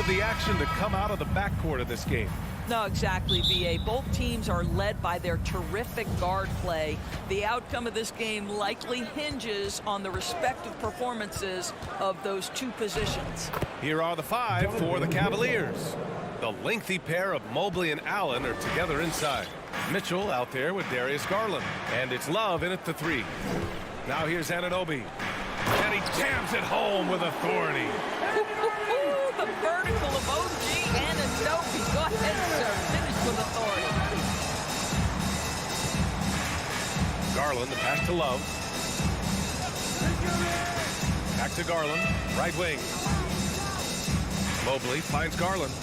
of the action to come out of the backcourt of this game. No, exactly, VA. Both teams are led by their terrific guard play. The outcome of this game likely hinges on the respective performances of those two positions. Here are the five for the Cavaliers. The lengthy pair of Mobley and Allen are together inside. Mitchell out there with Darius Garland. And it's Love in at the three. Now here's Anunoby. And he jams it home with authority. The vertical of OG Anunoby. Go ahead, sir. Finish with authority. Garland, the pass to Love. Back to Garland. Right wing. Mobley finds Garland.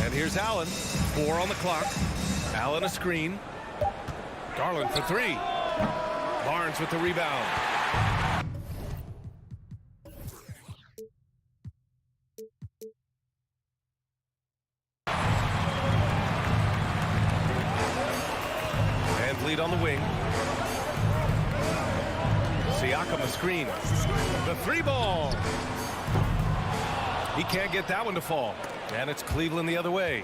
And here's Allen. 4 on the clock. Allen a screen. Garland for three. Barnes with the rebound. And lead on the wing. Siakam a screen. The three ball. He can't get that one to fall. And it's Cleveland the other way.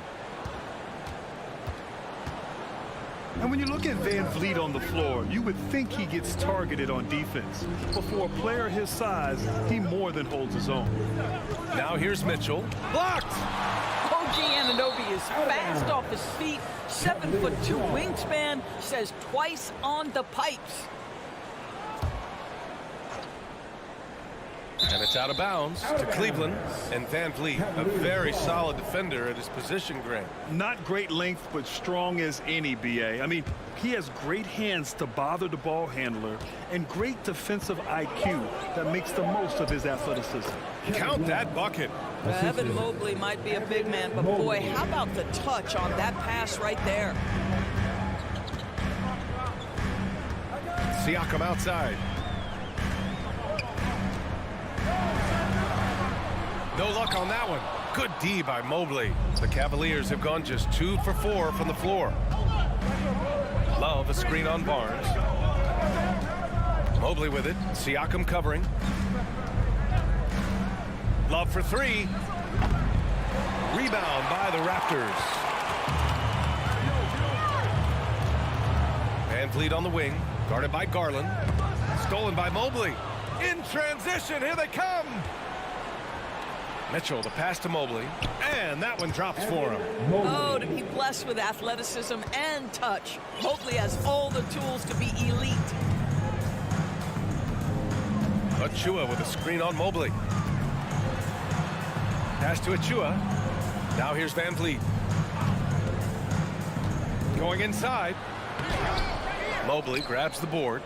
And when you look at Van Vliet on the floor, you would think he gets targeted on defense. But for a player his size, he more than holds his own. Now here's Mitchell. Blocked! OG Anunoby is fast off his feet. 7'2" wingspan, says twice on the pipes. And it's out of bounds to Cleveland. And Van Vliet, a very solid defender at his position, Grant. Not great length, but strong as any, BA. I mean, he has great hands to bother the ball handler and great defensive IQ that makes the most of his athleticism. Count that bucket. Evan Mobley might be a big man, but boy, how about the touch on that pass right there? Siakam outside. No luck on that one. Good D by Mobley. The Cavaliers have gone just 2 for 4 from the floor. Love a screen on Barnes. Mobley with it. Siakam covering. Love for three. Rebound by the Raptors. Van Vliet on the wing. Guarded by Garland. Stolen by Mobley. In transition. Here they come. Mitchell, the pass to Mobley, and that one drops for him. Oh, to be blessed with athleticism and touch. Mobley has all the tools to be elite. Achua with a screen on Mobley. Pass to Achua. Now here's Van Vliet. Going inside. Mobley grabs the board.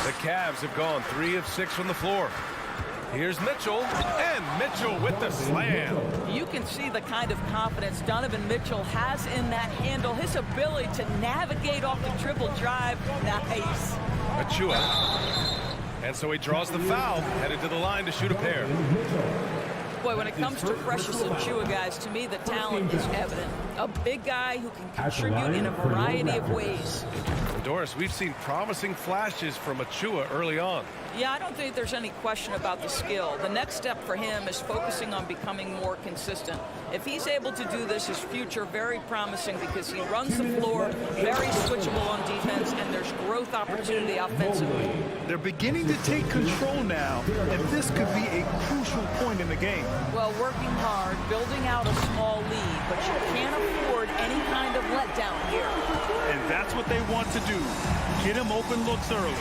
The Cavs have gone 3 of 6 from the floor. Here's Mitchell, and Mitchell with the slam. You can see the kind of confidence Donovan Mitchell has in that handle. His ability to navigate off the triple drive. Nice. Achua. And so he draws the foul, headed to the line to shoot a pair. Boy, when it comes to Precious Achua, guys, to me the talent is evident. A big guy who can contribute in a variety of ways. Doris, we've seen promising flashes from Achua early on. Yeah, I don't think there's any question about the skill. The next step for him is focusing on becoming more consistent. If he's able to do this, his future very promising because he runs the floor, very switchable on defense, and there's growth opportunity offensively. They're beginning to take control now, and this could be a crucial point in the game. Well, working hard, building out a small lead, but you can't afford any kind of letdown here. And that's what they want to do. Get him open looks early.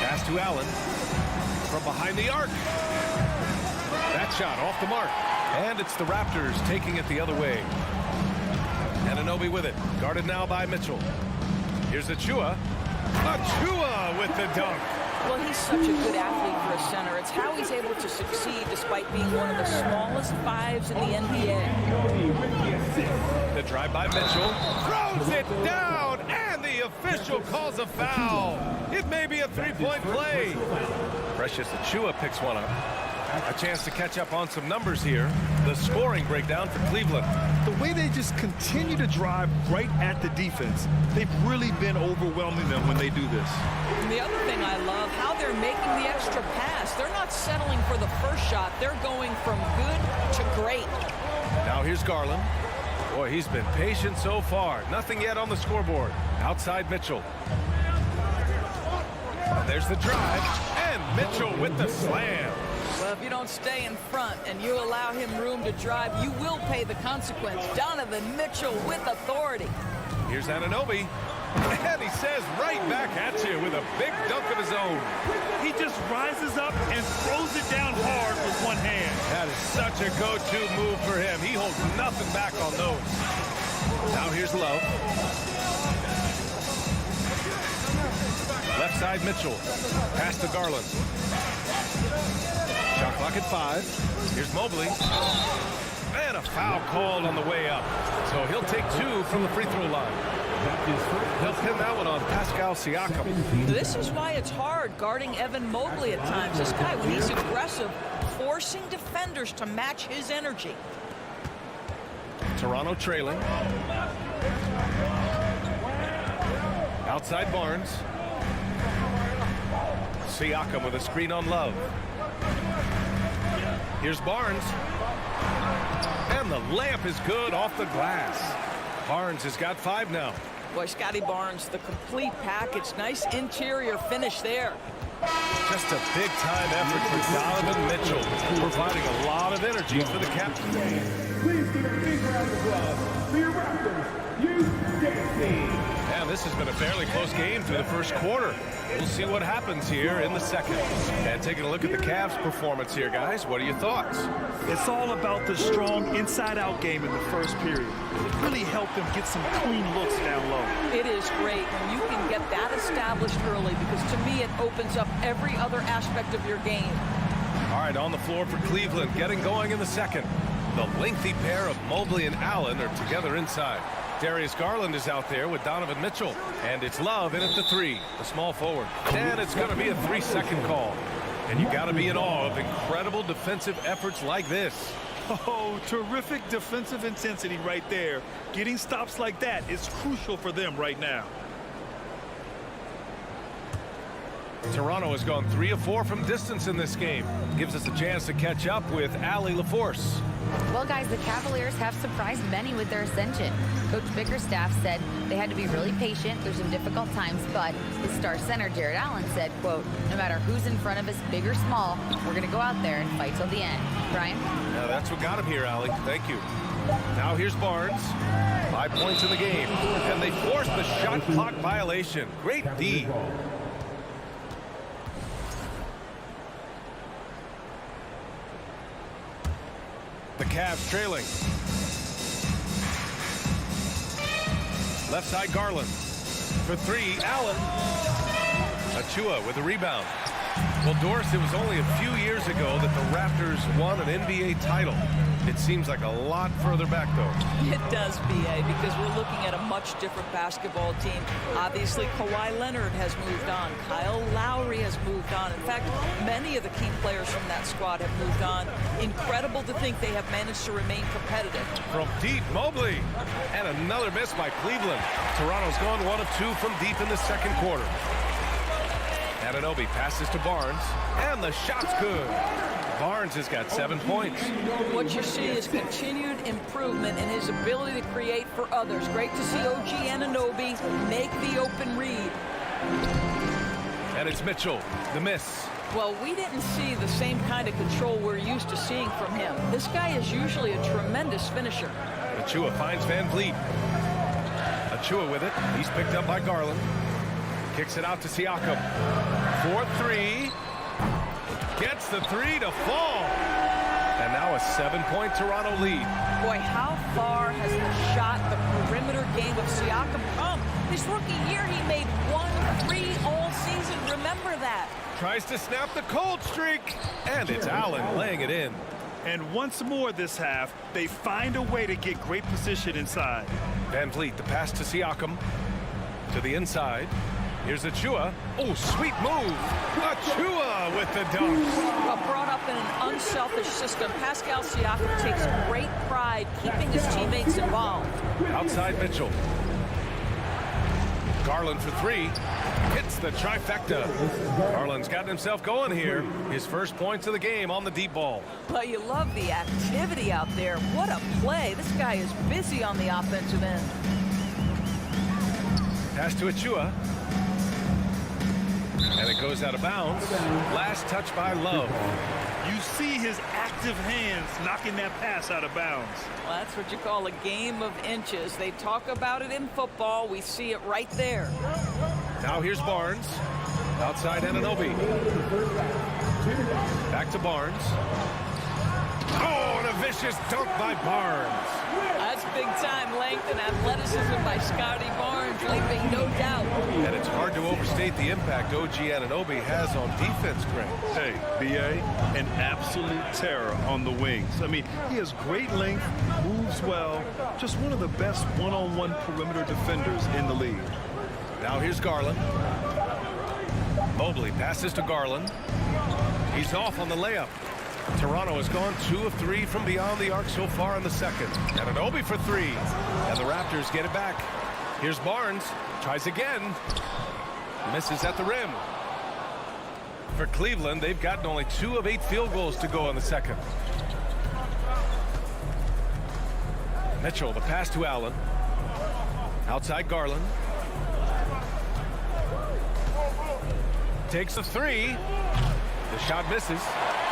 Pass to Allen from behind the arc. That shot off the mark. And it's the Raptors taking it the other way. Anunoby with it. Guarded now by Mitchell. Here's Achua. Achua with the dunk. Well, he's such a good athlete for a center. It's how he's able to succeed despite being one of the smallest fives in the NBA. The drive by Mitchell. Throws it down, and the official calls a foul. It may be a three-point play. Precious Achua picks one up. A chance to catch up on some numbers here. The scoring breakdown for Cleveland. The way they just continue to drive right at the defense, they've really been overwhelming them when they do this. And the other thing I love, how they're making the extra pass. They're not settling for the first shot. They're going from good to great. Now here's Garland. Boy, he's been patient so far. Nothing yet on the scoreboard. Outside Mitchell. And there's the drive. And Mitchell with the slam. Well, if you don't stay in front and you allow him room to drive, you will pay the consequence. Donovan Mitchell with authority. Here's Anunoby. And he says right back at you with a big dunk of his own. He just rises up and throws it down hard with one hand. That is such a go-to move for him. He holds nothing back on those. Now here's Love. Left side Mitchell. Pass to Garland. Shot clock at 5. Here's Mobley. And a foul called on the way up. So he'll take 2 from the free throw line. He'll pin that one on Pascal Siakam. This is why it's hard guarding Evan Mobley at times. This guy, when he's aggressive, forcing defenders to match his energy. Toronto trailing. Outside Barnes. Siakam with a screen on Love. Here's Barnes. And the layup is good off the glass. Barnes has got 5 now. Boy, Scotty Barnes, the complete package. Nice interior finish there. Just a big-time effort for Donovan Mitchell, providing a lot of energy for the captain. Please give a big round of applause for your Raptors, you And this has been a fairly close game through the first quarter. We'll see what happens here in the second. And taking a look at the Cavs' performance here, guys. What are your thoughts? It's all about the strong inside-out game in the first period. It really helped them get some clean looks down low. It is great when you can get that established early, because to me it opens up every other aspect of your game. All right, on the floor for Cleveland, getting going in the second. The lengthy pair of Mobley and Allen are together inside. Darius Garland is out there with Donovan Mitchell. And it's Love in at the 3, the small forward. And it's going to be a 3-second call. And you got to be in awe of incredible defensive efforts like this. Oh, terrific defensive intensity right there. Getting stops like that is crucial for them right now. Toronto has gone 3 of 4 from distance in this game. Gives us a chance to catch up with Allie LaForce. Well, guys, the Cavaliers have surprised many with their ascension. Coach Bickerstaff said they had to be really patient through some difficult times, but his star center, Jared Allen, said, quote, no matter who's in front of us, big or small, we're going to go out there and fight till the end. Brian? Now that's what got him here, Allie. Thank you. Now here's Barnes. 5 points in the game. And they forced the shot clock violation. Great D. The Cavs trailing. Left side Garland. For 3, Allen. Achua with a rebound. Well, Doris, it was only a few years ago that the Raptors won an NBA title. It seems like a lot further back, though. It does, B.A., because we're looking at a much different basketball team. Obviously, Kawhi Leonard has moved on. Kyle Lowry has moved on. In fact, many of the key players from that squad have moved on. Incredible to think they have managed to remain competitive. From deep, Mobley. And another miss by Cleveland. Toronto's gone 1 of 2 from deep in the second quarter. Anunoby passes to Barnes. And the shot's good. Barnes has got 7 points. What you see is continued improvement in his ability to create for others. Great to see OG Anunoby make the open read. And it's Mitchell, the miss. Well, we didn't see the same kind of control we're used to seeing from him. This guy is usually a tremendous finisher. Achua finds Van Vliet. Achua with it. He's picked up by Garland. Kicks it out to Siakam. 4-3. Gets the 3 to fall. And now a 7-point Toronto lead. Boy, how far has the shot, the perimeter game of Siakam come? His rookie year, he made 1 3 all season. Remember that. Tries to snap the cold streak. And it's Allen laying it in. And once more this half, they find a way to get great position inside. Van Vliet, the pass to Siakam. To the inside. Here's Achua. Oh, sweet move. Achua with the dunk. Brought up in an unselfish system, Pascal Siakam takes great pride keeping his teammates involved. Outside Mitchell. Garland for three. Hits the trifecta. Garland's gotten himself going here. His first points of the game on the deep ball. But you love the activity out there. What a play. This guy is busy on the offensive end. Pass to Achua. And it goes out of bounds. Last touch by Love. You see his active hands knocking that pass out of bounds. Well, that's what you call a game of inches. They talk about it in football. We see it right there. Now here's Barnes. Outside Anunoby. Back to Barnes. Oh, and a vicious dunk by Barnes. That's big-time length and athleticism by Scotty Barnes, leaving no doubt. And it's hard to overstate the impact OG Anunoby has on defense, Greg. Hey, B.A., an absolute terror on the wings. I mean, he has great length, moves well, just one of the best one-on-one perimeter defenders in the league. Now here's Garland. Mobley passes to Garland. He's off on the layup. Toronto has gone 2 of 3 from beyond the arc so far in the second. Anunoby for three. And the Raptors get it back. Here's Barnes. Tries again. Misses at the rim. For Cleveland, they've gotten only 2 of 8 field goals to go in the second. Mitchell, the pass to Allen. Outside Garland. Takes a three. The shot misses.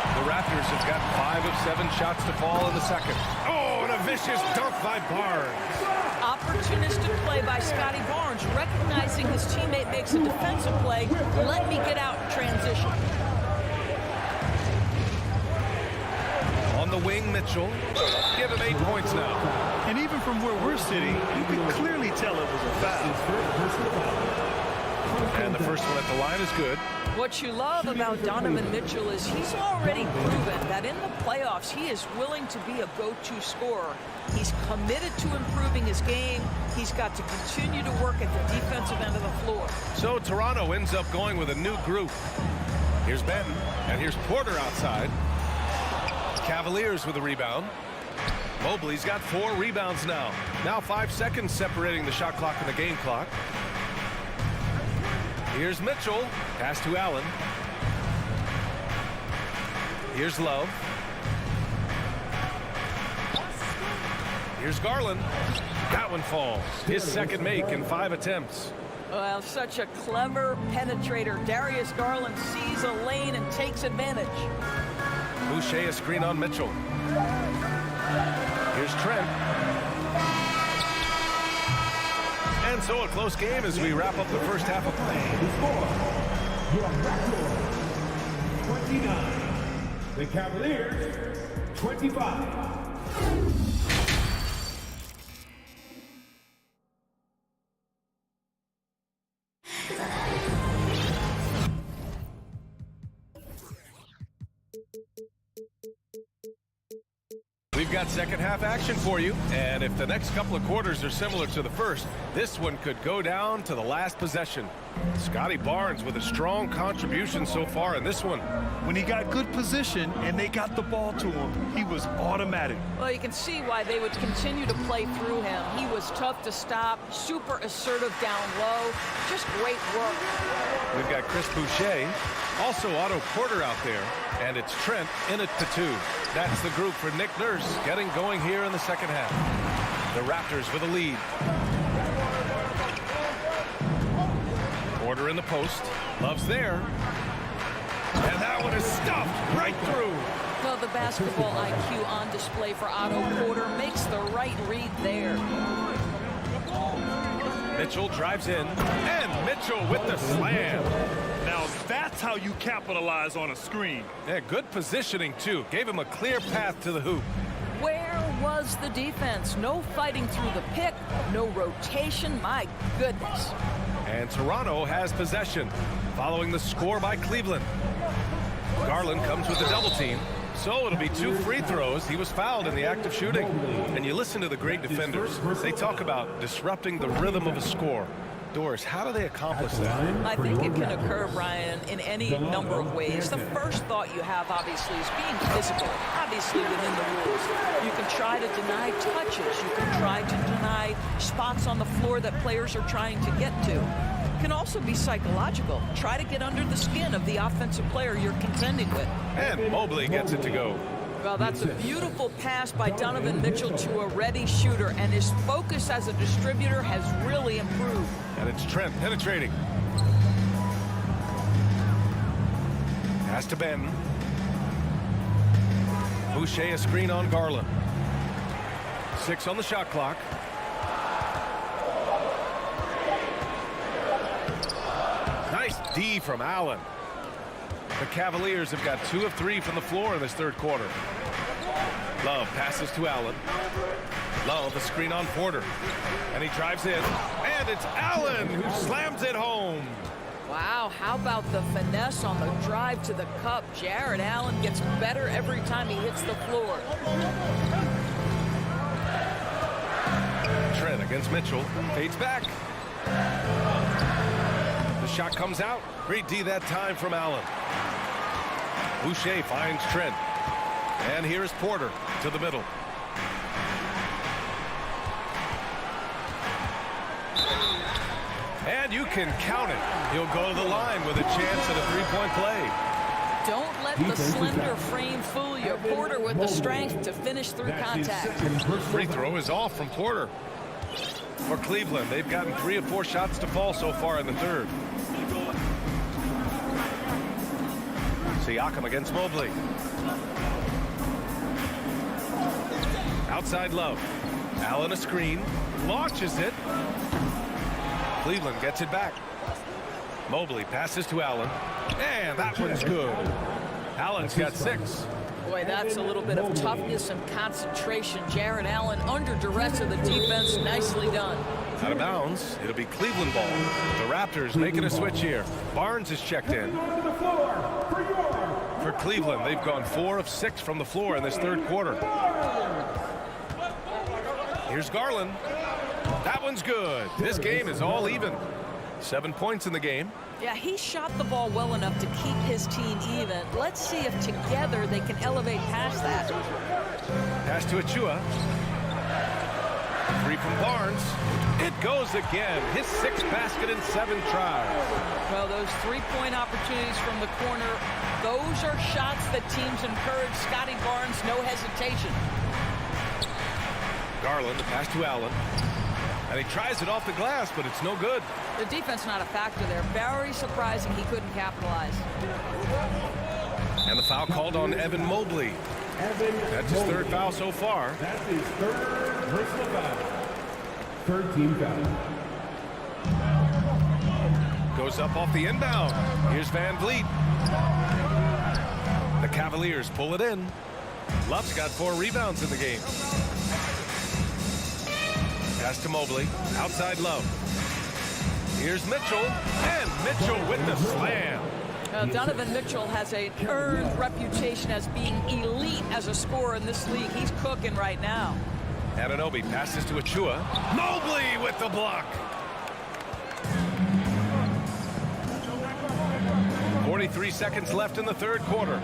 The Raptors have got 5 of 7 shots to fall in the second. Oh, and a vicious dunk by Barnes. Opportunistic play by Scotty Barnes, recognizing his teammate makes a defensive play. Let me get out in transition. On the wing, Mitchell. Give him 8 points now. And even from where we're sitting, you can clearly tell it was a foul. And the first one at the line is good. What you love about Donovan Mitchell is he's already proven that in the playoffs he is willing to be a go-to scorer. He's committed to improving his game. He's got to continue to work at the defensive end of the floor. So Toronto ends up going with a new group. Here's Benton, and here's Porter outside. Cavaliers with a rebound. Mobley's got 4 rebounds now. Now 5 seconds separating the shot clock and the game clock. Here's Mitchell. Pass to Allen. Here's Love. Here's Garland. That one falls. His second make in 5 attempts. Well, such a clever penetrator. Darius Garland sees a lane and takes advantage. Boucher a screen on Mitchell. Here's Trent. And so a close game as we wrap up the first half of play. Your Raptors, 29. The Cavaliers, 25. We've got second half action for you, and if the next couple of quarters are similar to the first, this one could go down to the last possession. Scotty Barnes with a strong contribution so far in this one. When he got good position and they got the ball to him, he was automatic. Well, you can see why they would continue to play through him. He was tough to stop, super assertive down low, just great work. We've got Chris Boucher, also Otto Porter out there, and it's Trent in it to 2. That's the group for Nick Nurse getting going here in the second half. The Raptors with a lead. Porter in the post. Love's there. And that one is stuffed right through. Well, the basketball IQ on display for Otto Porter makes the right read there. Mitchell drives in, and Mitchell with the slam. Now that's how you capitalize on a screen. Yeah, good positioning, too. Gave him a clear path to the hoop. Where was the defense? No fighting through the pick, no rotation. My goodness. And Toronto has possession, following the score by Cleveland. Garland comes with a double team, so it'll be 2 free throws. He was fouled in the act of shooting. And you listen to the great defenders. They talk about disrupting the rhythm of a score. outdoors. How do they accomplish that? I think it can occur, Brian, in any number of ways. The first thought you have, obviously, is being physical, obviously within the rules. You can try to deny touches. You can try to deny spots on the floor that players are trying to get to. It can also be psychological. Try to get under the skin of the offensive player you're contending with. And Mobley gets it to go. Well, that's a beautiful pass by Donovan Mitchell to a ready shooter, and his focus as a distributor has really improved. And it's Trent penetrating. Pass to Benton. Boucher a screen on Garland. 6 on the shot clock. Nice D from Allen. The Cavaliers have got 2 of 3 from the floor in this third quarter. Love passes to Allen. Love a screen on Porter. And he drives in. And it's Allen who slams it home. Wow, how about the finesse on the drive to the cup? Jared Allen gets better every time he hits the floor. Trent against Mitchell. Fades back. The shot comes out. Great D that time from Allen. Boucher finds Trent. And here's Porter to the middle. And you can count it. He'll go to the line with a chance at a three-point play. Don't let the slender frame fool you. Porter with the strength to finish through contact. Free throw is off from Porter. For Cleveland, they've gotten 3 of 4 shots to fall so far in the third. Siakam against Mobley. Outside Love. Allen a screen. Launches it. Cleveland gets it back. Mobley passes to Allen. And that one's good. Allen's got 6. Boy, that's a little bit of toughness and concentration. Jared Allen under duress of the defense. Nicely done. Out of bounds. It'll be Cleveland ball. The Raptors making a switch here. Barnes is checked in. For Cleveland, they've gone 4 of 6 from the floor in this third quarter. Here's Garland. That one's good. This game is all even. 7 points in the game. Yeah, he shot the ball well enough to keep his team even. Let's see if together they can elevate past that. Pass to Achua. 3 from Barnes. It goes again. His 6th basket in 7 tries. Well, those 3-point opportunities from the corner, those are shots that teams encourage. Scotty Barnes, no hesitation. Garland, the pass to Allen. And he tries it off the glass, but it's no good. The defense not a factor there. Very surprising he couldn't capitalize. And the foul called on Evan Mobley. That's his 3rd foul so far. That's his 3rd personal foul. 3rd team foul. Goes up off the inbound. Here's Van Vliet. The Cavaliers pull it in. Love's got 4 rebounds in the game. Pass to Mobley. Outside Love. Here's Mitchell. And Mitchell with the slam. Donovan Mitchell has an earned reputation as being elite as a scorer in this league. He's cooking right now. Anunoby passes to Achua. Mobley with the block. 43 seconds left in the third quarter.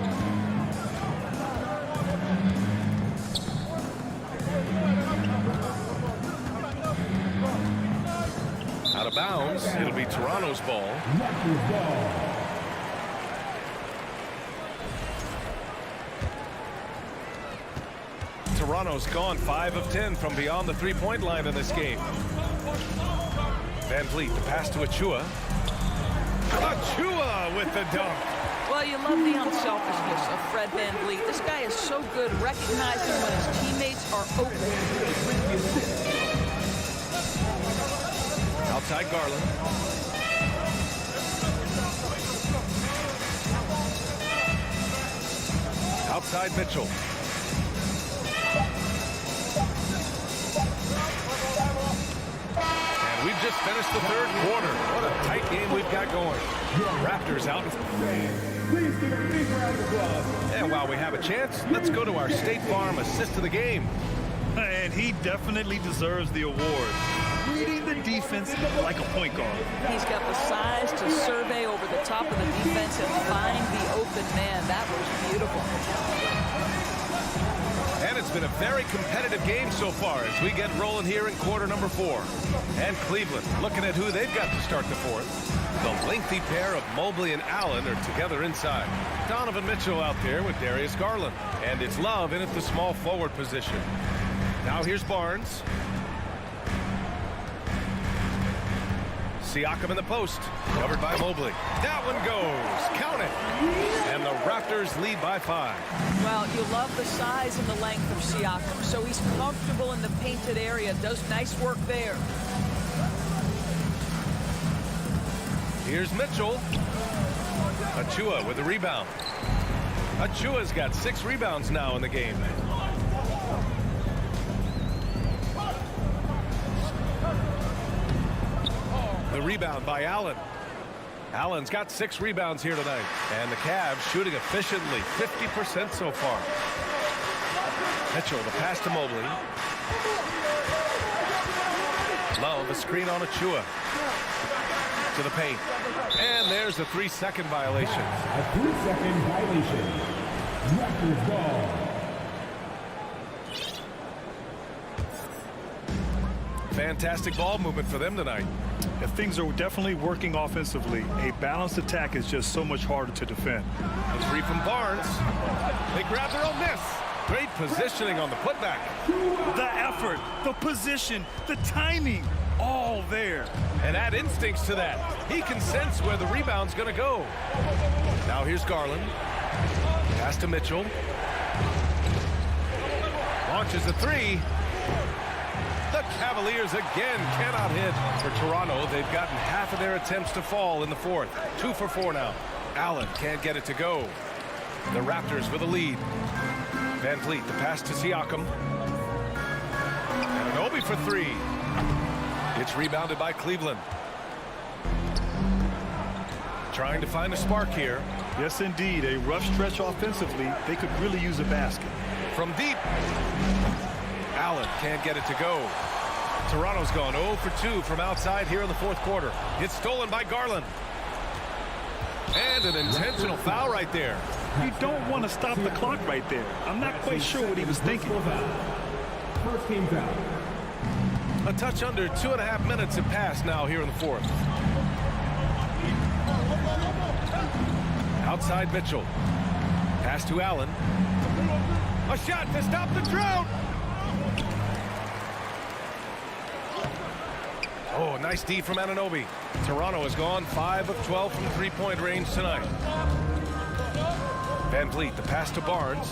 Out of bounds. It'll be Toronto's ball. Toronto's gone 5 of 10 from beyond the 3-point line in this game. Van Vliet, the pass to Achua. Achua with the dunk. Well, you love the unselfishness of Fred Van Vliet. This guy is so good recognizing when his teammates are open. Outside Garland. Outside Mitchell. And we've just finished the third quarter. What a tight game we've got going. Raptors out. Please give a big round of applause. And while we have a chance, let's go to our State Farm assist of the game. And he definitely deserves the award. reading the defense like a point guard. He's got the size to survey over the top of the defense and find the open man. That was beautiful. And it's been a very competitive game so far as we get rolling here in quarter number 4. And Cleveland looking at who they've got to start the fourth. The lengthy pair of Mobley and Allen are together inside. Donovan Mitchell out there with Darius Garland. And it's Love in at the small forward position. Now here's Barnes. Siakam in the post, covered by Mobley. That one goes. Count it. And the Raptors lead by 5. Well, you love the size and the length of Siakam, so he's comfortable in the painted area. Does nice work there. Here's Mitchell. Achua with the rebound. Achua's got 6 rebounds now in the game. The rebound by Allen. Allen's got 6 rebounds here tonight. And the Cavs shooting efficiently, 50% so far. Mitchell, the pass to Mobley. Love, a screen on Achua. To the paint. And there's a 3-second violation. A 3-second violation. Raptors ball. Fantastic ball movement for them tonight. If things are definitely working offensively, a balanced attack is just so much harder to defend. A 3 from Barnes. They grab their own miss. Great positioning on the putback. The effort, the position, the timing, all there. And add instincts to that. He can sense where the rebound's going to go. Now here's Garland. Pass to Mitchell. Launches a 3. The Cavaliers again cannot hit. For Toronto, they've gotten half of their attempts to fall in the fourth. 2 for 4 now. Allen can't get it to go. The Raptors with a lead. Van Vliet, the pass to Siakam. And Anunoby for 3. It's rebounded by Cleveland. Trying to find a spark here. Yes, indeed. A rough stretch offensively. They could really use a basket. From deep. Allen can't get it to go. Toronto's gone 0 for 2 from outside here in the fourth quarter. It's stolen by Garland. And an intentional foul right there. You don't want to stop the clock right there. I'm not quite sure what he was thinking. First team foul. A touch under 2.5 minutes have passed now here in the fourth. Outside Mitchell. Pass to Allen. A shot to stop the drought. Oh, nice D from Anunoby. Toronto has gone 5 of 12 from three-point range tonight. Van Vliet, the pass to Barnes.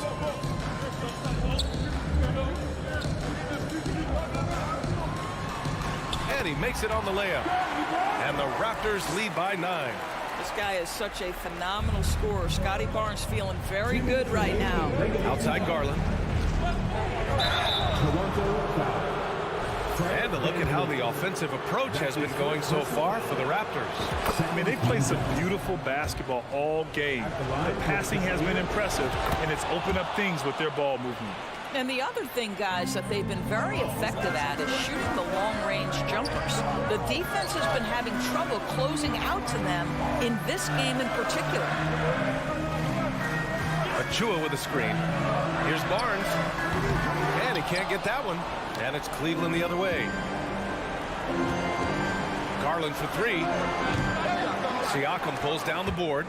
And he makes it on the layup. And the Raptors lead by 9. This guy is such a phenomenal scorer. Scotty Barnes feeling very good right now. Outside Garland. And a look at how the offensive approach has been going so far for the Raptors. I mean, they've played some beautiful basketball all game. The passing has been impressive, and it's opened up things with their ball movement. And the other thing, guys, that they've been very effective at is shooting the long-range jumpers. The defense has been having trouble closing out to them in this game in particular. Achua with a screen. Here's Barnes. And he can't get that one. And it's Cleveland the other way. Garland for 3. Siakam pulls down the board.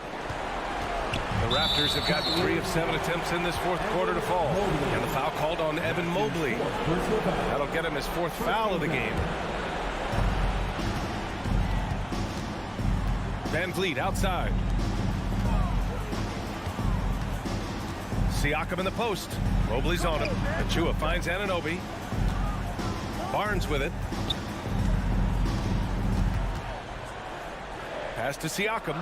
The Raptors have gotten 3 of 7 attempts in this fourth quarter to fall. And the foul called on Evan Mobley. That'll get him his 4th foul of the game. Van Vliet outside. Siakam in the post. Mobley's on him. Achua finds Anunoby. Barnes with it. Pass to Siakam.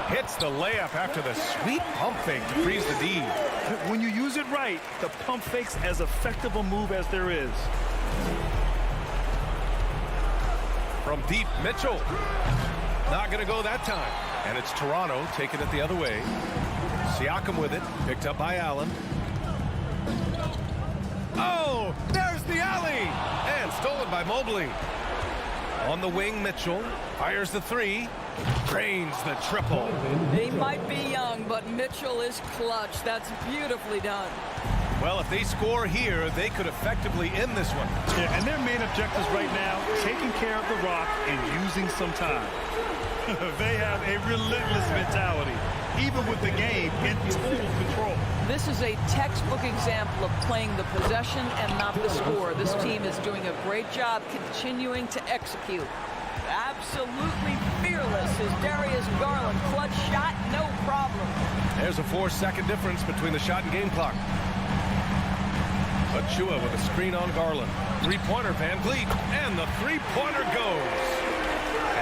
Hits the layup after the sweet pump fake to freeze the D. When you use it right, the pump fake's as effective a move as there is. From deep, Mitchell. Not going to go that time. And it's Toronto taking it the other way. Siakam with it. Picked up by Allen. Oh, there's the alley. And stolen by Mobley. On the wing, Mitchell fires the three. Drains the triple. He might be young, but Mitchell is clutch. That's beautifully done. Well, if they score here, they could effectively end this one. Yeah, and their main objectives right now, taking care of the rock and using some time. They have a relentless mentality, even with the game in total control. This is a textbook example of playing the possession and not the score. This team is doing a great job continuing to execute. Absolutely fearless is Darius Garland. Clutch shot, no problem. There's a 4-second difference between the shot and game clock. Achua with a screen on Garland. Three-pointer Van Vliet, and the three-pointer goes.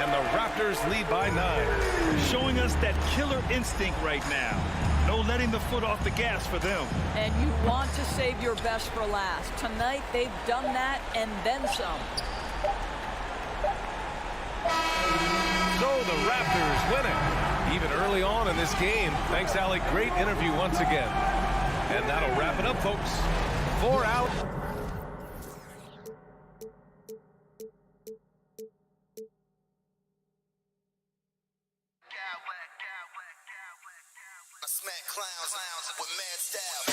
And the Raptors lead by 9. Showing us that killer instinct right now. No letting the foot off the gas for them. And you want to save your best for last. Tonight, they've done that and then some. So the Raptors win it. Even early on in this game. Thanks, Alec. Great interview once again. And that'll wrap it up, folks. 4 out. Smack clowns with mad style.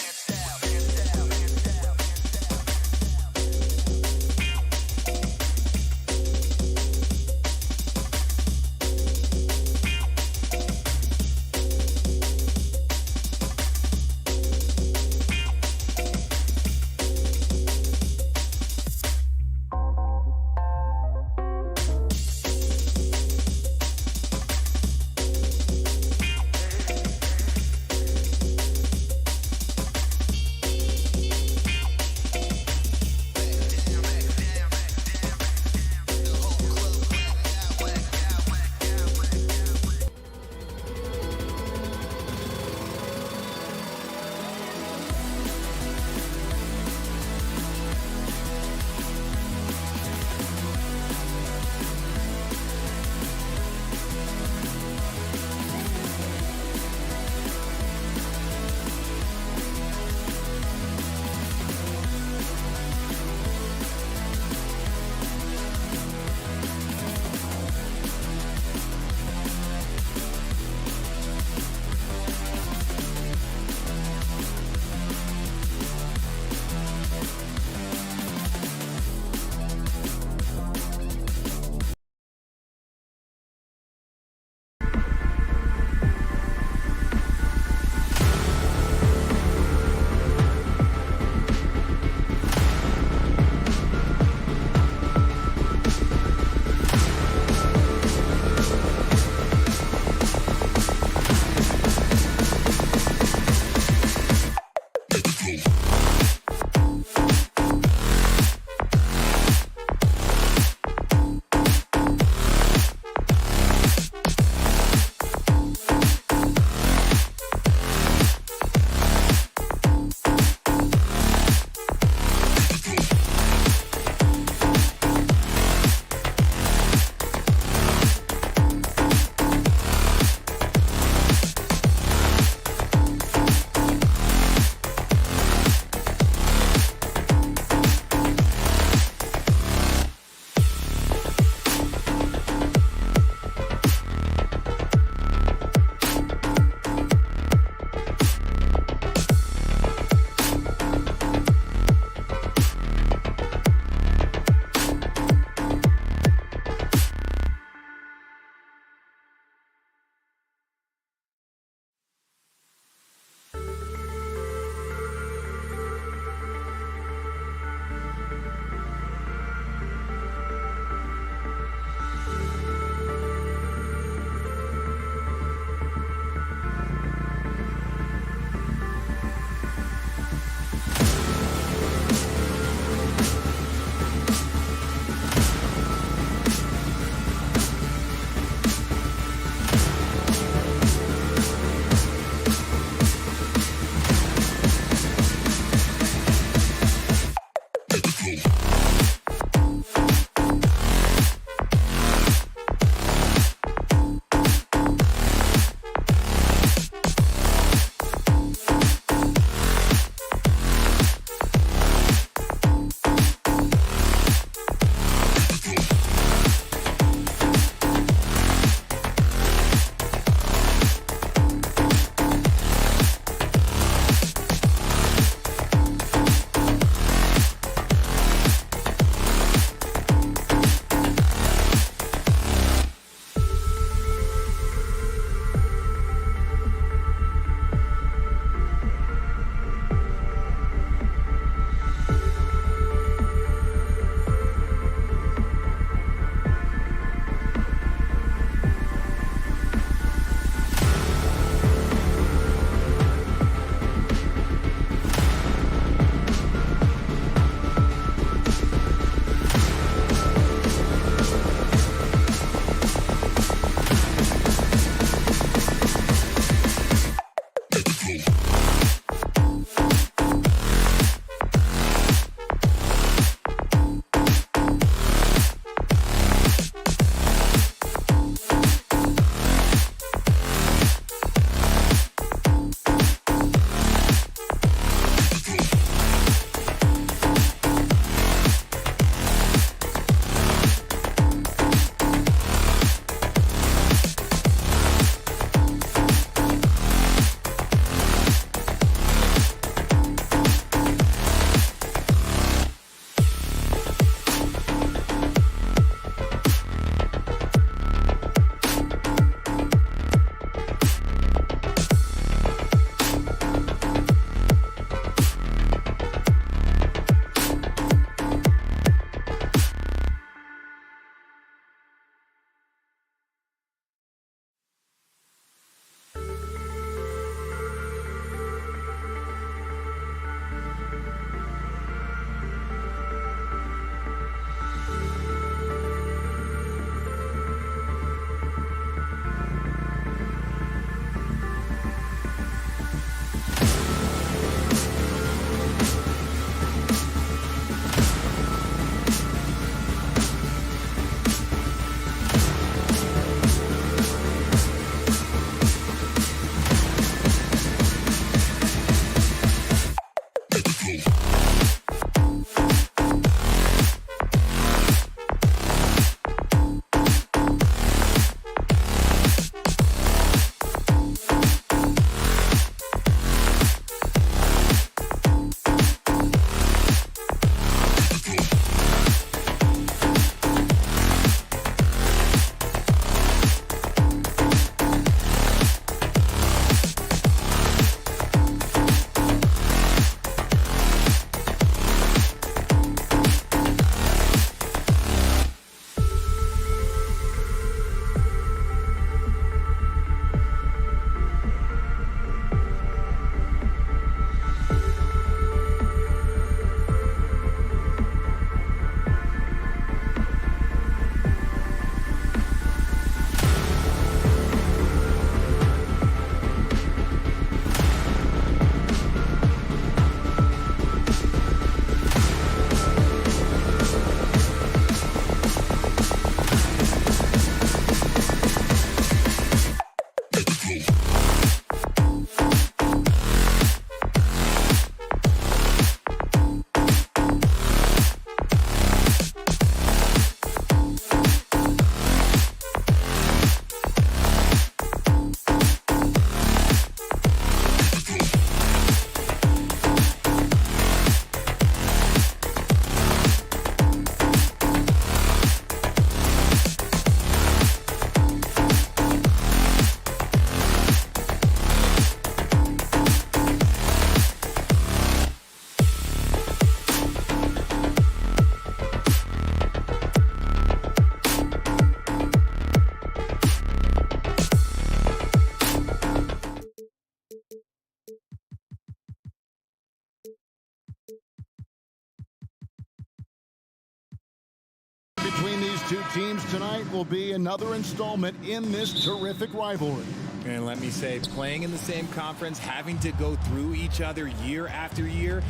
between these two teams tonight will be another installment in this terrific rivalry. And let me say, playing in the same conference, having to go through each other year after year,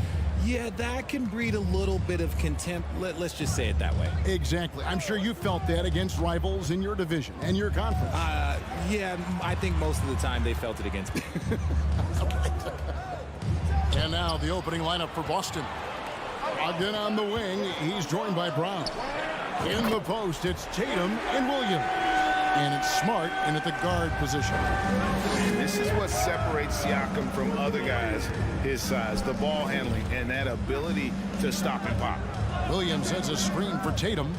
yeah, that can breed a little bit of contempt. Let's just say it that way. Exactly. I'm sure you felt that against rivals in your division and your conference. Yeah, I think most of the time they felt it against me. And now the opening lineup for Boston. Ogden on the wing. He's joined by Brown. In the post, it's Tatum and Williams. And it's Smart in at the guard position. This is what separates Siakam from other guys his size, the ball handling and that ability to stop and pop. Williams sends a screen for Tatum.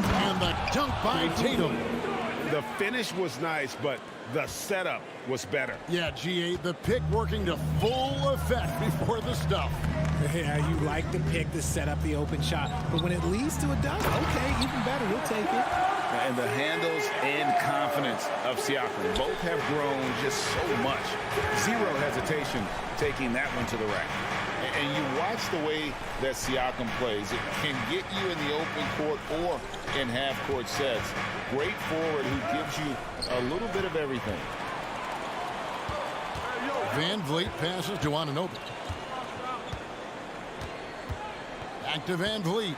And the dunk by Tatum. The finish was nice, but the setup was better. Yeah, G8, the pick working to full effect before the stuff. Yeah, you like the pick to set up the open shot, but when it leads to a dunk, okay, even better, he'll take it. And the handles and confidence of Siakam both have grown just so much. Zero hesitation taking that one to the rack. And you watch the way that Siakam plays. It can get you in the open court or in half-court sets. Great forward who gives you a little bit of everything. Van Vliet passes to Anunoby. Back to Van Vliet.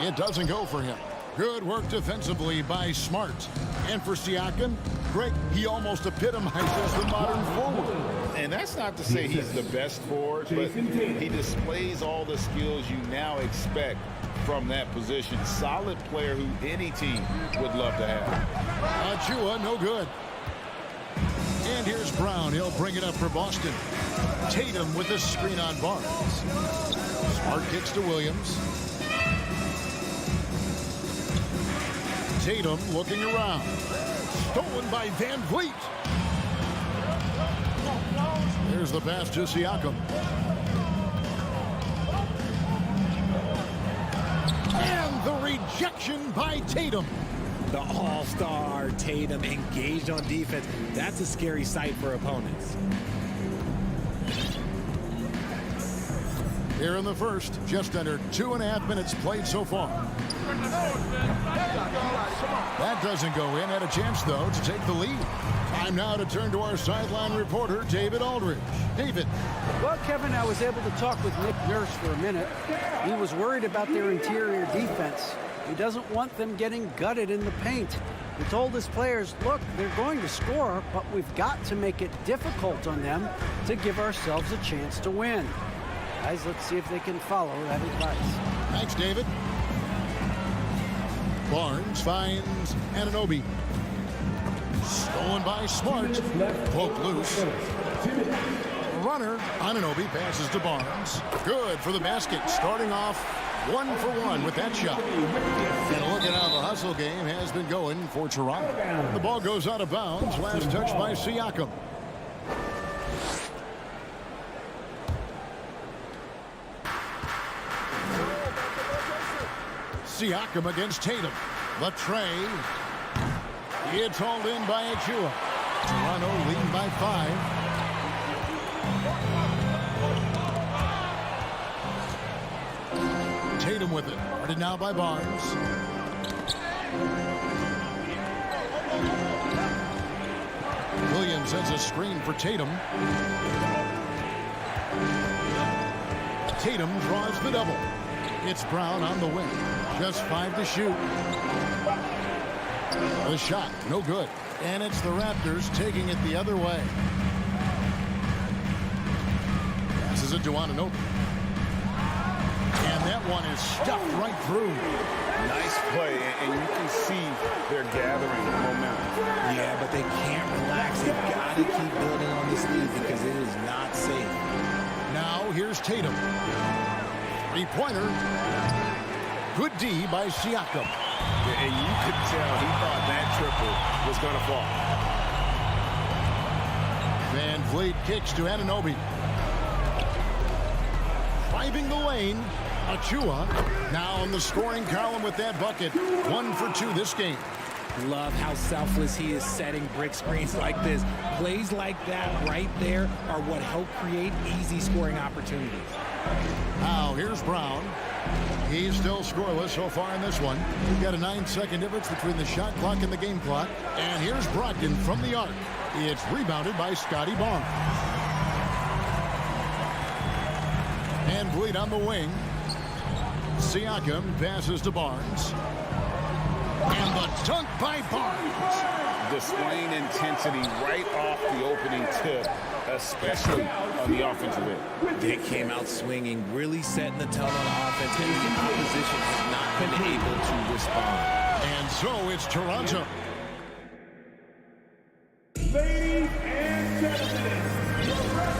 It doesn't go for him. Good work defensively by Smart. And for Siakam, Greg, he almost epitomizes the modern forward. And that's not to say he's the best forward, but he displays all the skills you now expect from that position. Solid player who any team would love to have. Achua, no good. And here's Brown. He'll bring it up for Boston. Tatum with a screen on Barnes. Smart kicks to Williams. Tatum looking around. Stolen by Van Vliet. There's the pass to Siakam. And the rejection by Tatum. The all-star Tatum engaged on defense. That's a scary sight for opponents. Here in the first, just under 2.5 minutes played so far. That doesn't go in. Had a chance, though, to take the lead. Time now to turn to our sideline reporter, David Aldridge. David. Well, Kevin, I was able to talk with Nick Nurse for a minute. He was worried about their interior defense. He doesn't want them getting gutted in the paint. He told his players, look, they're going to score, but we've got to make it difficult on them to give ourselves a chance to win. Guys, let's see if they can follow that advice. Thanks, David. Barnes finds Anunoby. Stolen by Smart. Poke loose. Runner. Anunoby passes to Barnes. Good for the basket. Starting off 1-for-1 with that shot. And a look at how the hustle game has been going for Toronto. The ball goes out of bounds. Last touch by Siakam. Siakam against Tatum. The tray. It's hauled in by Achua. Toronto leading by 5. Tatum with it. Guarded now by Barnes. Williams has a screen for Tatum. Tatum draws the double. It's Brown on the wing. Just 5 to shoot. The shot, no good. And it's the Raptors taking it the other way. Passes it to Anunoby. And that one is stuffed right through. Nice play, and you can see they're gathering momentum. Yeah, but they can't relax. They've got to keep building on this lead because it is not safe. Now here's Tatum. Three-pointer. Good D by Siakam. And you could tell he thought that triple was going to fall. Van Vliet kicks to Anunoby. Driving the lane. Achua now on the scoring column with that bucket. 1 for 2 this game. Love how selfless he is setting brick screens like this. Plays like that right there are what help create easy scoring opportunities. Now here's Brown. He's still scoreless so far in this one. We've got a 9-second difference between the shot clock and the game clock. And here's Brogdon from the arc. It's rebounded by Scotty Barnes. And Bleed on the wing. Siakam passes to Barnes. And the dunk by Barnes. Displaying intensity right off the opening tip, especially on the offensive end. They came out swinging, really setting the tone on offense, and the opposition has not been able to respond. And so it's Toronto. Ladies and gentlemen.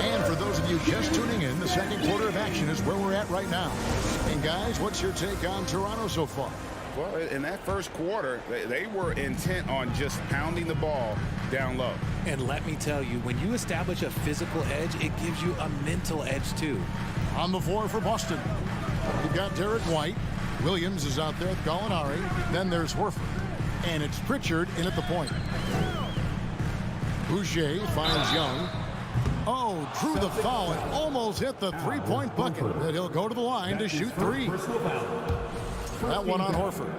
And for those of you just tuning in, the second quarter of action is where we're at right now. And guys, what's your take on Toronto so far? Well, in that first quarter, they were intent on just pounding the ball down low. And let me tell you, when you establish a physical edge, it gives you a mental edge too. On the floor for Boston, we've got Derek White. Williams is out there with Gallinari. Then there's Horford. And it's Pritchard in at the point. Boucher finds Young. Oh, drew the foul and almost hit the three-point bucket. That he'll go to the line to shoot three. That one on Horford.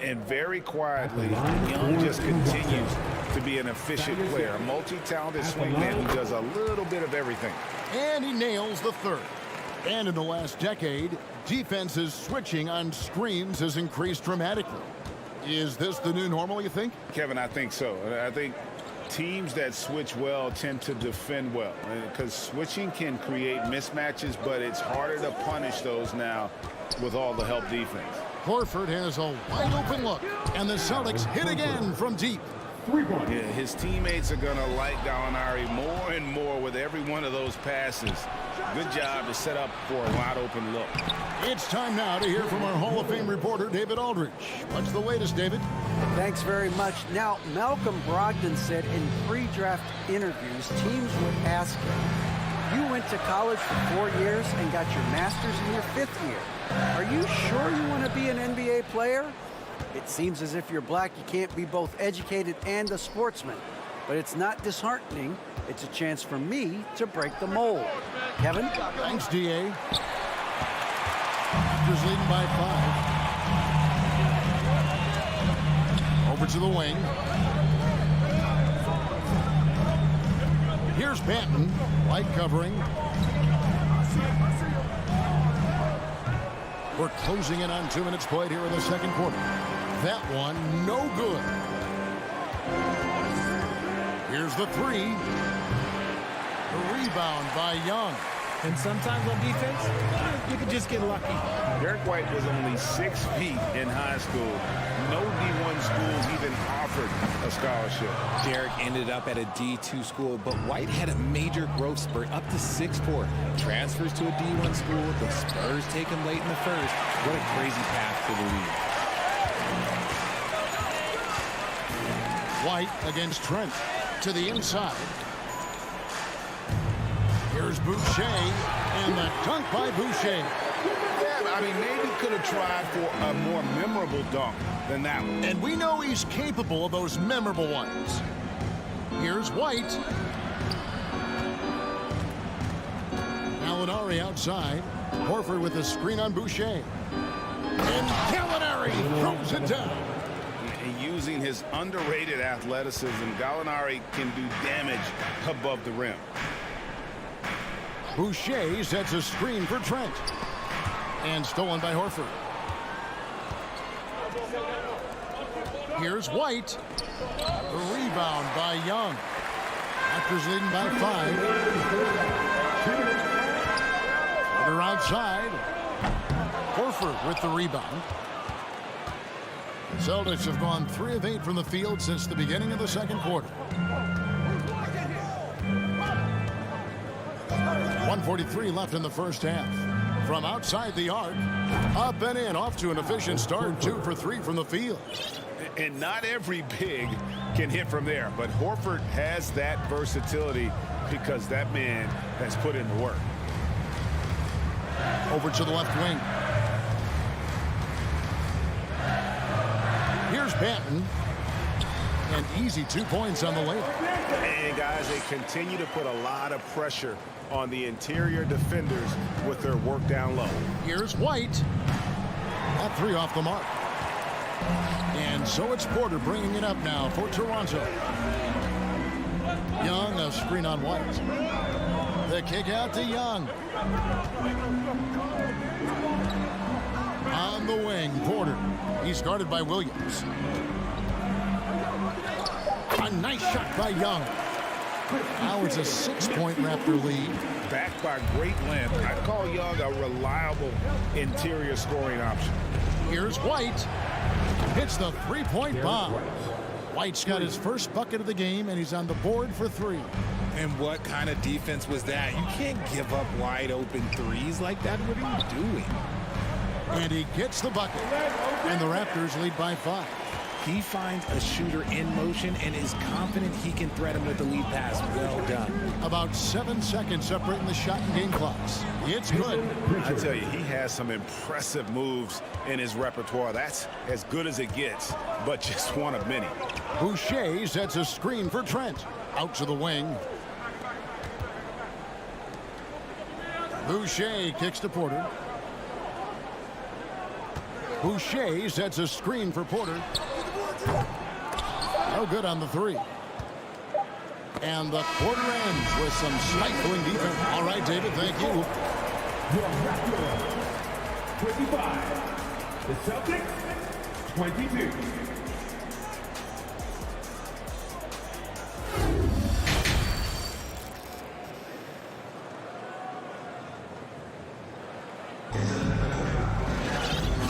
And very quietly, Young just continues to be an efficient player. A multi-talented swingman who does a little bit of everything. And he nails the third. And in the last decade, defenses switching on screens has increased dramatically. Is this the new normal, you think? Kevin, I think so. I think teams that switch well tend to defend well, because switching can create mismatches, but it's harder to punish those now with all the help defense. Horford has a wide open look, and the Celtics hit again from deep. Yeah, his teammates are going to like Gallinari more and more with every one of those passes. Good job to set up for a wide open look. It's time now to hear from our Hall of Fame reporter, David Aldridge. What's the latest, David? Thanks very much. Now, Malcolm Brogdon said in pre-draft interviews, teams would ask him, you went to college for 4 years and got your master's in your 5th year. Are you sure you want to be an NBA player? It seems as if you're black, you can't be both educated and a sportsman. But it's not disheartening. It's a chance for me to break the mold. Kevin? Thanks, D.A. Raptors leading by 5. Over to the wing. Here's Banton. Light covering. We're closing in on 2 minutes played here in the second quarter. That one, no good. Here's the three. The rebound by Young. And sometimes on defense, you can just get lucky. Derek White was only 6 feet in high school. No D1 schools even offered a scholarship. Derek ended up at a D2 school, but White had a major growth spurt up to 6'4". Transfers to a D1 school. The Spurs take him late in the first. What a crazy path for the league. White against Trent to the inside. Here's Boucher, and the dunk by Boucher. Yeah, I mean, maybe could have tried for a more memorable dunk than that one. And we know he's capable of those memorable ones. Here's White. Gallinari outside. Horford with a screen on Boucher. And Gallinari throws it down. Using his underrated athleticism, Gallinari can do damage above the rim. Boucher sets a screen for Trent. And stolen by Horford. Here's White. The rebound by Young. Raptors leading by 5. They're outside. Horford with the rebound. The Celtics have gone 3 of 8 from the field since the beginning of the second quarter. 1:43 left in the first half. From outside the arc, up and in, off to an efficient start, 2 for 3 from the field. And not every big can hit from there, but Horford has that versatility because that man has put in the work. Over to the left wing. Here's Banton. And easy 2 points on the layup. And guys, they continue to put a lot of pressure on the interior defenders with their work down low. Here's White. That three off the mark. And so it's Porter bringing it up now for Toronto. Young, a screen on White. The kick out to Young. On the wing, Porter. He's guarded by Williams. A nice shot by Young. Now it's a 6-point Raptor lead. Backed by great length, I'd call Young a reliable interior scoring option. Here's White. Hits the three-point bomb. White's got his first bucket of the game, and he's on the board for 3. And what kind of defense was that? You can't give up wide open threes like that. What are you doing? And he gets the bucket. And the Raptors lead by 5. He finds a shooter in motion and is confident he can threat him with the lead pass. Well done. About 7 seconds separating the shot and game clocks. It's good. I tell you, he has some impressive moves in his repertoire. That's as good as it gets, but just one of many. Boucher sets a screen for Trent. Out to the wing. Boucher kicks to Porter. Boucher sets a screen for Porter. No good on the 3. And the quarter ends with some stifling defense. All right, David, thank you. Your Raptors, 25. The Celtics, 22.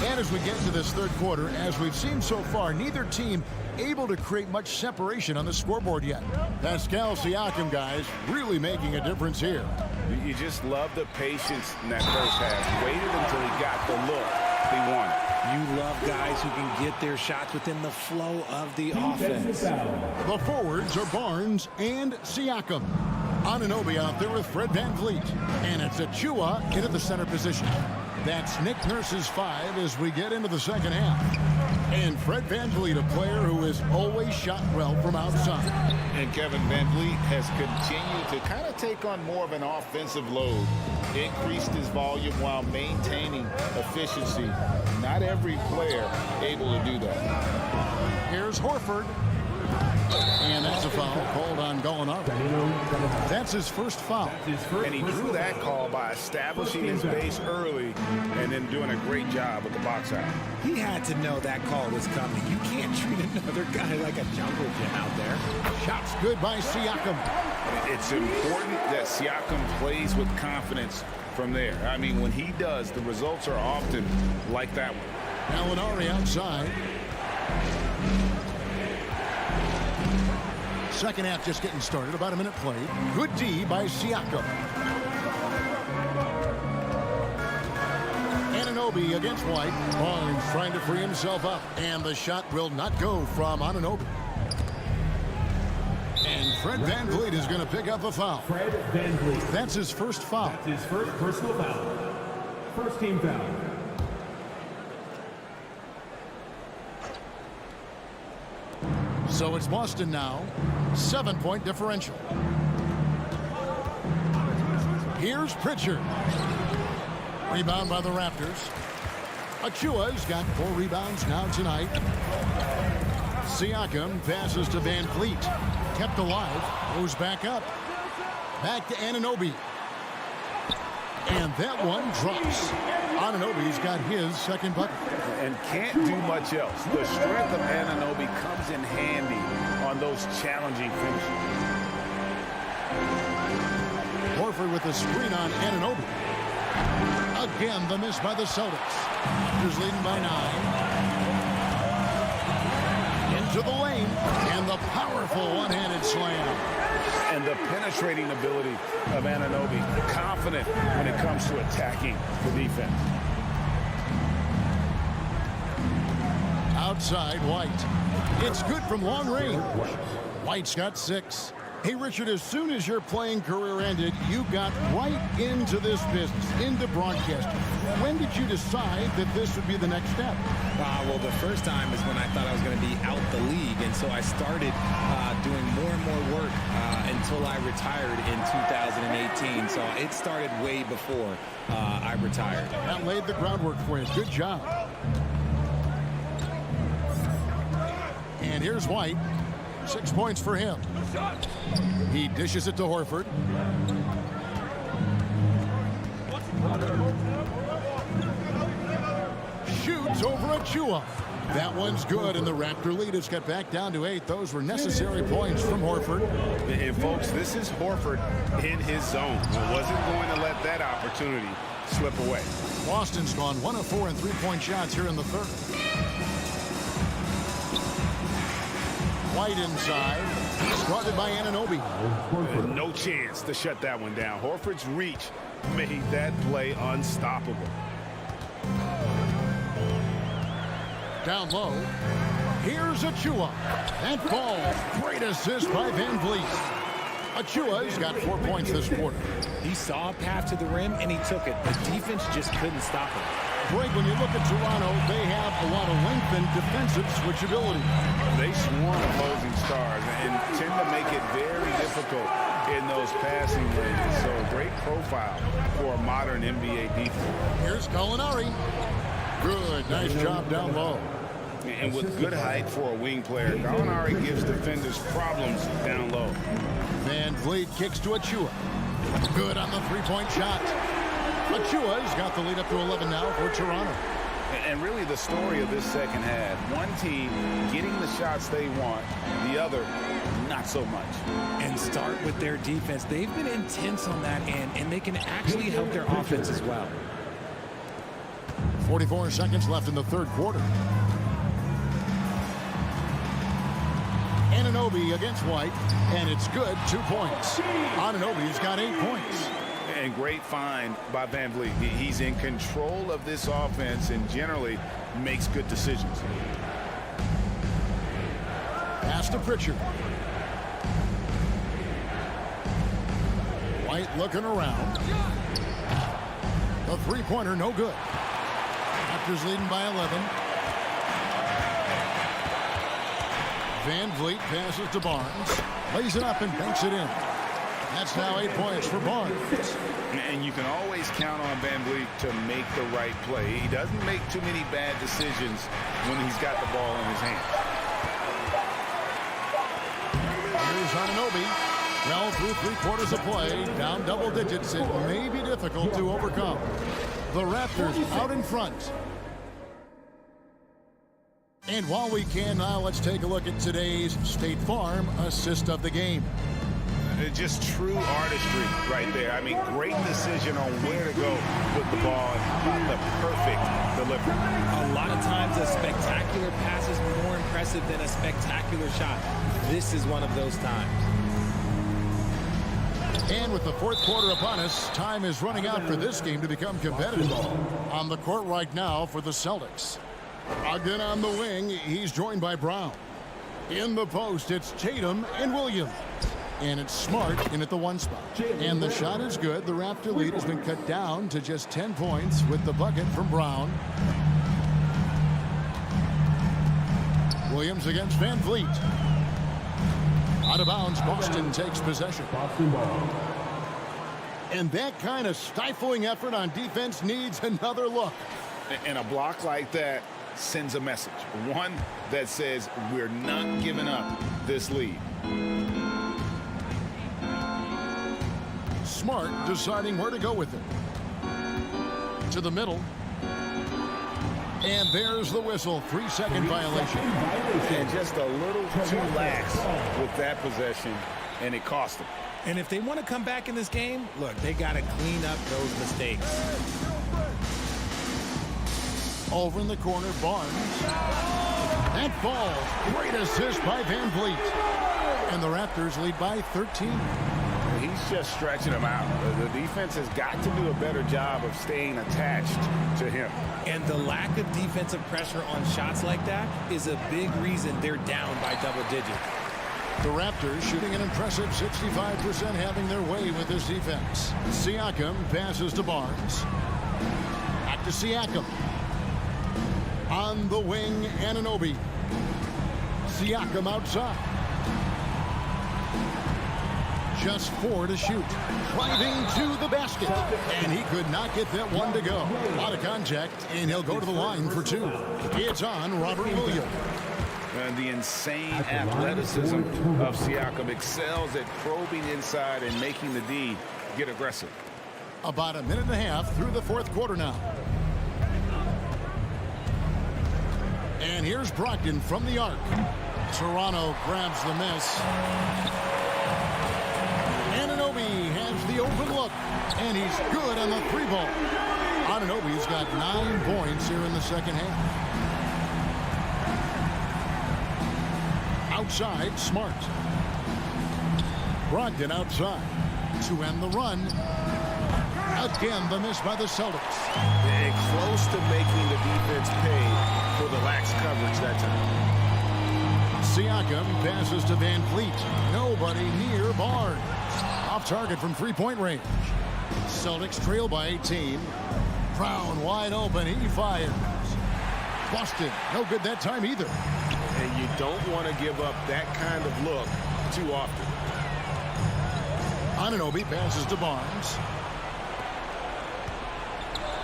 And as we get into this third quarter, as we've seen so far, neither team able to create much separation on the scoreboard yet. Pascal Siakam, guys, really making a difference here. You just love the patience in that first half. Waited until he got the look he wanted. You love guys who can get their shots within the flow of the offense. The forwards are Barnes and Siakam. Anunoby out there with Fred VanVleet. And it's Achua into the center position. That's Nick Nurse's 5 as we get into the second half. And Fred VanVleet, a player who has always shot well from outside. And Kevin VanVleet has continued to kind of take on more of an offensive load. Increased his volume while maintaining efficiency. Not every player able to do that. Here's Horford. And that's a foul called on Gallinari. That's his first foul. And he drew that call by establishing his base early and then doing a great job with the box out. He had to know that call was coming. You can't treat another guy like a jungle gym out there. Shots good by Siakam. It's important that Siakam plays with confidence from there. I mean, when he does, the results are often like that one. Gallinari outside. Second half just getting started. About a minute played. Good D by Siakam. Anunoby against White. Barnes trying to free himself up. And the shot will not go from Anunoby. And Fred VanVleet is going to pick up a foul. Fred VanVleet. That's his first foul. That's his first personal foul. First team foul. So it's Boston now. 7-point differential. Here's Pritchard. Rebound by the Raptors. Achua's got 4 rebounds now tonight. Siakam passes to VanVleet. Kept alive. Goes back up. Back to Anunoby. And that one drops. Anunoby's got his second bucket. And can't do much else. The strength of Anunoby comes in handy on those challenging finishes. Horford with the screen on Anunoby. Again, the miss by the Celtics. Raptors leading by 9. Into the lane. And the powerful one-handed slam. And the penetrating ability of Anunoby. Confident when it comes to attacking the defense. Outside, White. It's good from long range. White's got 6. Hey, Richard, as soon as your playing career ended, you got right into this business, into broadcasting. When did you decide that this would be the next step? Well, the first time is when I thought I was going to be out the league, and so I started doing more and more work until I retired in 2018. So it started way before I retired. That laid the groundwork for you. Good job. And here's White. 6 points for him. He dishes it to Horford. Shoots over Achua. That one's good, and the Raptor lead has got back down to 8. Those were necessary points from Horford. And folks, this is Horford in his zone. He wasn't going to let that opportunity slip away. Boston's gone 1 of 4 in three-point shots here in the third. White inside. He's guarded by Anunoby. No chance to shut that one down. Horford's reach made that play unstoppable. Down low. Here's Achua. That falls. Great assist by Van Vliet. Achua's got 4 points this quarter. He saw a path to the rim, and he took it. The defense just couldn't stop him. Greg, when you look at Toronto, they have a lot of length and defensive switchability. They swarm opposing stars and tend to make it very difficult in those passing lanes. So a great profile for a modern NBA defense. Here's Gallinari. Good, nice job down low. And with good height for a wing player, Gallinari gives defenders problems down low. Van Vliet kicks to Achua. Good on the three-point shot. Achua's got the lead up to 11 now for Toronto. And really the story of this second half, one team getting the shots they want, the other not so much. And start with their defense. They've been intense on that end, and they can actually help their offense as well. 44 seconds left in the third quarter. Anunoby against White, and it's good, 2 points. Anunoby's got 8 points. And great find by Van Vliet. He's in control of this offense and generally makes good decisions. Pass to Pritchard. White looking around. The three-pointer, no good. Raptors leading by 11. Van Vliet passes to Barnes. Lays it up and banks it in. That's now 8 points for Barnes. And you can always count on Van Vliet to make the right play. He doesn't make too many bad decisions when he's got the ball in his hands. Here's Anunoby. Well, through 3 quarters of play, down double digits, it may be difficult to overcome. The Raptors out in front. And while we can now, let's take a look at today's State Farm assist of the game. Just true artistry right there. I mean, great decision on where to go with the ball and how about the perfect delivery. A lot of times a spectacular pass is more impressive than a spectacular shot. This is one of those times. And with the fourth quarter upon us, time is running out for this game to become competitive. On the court right now for the Celtics. Again on the wing, he's joined by Brown. In the post, it's Tatum and Williams. And it's Smart in at the 1 spot. And the shot is good. The Raptor lead has been cut down to just 10 points with the bucket from Brown. Williams against Van Vliet. Out of bounds, Boston takes possession. And that kind of stifling effort on defense needs another look. And a block like that sends a message. One that says we're not giving up this lead. Smart deciding where to go with it. To the middle. And there's the whistle. 3-second violation. And just a little too lax with that possession, and it cost them. And if they want to come back in this game, look, they got to clean up those mistakes. Over in the corner, Barnes. That falls. Great assist by Van Vliet. And the Raptors lead by 13. He's just stretching them out. The defense has got to do a better job of staying attached to him. And the lack of defensive pressure on shots like that is a big reason they're down by double digits. The Raptors shooting an impressive 65%, having their way with this defense. Siakam passes to Barnes. Back to Siakam. On the wing, Anunoby. Siakam outside. Just 4 to shoot. Driving to the basket. And he could not get that one to go. A lot of contact, and he'll go to the line for 2. It's on Robert Williams. And the insane athleticism of Siakam excels at probing inside and making the D get aggressive. About a minute and a half through the fourth quarter now. And here's Brogdon from the arc. Toronto grabs the miss. Anunoby has the open look, and he's good on the 3-ball. Anunoby's got 9 points here in the second half. Outside, Smart. Brogdon outside to end the run. Again, the miss by the Celtics. And close to making the defense pay for the lax coverage that time. Siakam passes to Van Fleet. Nobody near Barnes. Off target from 3-point range. Celtics trail by 18. Brown wide open. He fires. Boston, no good that time either. And you don't want to give up that kind of look too often. Anunoby passes to Barnes.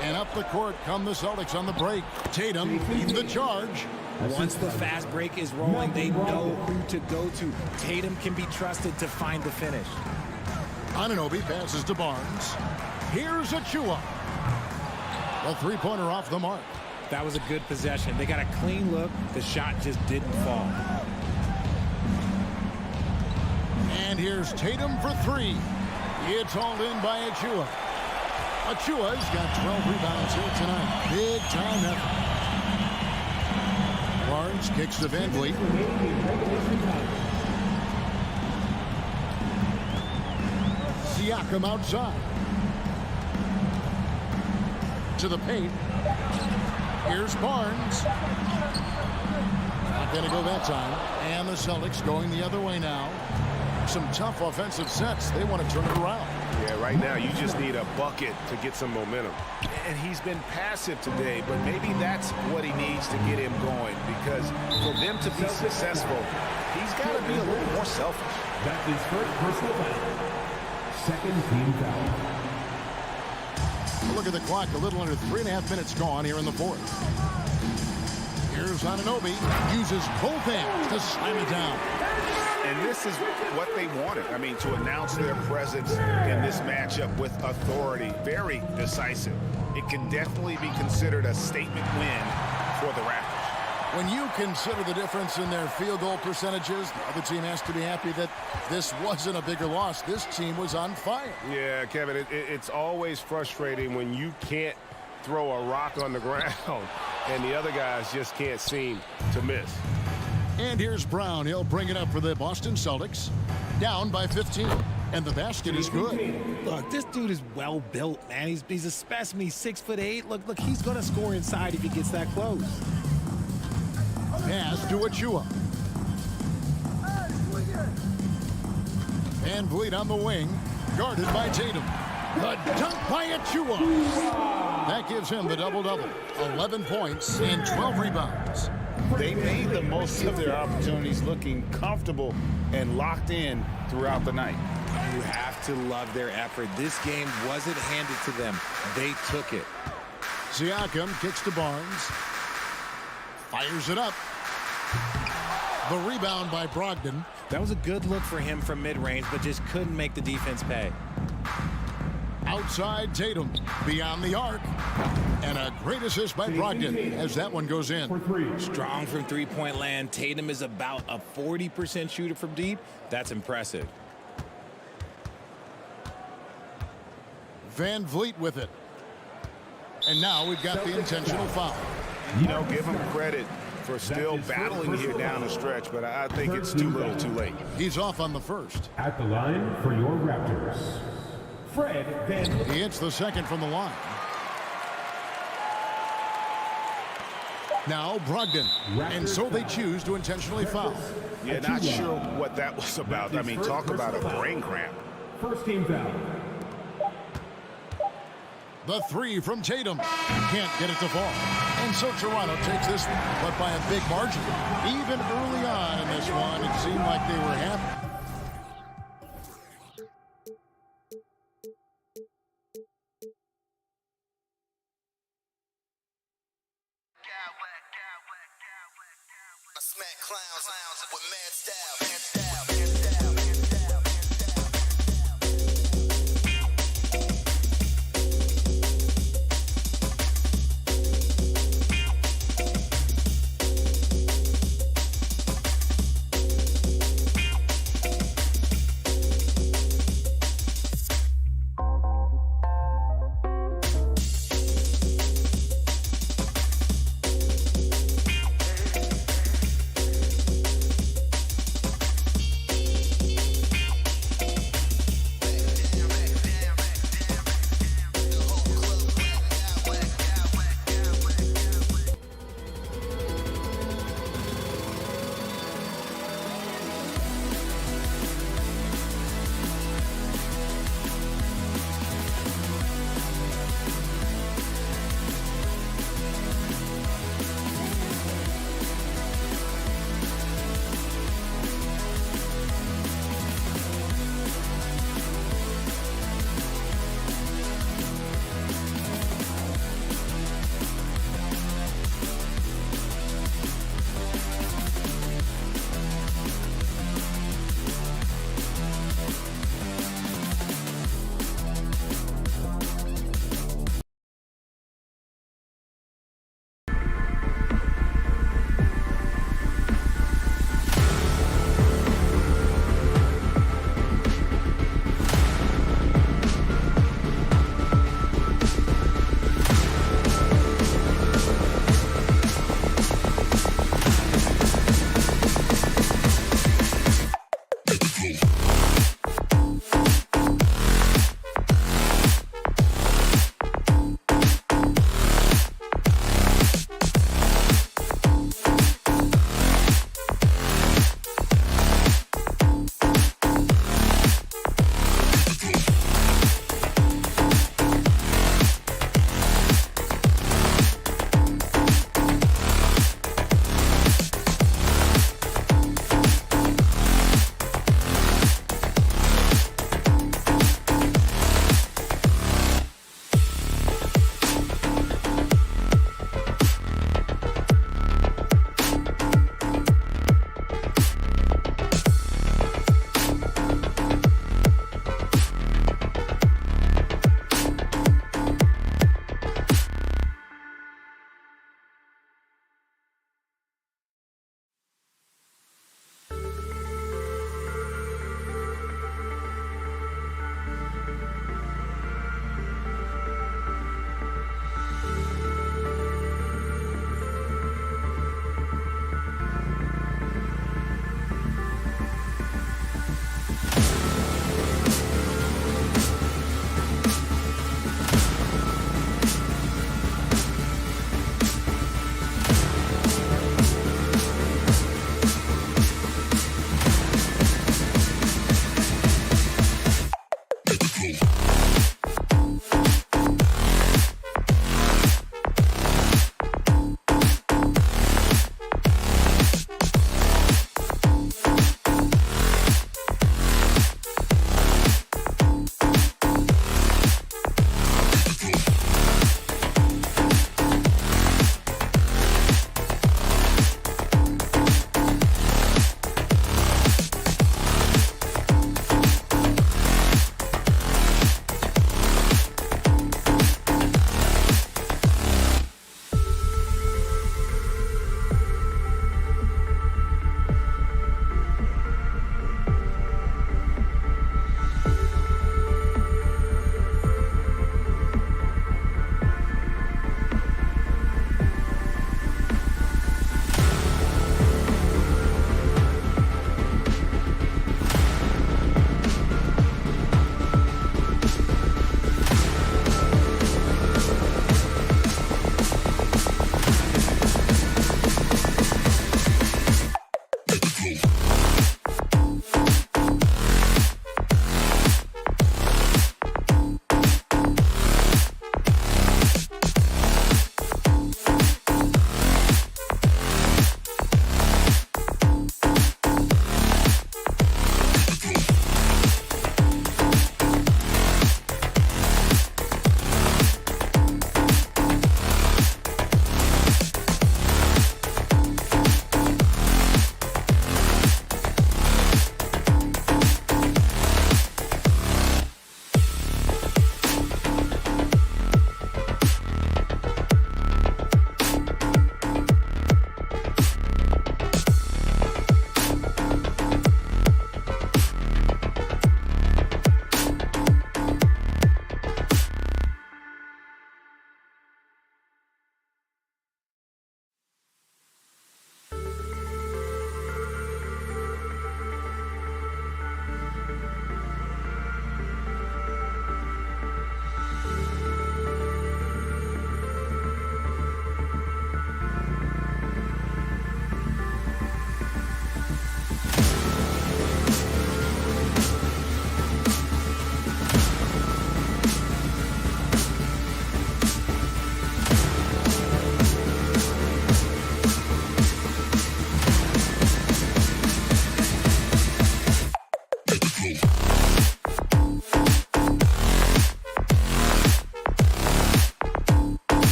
And up the court come the Celtics on the break. Tatum leads the charge. Once the fast break is rolling, they know who to go to. Tatum can be trusted to find the finish. Anunoby passes to Barnes. Here's Achua. A 3-pointer off the mark. That was a good possession. They got a clean look. The shot just didn't fall. And here's Tatum for 3. It's hauled in by Achua. Achua's got 12 rebounds here tonight. Big time effort. Barnes kicks to Van Vliet. Siakam outside. To the paint. Here's Barnes. Not going to go that time. And the Celtics going the other way now. Some tough offensive sets. They want to turn it around. Yeah, right now you just need a bucket to get some momentum. And he's been passive today, but maybe that's what he needs to get him going, because for them to be successful, he's got to be a little more selfish. That's his first personal foul. Second team foul. Look at the clock. A little under 3.5 minutes gone here in the fourth. Here's Anunoby. Uses both hands to slam it down. And this is what they wanted. I mean, to announce their presence in this matchup with authority. Very decisive. It can definitely be considered a statement win for the Raptors. When you consider the difference in their field goal percentages, the other team has to be happy that this wasn't a bigger loss. This team was on fire. Yeah, Kevin, it's always frustrating when you can't throw a rock on the ground and the other guys just can't seem to miss. And here's Brown. He'll bring it up for the Boston Celtics. Down by 15. And the basket is good. Look, this dude is well built, man. He's a specimen. He's 6'8". Look, he's going to score inside if he gets that close. Pass to Achua. Van Vliet on the wing. Guarded by Tatum. The dunk by Achua. That gives him the double-double. 11 points and 12 rebounds. They made the most of their opportunities, looking comfortable and locked in throughout the night. You have to love their effort. This game wasn't handed to them. They took it. Siakam kicks to Barnes. Fires it up. The rebound by Brogdon. That was a good look for him from mid-range, but just couldn't make the defense pay. Outside Tatum, beyond the arc. And a great assist by Brogdon as that one goes in. Strong from three-point land. Tatum is about a 40% shooter from deep. That's impressive. Van Vliet with it. And now we've got the intentional foul. You know, give him credit for still battling here down the stretch, but I think it's too little too late. He's off on the first. At the line for your Raptors, Fred Van Vliet. He hits the second from the line. Now Brogdon. And so they choose to intentionally foul. Yeah, not sure what that was about. I mean, talk about a brain cramp. First team foul. The three from Tatum. Can't get it to fall. And so Toronto takes this one, but by a big margin. Even early on in this one, it seemed like they were happy. I smack clowns with mad style.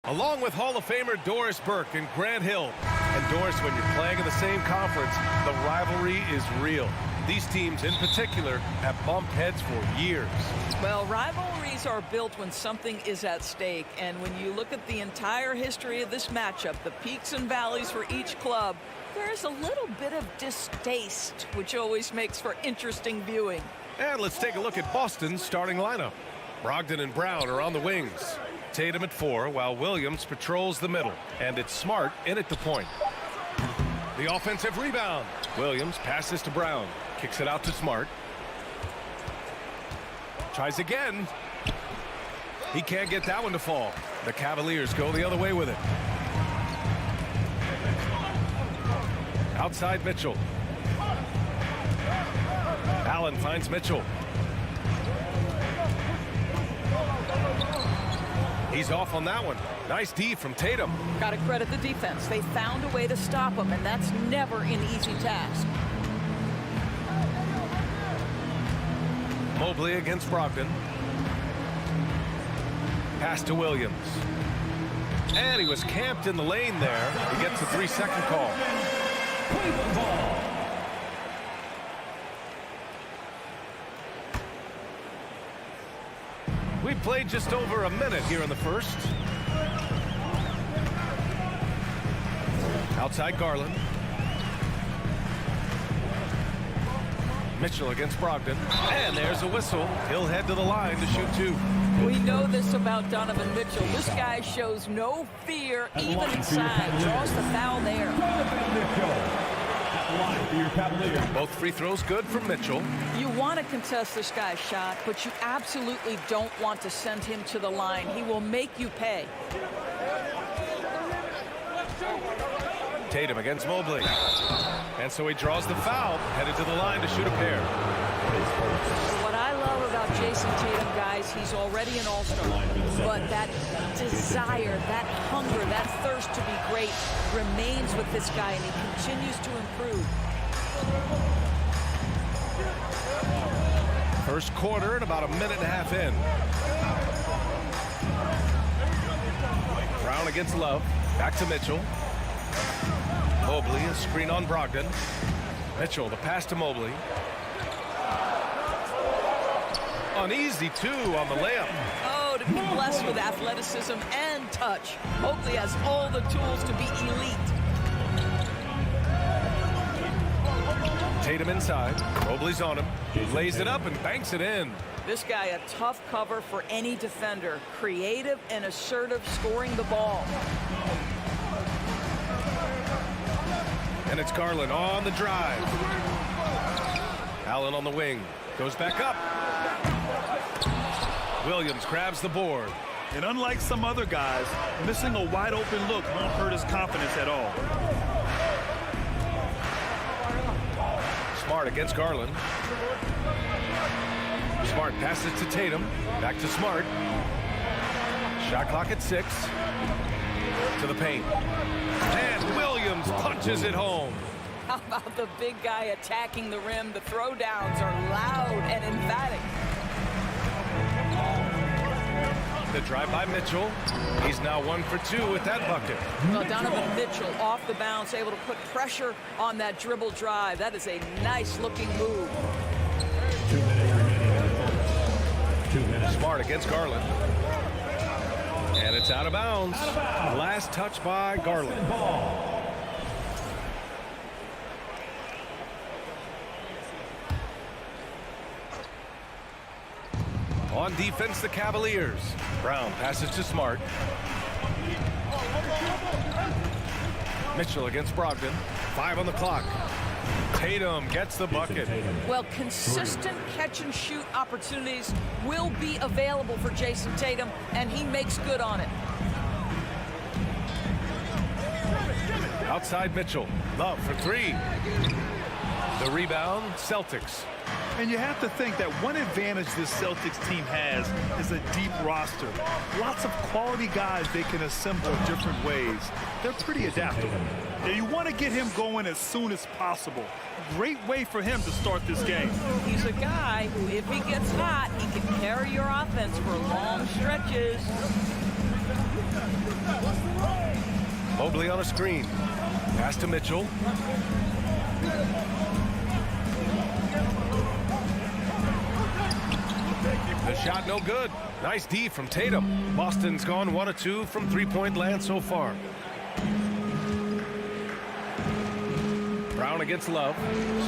along with Hall of Famer Doris Burke and Grant Hill. And Doris, when you're playing in the same conference, the rivalry is real. These teams in particular have bumped heads for years. Well, rivalries are built when something is at stake. And when you look at the entire history of this matchup, the peaks and valleys for each club, there's a little bit of distaste, which always makes for interesting viewing. And let's take a look at Boston's starting lineup. Brogdon and Brown are on the wings. Tatum at 4, while Williams patrols the middle. And it's Smart in at the point. The offensive rebound. Williams passes to Brown. Kicks it out to Smart. Tries again. He can't get that one to fall. The Cavaliers go the other way with it. Outside Mitchell. Allen finds Mitchell. He's off on that one. Nice D from Tatum. Got to credit the defense. They found a way to stop him, and that's never an easy task. Mobley against Brogdon. Pass to Williams. And he was camped in the lane there. He gets a 3-second call. We played just over a minute here in the first. Outside Garland. Mitchell against Brogdon. And there's a whistle. He'll head to the line to shoot 2. We know this about Donovan Mitchell. This guy shows no fear, even inside. Draws the foul there. Both free throws good from Mitchell. You want to contest this guy's shot, but you absolutely don't want to send him to the line. He will make you pay. Tatum against Mobley. And so he draws the foul, headed to the line to shoot a pair. What I love about Jason Tatum, guys, he's already an all-star. But that desire, that hunger, that thirst to be great remains with this guy, and he continues to improve. First quarter and about a minute and a half in. Brown against Love. Back to Mitchell. Mobley, a screen on Brogdon. Mitchell, the pass to Mobley. Uneasy, too, on the layup. Oh, to be blessed with athleticism and touch. Mobley has all the tools to be elite. Tatum inside. Mobley's on him. Lays it up and banks it in. This guy, a tough cover for any defender. Creative and assertive, scoring the ball. And it's Garland on the drive. Allen on the wing. Goes back up. Williams grabs the board. And unlike some other guys, missing a wide open look won't hurt his confidence at all. Smart against Garland. Smart passes to Tatum. Back to Smart. Shot clock at 6. To the paint. And Williams punches it home. How about the big guy attacking the rim? The throwdowns are loud and emphatic. The drive by Mitchell. He's now 1 for 2 with that bucket. Well, Donovan Mitchell off the bounce, able to put pressure on that dribble drive. That is a nice-looking move. 2 minutes remaining. 2 minutes. Smart against Garland. And it's out of bounds. Last touch by Garland. On defense, the Cavaliers. Brown passes to Smart. Mitchell against Brogdon. 5 on the clock. Tatum gets the bucket. Well, consistent catch-and-shoot opportunities will be available for Jason Tatum, and he makes good on it. Outside Mitchell. Love for 3. The rebound, Celtics. And you have to think that one advantage this Celtics team has is a deep roster. Lots of quality guys they can assemble different ways. They're pretty adaptable. And you want to get him going as soon as possible. Great way for him to start this game. He's a guy who, if he gets hot, he can carry your offense for long stretches. Mobley on a screen. Pass to Mitchell. The shot no good. Nice D from Tatum. Boston's gone 1 of 2 from three-point land so far. Brown against Love.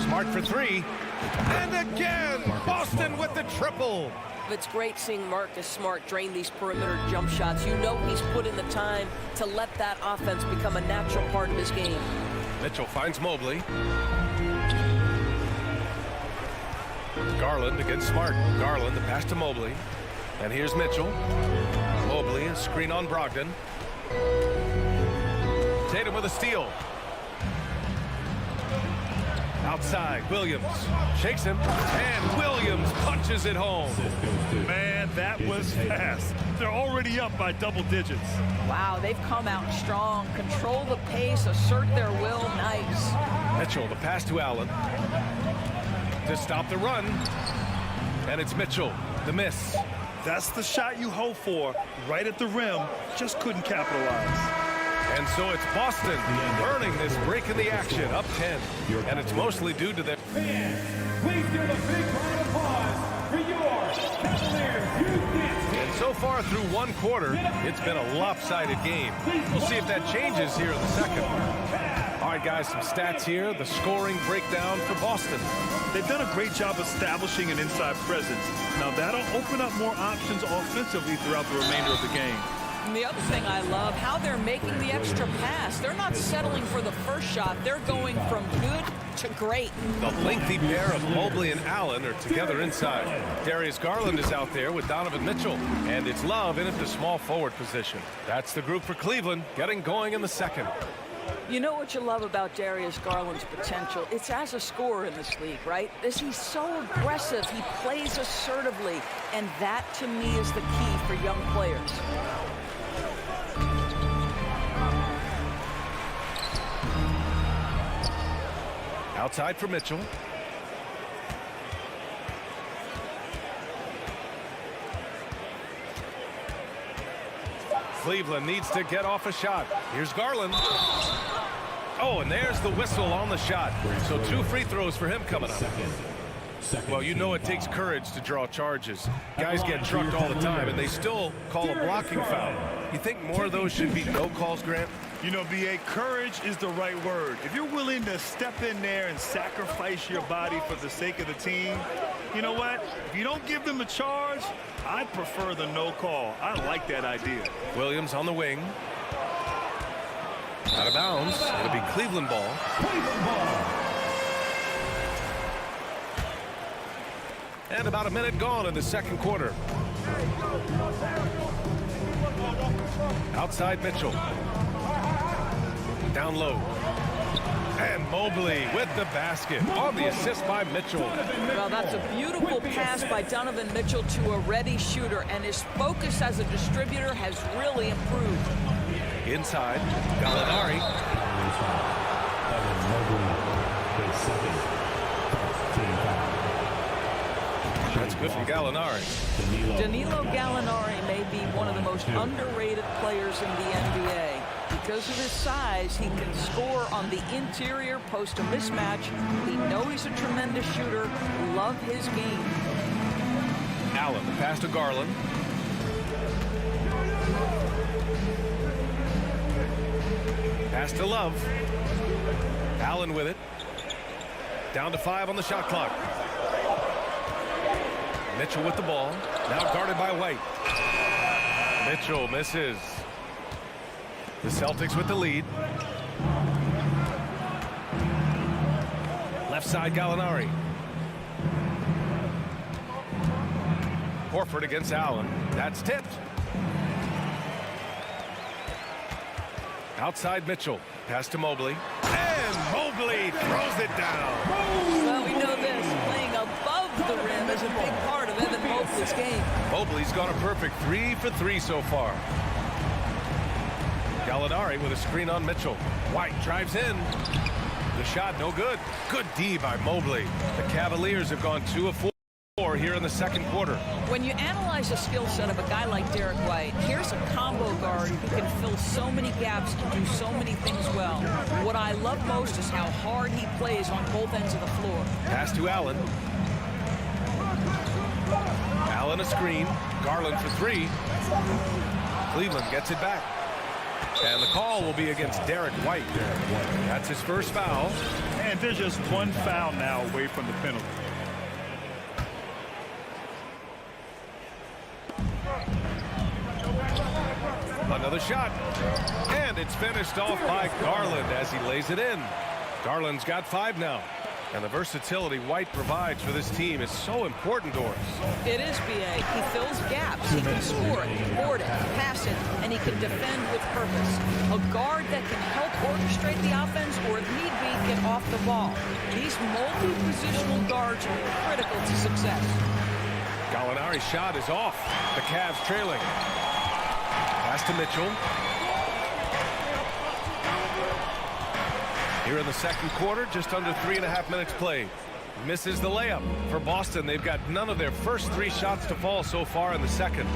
Smart for three. And again, Boston with the triple. It's great seeing Marcus Smart drain these perimeter jump shots. You know he's put in the time to let that offense become a natural part of his game. Mitchell finds Mobley. Garland against Smart. Garland, the pass to Mobley. And here's Mitchell. Mobley, a screen on Brogdon. Tatum with a steal. Outside, Williams shakes him, and Williams punches it home. Man, that was fast. They're already up by double digits. Wow, they've come out strong, control the pace, assert their will. Nice. Mitchell, the pass to Allen to stop the run, and it's Mitchell, the miss. That's the shot you hope for, right at the rim. Just couldn't capitalize. And so it's Boston earning this break in the action, up 10. And it's mostly due to their... Fans, please give a big round of applause for your Cavaliers. And so far through one quarter, it's been a lopsided game. We'll see if that changes here in the second. All right, guys, some stats here. The scoring breakdown for Boston. They've done a great job establishing an inside presence. Now that'll open up more options offensively throughout the remainder of the game. And the other thing I love, how they're making the extra pass. They're not settling for the first shot. They're going from good to great. The lengthy pair of Mobley and Allen are together inside. Darius Garland is out there with Donovan Mitchell. And it's Love in at the small forward position. That's the group for Cleveland, getting going in the second. You know what you love about Darius Garland's potential? It's as a scorer in this league, right? He's so aggressive. He plays assertively. And that, to me, is the key for young players. Outside for Mitchell. Cleveland needs to get off a shot. Here's Garland. Oh, and there's the whistle on the shot. So 2 free throws for him coming up. Well, you know it takes courage to draw charges. Guys get trucked all the time, and they still call a blocking foul. You think more of those should be no calls, Grant? You know, B.A., courage is the right word. If you're willing to step in there and sacrifice your body for the sake of the team, you know what? If you don't give them a charge, I'd prefer the no call. I like that idea. Williams on the wing. Out of bounds. It'll be Cleveland ball. And about a minute gone in the second quarter. Outside Mitchell. Down low. And Mobley with the basket on the assist by Mitchell. Well, that's a beautiful pass by Donovan Mitchell to a ready shooter, and his focus as a distributor has really improved. Inside, Gallinari. That's good from Gallinari. Danilo Gallinari may be one of the most underrated players in the NBA. Because of his size, he can score on the interior, post a mismatch. We know he's a tremendous shooter. Love his game. Allen, the pass to Garland. Pass to Love. Allen with it. Down to 5 on the shot clock. Mitchell with the ball. Now guarded by White. Mitchell misses. The Celtics with the lead. Left side, Gallinari. Horford against Allen. That's tipped. Outside Mitchell. Pass to Mobley. And Mobley throws it down. Well, we know this. Playing above the rim is a big part of Evan Mobley's game. Mobley's gone a perfect 3 for 3 so far. Gallinari with a screen on Mitchell. White drives in. The shot no good. Good D by Mobley. The Cavaliers have gone 2 of 4 here in the second quarter. When you analyze the skill set of a guy like Derek White, here's a combo guard who can fill so many gaps and do so many things well. What I love most is how hard he plays on both ends of the floor. Pass to Allen. Allen a screen. Garland for three. Cleveland gets it back. And the call will be against Derek White. That's his first foul. And there's just one foul now away from the penalty. Another shot. And it's finished off by Garland as he lays it in. Garland's got 5 now. And the versatility White provides for this team is so important, Doris. It is, B.A. He fills gaps. He can score it, board it, pass it, and he can defend with purpose. A guard that can help orchestrate the offense or, if need be, get off the ball. These multi-positional guards are critical to success. Gallinari's shot is off. The Cavs trailing. Pass to Mitchell. Here in the second quarter, just under 3.5 minutes played. Misses the layup. For Boston, they've got none of their first 3 shots to fall so far in the second.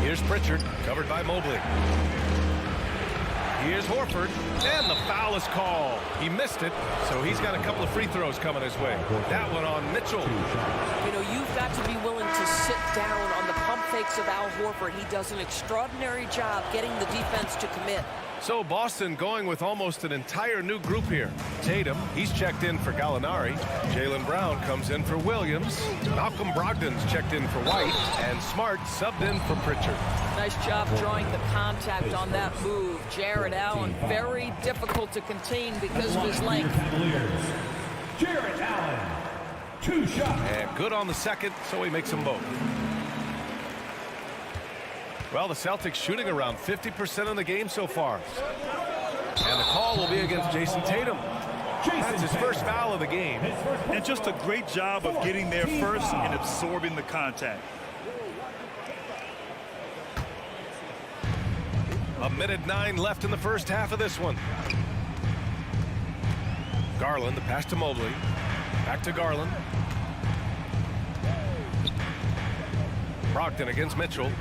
Here's Pritchard, covered by Mobley. Here's Horford, and the foul is called. He missed it, so he's got a couple of free throws coming his way. That one on Mitchell. You know, you've got to be willing to sit down on the pump fakes of Al Horford. He does an extraordinary job getting the defense to commit. So Boston going with almost an entire new group here. Tatum, he's checked in for Gallinari. Jaylen Brown comes in for Williams. Malcolm Brogdon's checked in for White. And Smart subbed in for Pritchard. Nice job drawing the contact on that move. Jarrett Allen, very difficult to contain because of his length. Jarrett Allen, 2 shots. And good on the second, so he makes them both. Well, the Celtics shooting around 50% in the game so far. And the call will be against Jason Tatum. That's his first foul of the game. And just a great job of getting there first and absorbing the contact. A minute 9 left in the first half of this one. Garland, the pass to Mobley. Back to Garland. Brogdon against Mitchell.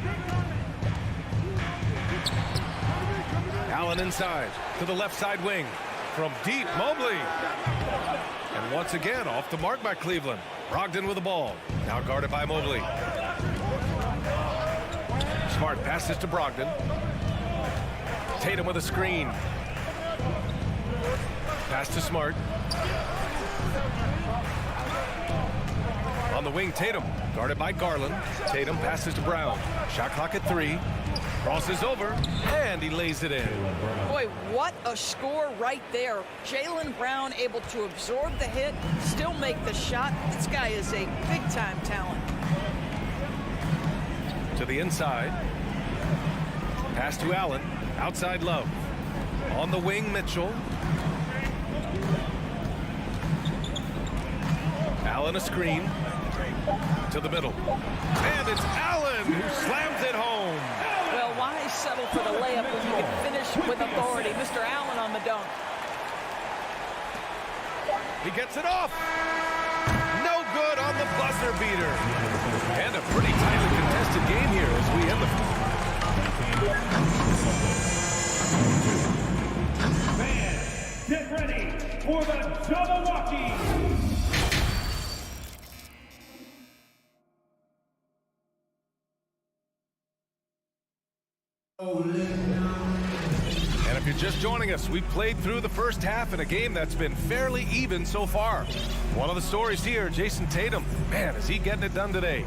Allen inside to the left side wing. From deep, Mobley. And once again, off the mark by Cleveland. Brogdon with the ball. Now guarded by Mobley. Smart passes to Brogdon. Tatum with a screen. Pass to Smart. On the wing, Tatum. Guarded by Garland. Tatum passes to Brown. Shot clock at 3. Crosses over, and he lays it in. Boy, what a score right there. Jaylen Brown able to absorb the hit, still make the shot. This guy is a big-time talent. To the inside. Pass to Allen. Outside Love. On the wing, Mitchell. Allen a screen. To the middle. And it's Allen who slams it home. Well, why settle for the layup when you can finish with authority? Mr. Allen on the dunk. He gets it off. No good on the buzzer beater. And a pretty tightly contested game here as we end the... Fans, get ready for the double walkie. And if you're just joining us, we've played through the first half in a game that's been fairly even so far. One of the stories here, Jason Tatum. Man, is he getting it done today.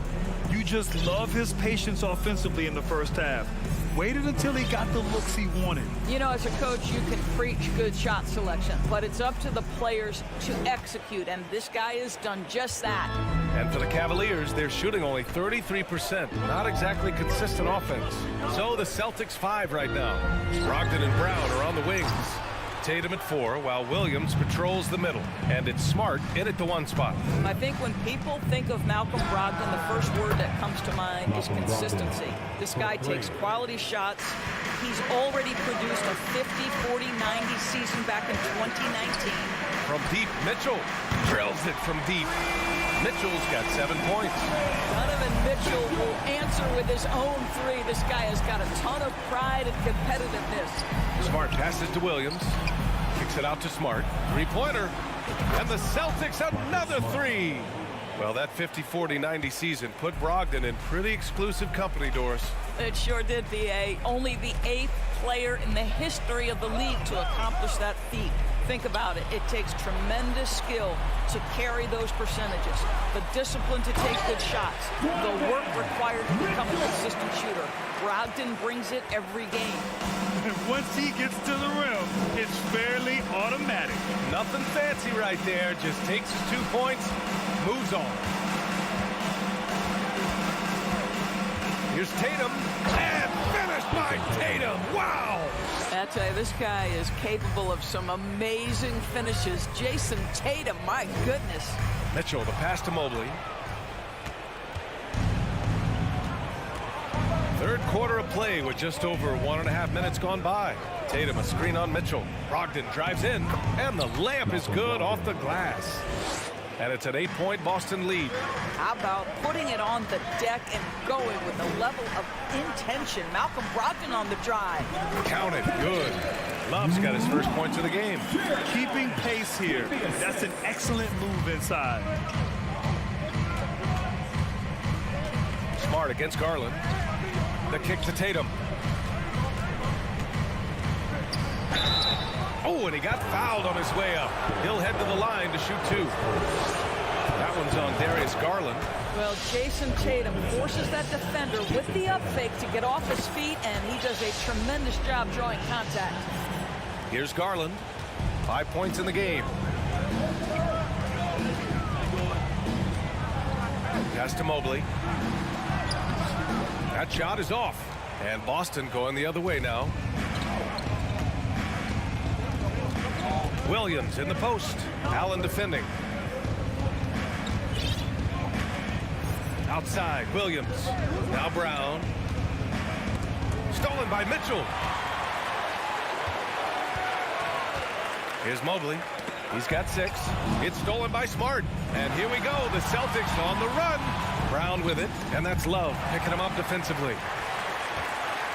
You just love his patience offensively in the first half. Waited until he got the looks he wanted. You know, as a coach, you can preach good shot selection, but it's up to the players to execute, and this guy has done just that. And for the Cavaliers, they're shooting only 33%. Not exactly consistent offense. So the Celtics 5 right now. Brogdon and Brown are on the wings. Tatum at 4, while Williams patrols the middle. And it's Smart in at the 1 spot. I think when people think of Malcolm Brogdon, the first word that comes to mind is consistency. This guy takes quality shots. He's already produced a 50, 40, 90 season back in 2019. From deep, Mitchell. drills it from deep. Mitchell's got 7 points. Donovan Mitchell will answer with his own three. This guy has got a ton of pride and competitiveness. Smart passes to Williams. Kicks it out to Smart. Three-pointer. And the Celtics another three. Well, that 50-40-90 season put Brogdon in pretty exclusive company, Doris. It sure did, B.A. Only the 8th player in the history of the league to accomplish that feat. Think about it. It takes tremendous skill to carry those percentages. The discipline to take good shots. The work required to become a consistent shooter. Brogdon brings it every game. And once he gets to the rim, it's fairly automatic. Nothing fancy right there. Just takes his 2 points, moves on. Here's Tatum, and finished by Tatum. Wow! I tell you, this guy is capable of some amazing finishes. Jason Tatum, my goodness. Mitchell, the pass to Mobley. Third quarter of play with just over 1.5 minutes gone by. Tatum, a screen on Mitchell. Brogdon drives in, and the layup is good off the glass. And it's an 8-point Boston lead. How about putting it on the deck and going with a level of intention? Malcolm Brogdon on the drive. Count it, good. Love's got his first points of the game. Keeping pace here. That's an excellent move inside. Smart against Garland. The kick to Tatum. Oh, and he got fouled on his way up. He'll head to the line to shoot 2. That one's on Darius Garland. Well, Jason Tatum forces that defender with the up fake to get off his feet, and he does a tremendous job drawing contact. Here's Garland. 5 points in the game. Pass to Mobley. That shot is off. And Boston going the other way now. Williams in the post. Allen defending. Outside, Williams. Now Brown. Stolen by Mitchell. Here's Mobley. He's got 6. It's stolen by Smart. And here we go. The Celtics on the run. Brown with it. And that's Love picking him up defensively.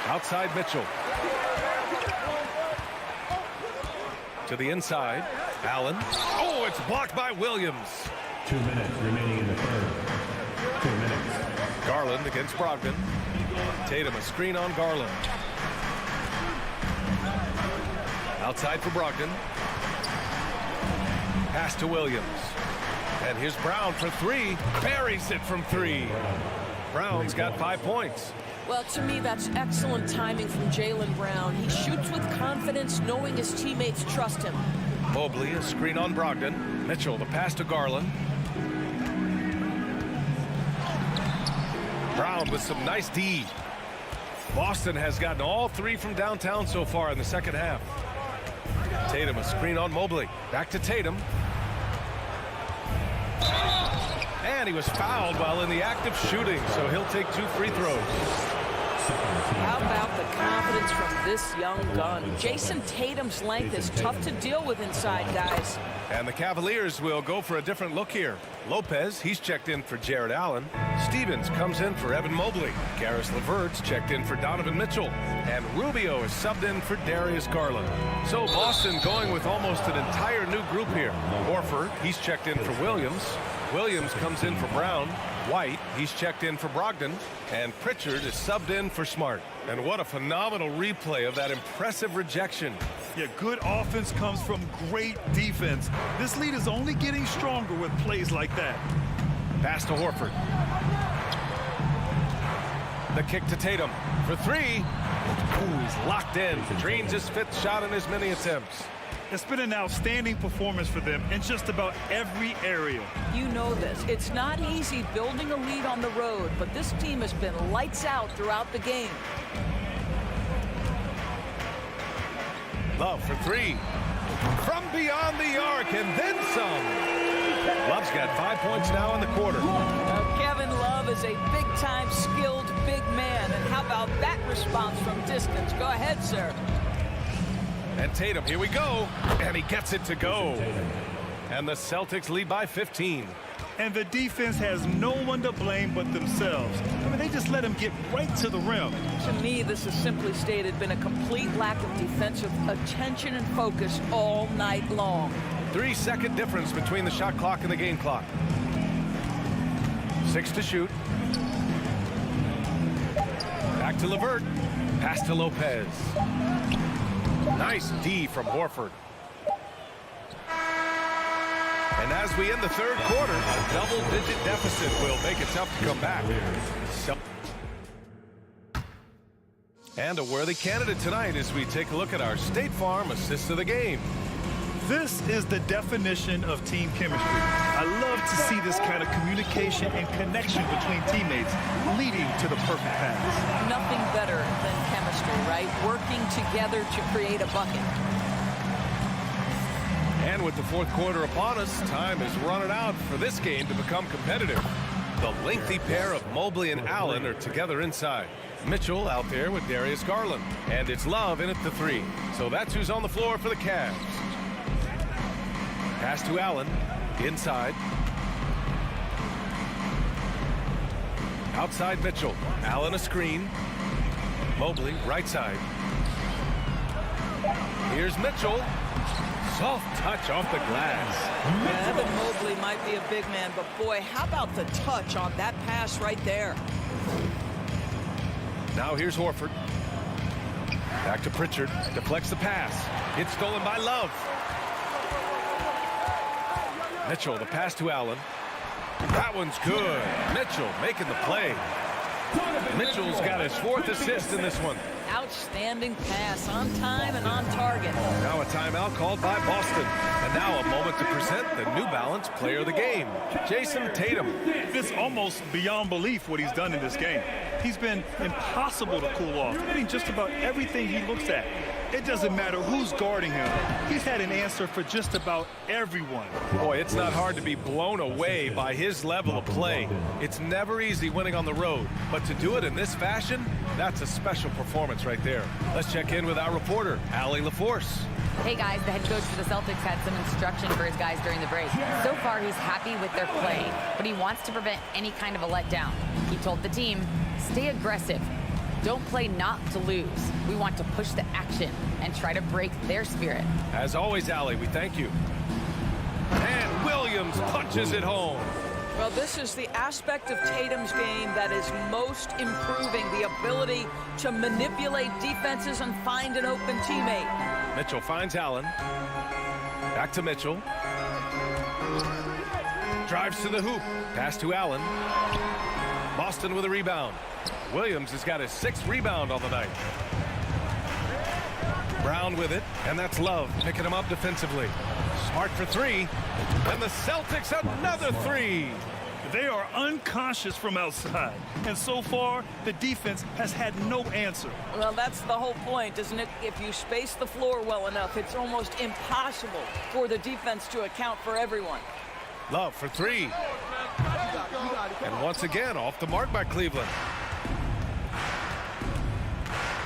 Outside Mitchell. To the inside. Allen. Oh, it's blocked by Williams. 2 minutes remaining in the third. 2 minutes. Garland against Brogdon. Tatum, a screen on Garland. Outside for Brogdon. Pass to Williams. And here's Brown for 3. Buries it from 3. Brown's got 5 points. Well, to me, that's excellent timing from Jaylen Brown. He shoots with confidence, knowing his teammates trust him. Mobley, a screen on Brogdon. Mitchell, the pass to Garland. Brown with some nice D. Boston has gotten all 3 from downtown so far in the second half. Tatum, a screen on Mobley. Back to Tatum. And he was fouled while in the act of shooting, so he'll take 2 free throws. How about the confidence from this young gun? Jason Tatum's length is tough to deal with inside, guys. And the Cavaliers will go for a different look here. Lopez, he's checked in for Jared Allen. Stevens comes in for Evan Mobley. Karis LeVert's checked in for Donovan Mitchell. And Rubio is subbed in for Darius Garland. So Boston going with almost an entire new group here. Horford, he's checked in for Williams. Williams comes in for Brown. White, he's checked in for Brogdon. And Pritchard is subbed in for Smart. And what a phenomenal replay of that impressive rejection. Yeah, good offense comes from great defense. This lead is only getting stronger with plays like that. Pass to Horford. The kick to Tatum for 3. Ooh, he's locked in. Drains his 5th shot in his many attempts. It's been an outstanding performance for them in just about every area. You know this. It's not easy building a lead on the road, but this team has been lights out throughout the game. Love for 3. From beyond the arc and then some. Love's got 5 points now in the quarter. Kevin Love is a big-time skilled big man. And how about that response from distance? Go ahead, sir. And Tatum, here we go. And he gets it to go. And the Celtics lead by 15. And the defense has no one to blame but themselves. I mean, they just let him get right to the rim. To me, this is simply stated been a complete lack of defensive attention and focus all night long. 3-second difference between the shot clock and the game clock. 6 to shoot. Back to Levert. Pass to Lopez. Nice D from Horford. And as we end the third quarter, a double-digit deficit will make it tough to come back. And a worthy candidate tonight as we take a look at our State Farm assist of the game. This is the definition of team chemistry. I love to see this kind of communication and connection between teammates leading to the perfect pass. Nothing better than chemistry, right? Working together to create a bucket. And with the fourth quarter upon us, time is running out for this game to become competitive. The lengthy pair of Mobley and Allen are together inside. Mitchell out there with Darius Garland. And it's Love in at the 3. So that's who's on the floor for the Cavs. Pass to Allen. Inside. Outside Mitchell. Allen a screen. Mobley right side. Here's Mitchell. Soft touch off the glass. Evan Mobley might be a big man, but boy, how about the touch on that pass right there? Now here's Horford. Back to Pritchard. Deflects the pass. It's stolen by Love. Mitchell, the pass to Allen. That one's good. Mitchell making the play. Mitchell's got his 4th assist in this one. Outstanding pass, on time and on target. Now a timeout called by Boston. And now a moment to present the New Balance Player of the Game, Jason Tatum. It's almost beyond belief what he's done in this game. He's been impossible to cool off, hitting just about everything he looks at. It doesn't matter who's guarding him. He's had an answer for just about everyone. Boy, it's not hard to be blown away by his level of play. It's never easy winning on the road, but to do it in this fashion, that's a special performance right there. Let's check in with our reporter, Allie LaForce. Hey guys, the head coach for the Celtics had some instruction for his guys during the break. So far, he's happy with their play, but he wants to prevent any kind of a letdown. He told the team, stay aggressive. Don't play not to lose. We want to push the action and try to break their spirit. As always, Allie, we thank you. And Williams punches it home. Well, this is the aspect of Tatum's game that is most improving, the ability to manipulate defenses and find an open teammate. Mitchell finds Allen. Back to Mitchell. Drives to the hoop. Pass to Allen. Boston with a rebound. Williams has got his 6th rebound on the night. Brown with it, and that's Love picking him up defensively. Smart for 3, and the Celtics another 3. They are unconscious from outside, and so far, the defense has had no answer. Well, that's the whole point, isn't it? If you space the floor well enough, it's almost impossible for the defense to account for everyone. Love for 3. And once again, off the mark by Cleveland.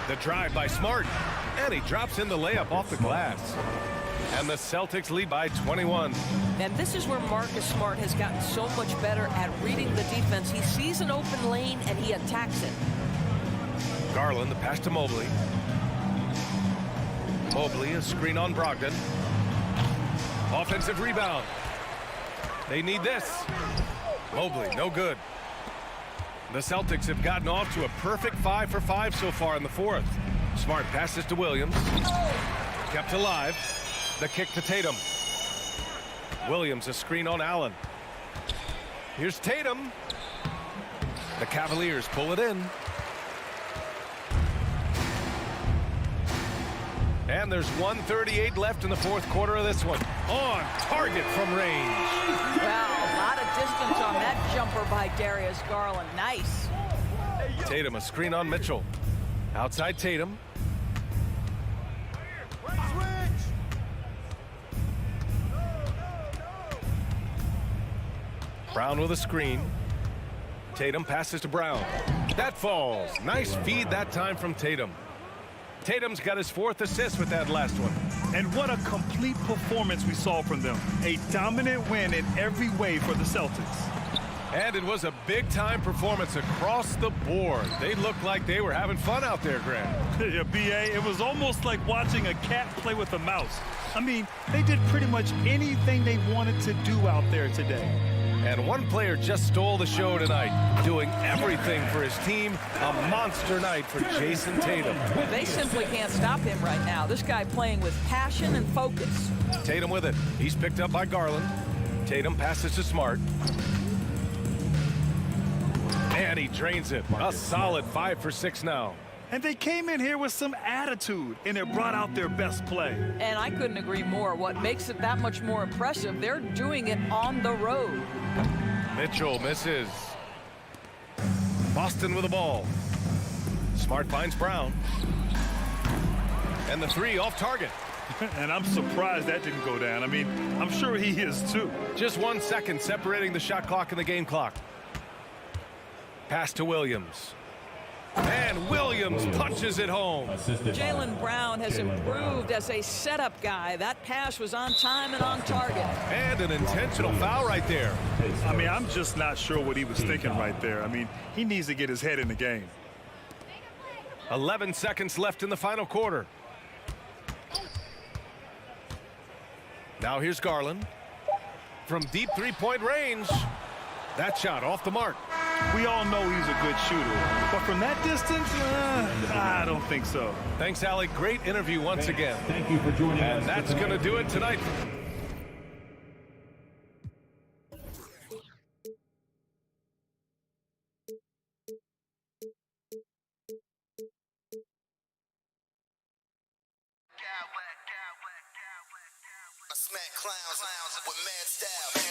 The drive by Smart, and he drops in the layup off the glass. And the Celtics lead by 21. And this is where Marcus Smart has gotten so much better at reading the defense. He sees an open lane and he attacks it. Garland, the pass to Mobley. Mobley, a screen on Brogdon. Offensive rebound. They need this. Mobley, no good. The Celtics have gotten off to a perfect 5 for 5 so far in the 4th. Smart passes to Williams. Kept alive. The kick to Tatum. Williams, a screen on Allen. Here's Tatum. The Cavaliers pull it in. And there's 1:38 left in the 4th quarter of this one. On target from range. Wow, a lot of distance on that jumper by Darius Garland. Nice. Tatum, a screen on Mitchell. Outside Tatum. Brown with a screen. Tatum passes to Brown. That falls. Nice feed that time from Tatum. Tatum's got his 4th assist with that last one. And what a complete performance we saw from them. A dominant win in every way for the Celtics. And it was a big-time performance across the board. They looked like they were having fun out there, Grant. Yeah, B.A., it was almost like watching a cat play with a mouse. I mean, they did pretty much anything they wanted to do out there today. And one player just stole the show tonight, doing everything for his team. A monster night for Jason Tatum. They simply can't stop him right now. This guy playing with passion and focus. Tatum with it. He's picked up by Garland. Tatum passes to Smart. And he drains it. A solid 5 for 6 now. And they came in here with some attitude, and it brought out their best play. And I couldn't agree more. What makes it that much more impressive, they're doing it on the road. Mitchell misses. Boston with the ball. Smart finds Brown. And the 3 off target. And I'm surprised that didn't go down. I mean, I'm sure he is too. Just 1 second separating the shot clock and the game clock. Pass to Williams. And Williams punches it home. Jaylen Brown has improved as a setup guy. That pass was on time and on target. And an intentional foul right there. I mean, I'm just not sure what he was thinking right there. I mean, he needs to get his head in the game. 11 seconds left in the final quarter. Now here's Garland. From deep three-point range. That shot off the mark. We all know he's a good shooter, but from that distance, I don't think so. Thanks, Allie. Great interview once again. Thank you for joining us. And that's going to do it tonight. I smack clowns with mad style.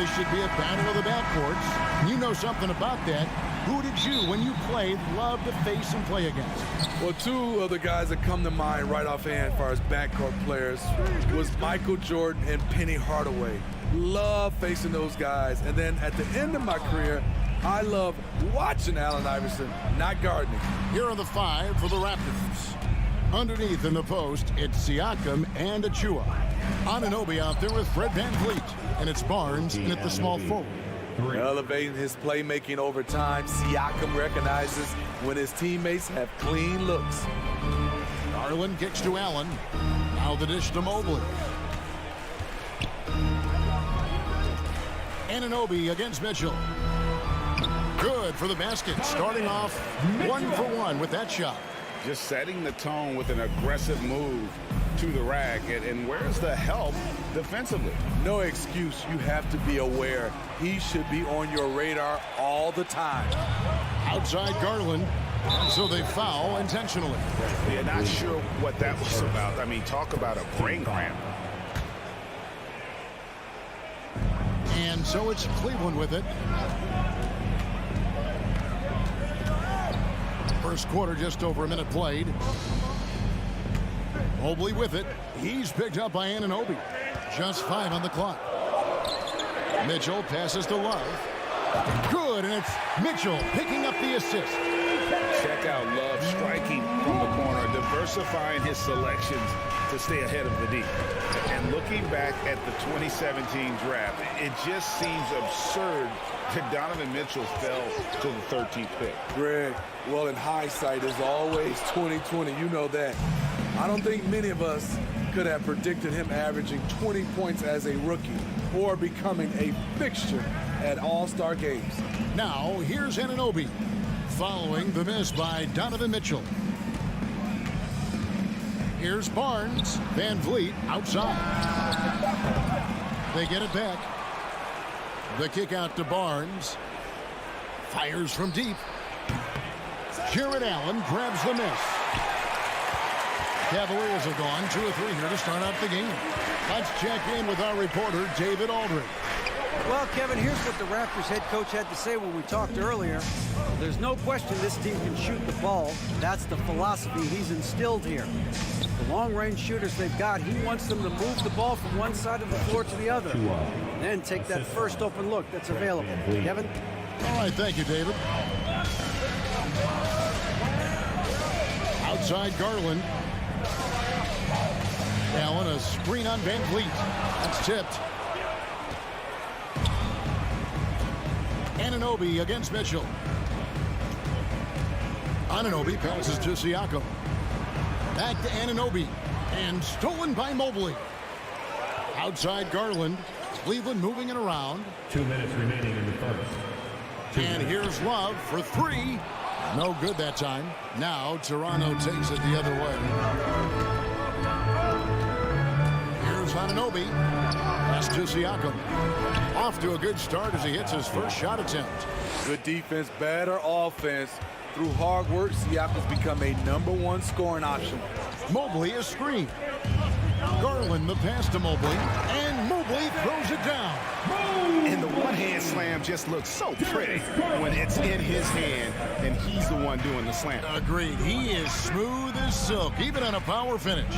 this should be a battle of the backcourts. You know something about that. Who did you, when you played, love to face and play against? Well, two of the guys that come to mind right offhand as far as backcourt players was Michael Jordan and Penny Hardaway. Love facing those guys. And then at the end of my career, I love watching Allen Iverson, not guarding. Here are the 5 for the Raptors. Underneath in the post, it's Siakam and Achua. Anunoby out there with Fred VanVleet. And it's Barnes in at the small forward. Elevating his playmaking over time, Siakam recognizes when his teammates have clean looks. Garland kicks to Allen. Now the dish to Mobley. Anunoby against Mitchell. Good for the basket. Starting off 1 for 1 with that shot. Just setting the tone with an aggressive move to the rack. And where's the help defensively? No excuse. You have to be aware. He should be on your radar all the time. Outside Garland. So they foul intentionally. You're not sure what that was about. I mean, talk about a brain cramp. And so it's Cleveland with it. First quarter, just over a minute played. Mobley with it. He's picked up by Anunoby. Just 5 on the clock. Mitchell passes to Love. Good, and it's Mitchell picking up the assist. Check out Love striking from the corner, diversifying his selections to stay ahead of the D. And looking back at the 2017 draft, it just seems absurd that Donovan Mitchell fell to the 13th pick. Greg, well, in hindsight, is always 20/20. You know that. I don't think many of us could have predicted him averaging 20 points as a rookie or becoming a fixture at All-Star games. Now, here's Anunoby following the miss by Donovan Mitchell. Here's Barnes. VanVleet outside. They get it back. The kick out to Barnes. Fires from deep. Jared Allen grabs the miss. Cavaliers have gone 2 of 3 here to start out the game. Let's check in with our reporter, David Aldridge. Well, Kevin, here's what the Raptors head coach had to say when we talked earlier. There's no question this team can shoot the ball. That's the philosophy he's instilled here. The long-range shooters they've got, he wants them to move the ball from one side of the floor to the other. And then take that first open look that's available. Kevin? All right, thank you, David. Outside Garland. Allen, a screen on VanVleet. That's tipped. Anunoby against Mitchell. Anunoby passes to Siakam. Back to Anunoby. And stolen by Mobley. Outside Garland. Cleveland moving it around. 2 minutes remaining in the first. And here's Love for 3. No good that time. Now Toronto takes it the other way. Here's Anunoby. Pass to Siakam. Off to a good start as he hits his first shot attempt. Good defense, better offense. Through hard work, Siakam's become a #1 scoring option. Mobley is screened. Garland the pass to Mobley. And Mobley throws it down. And the one-hand slam just looks so pretty when it's in his hand and he's the one doing the slam. Agreed. He is smooth as silk, even on a power finish.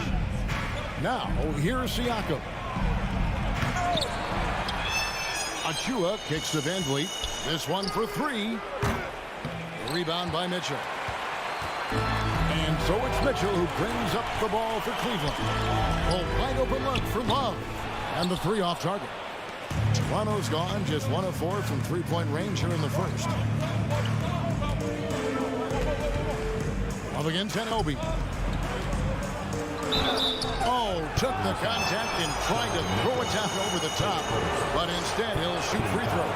Now, here's Siakam. Achua kicks to VanVleet. This one for 3. Rebound by Mitchell. And so it's Mitchell who brings up the ball for Cleveland. A wide open look for Love. And the 3 off target. Toronto's gone just 1 of 4 from 3-point range here in the first. Love against Anunoby. Oh, took the contact and tried to throw it down over the top. But instead, he'll shoot free throw.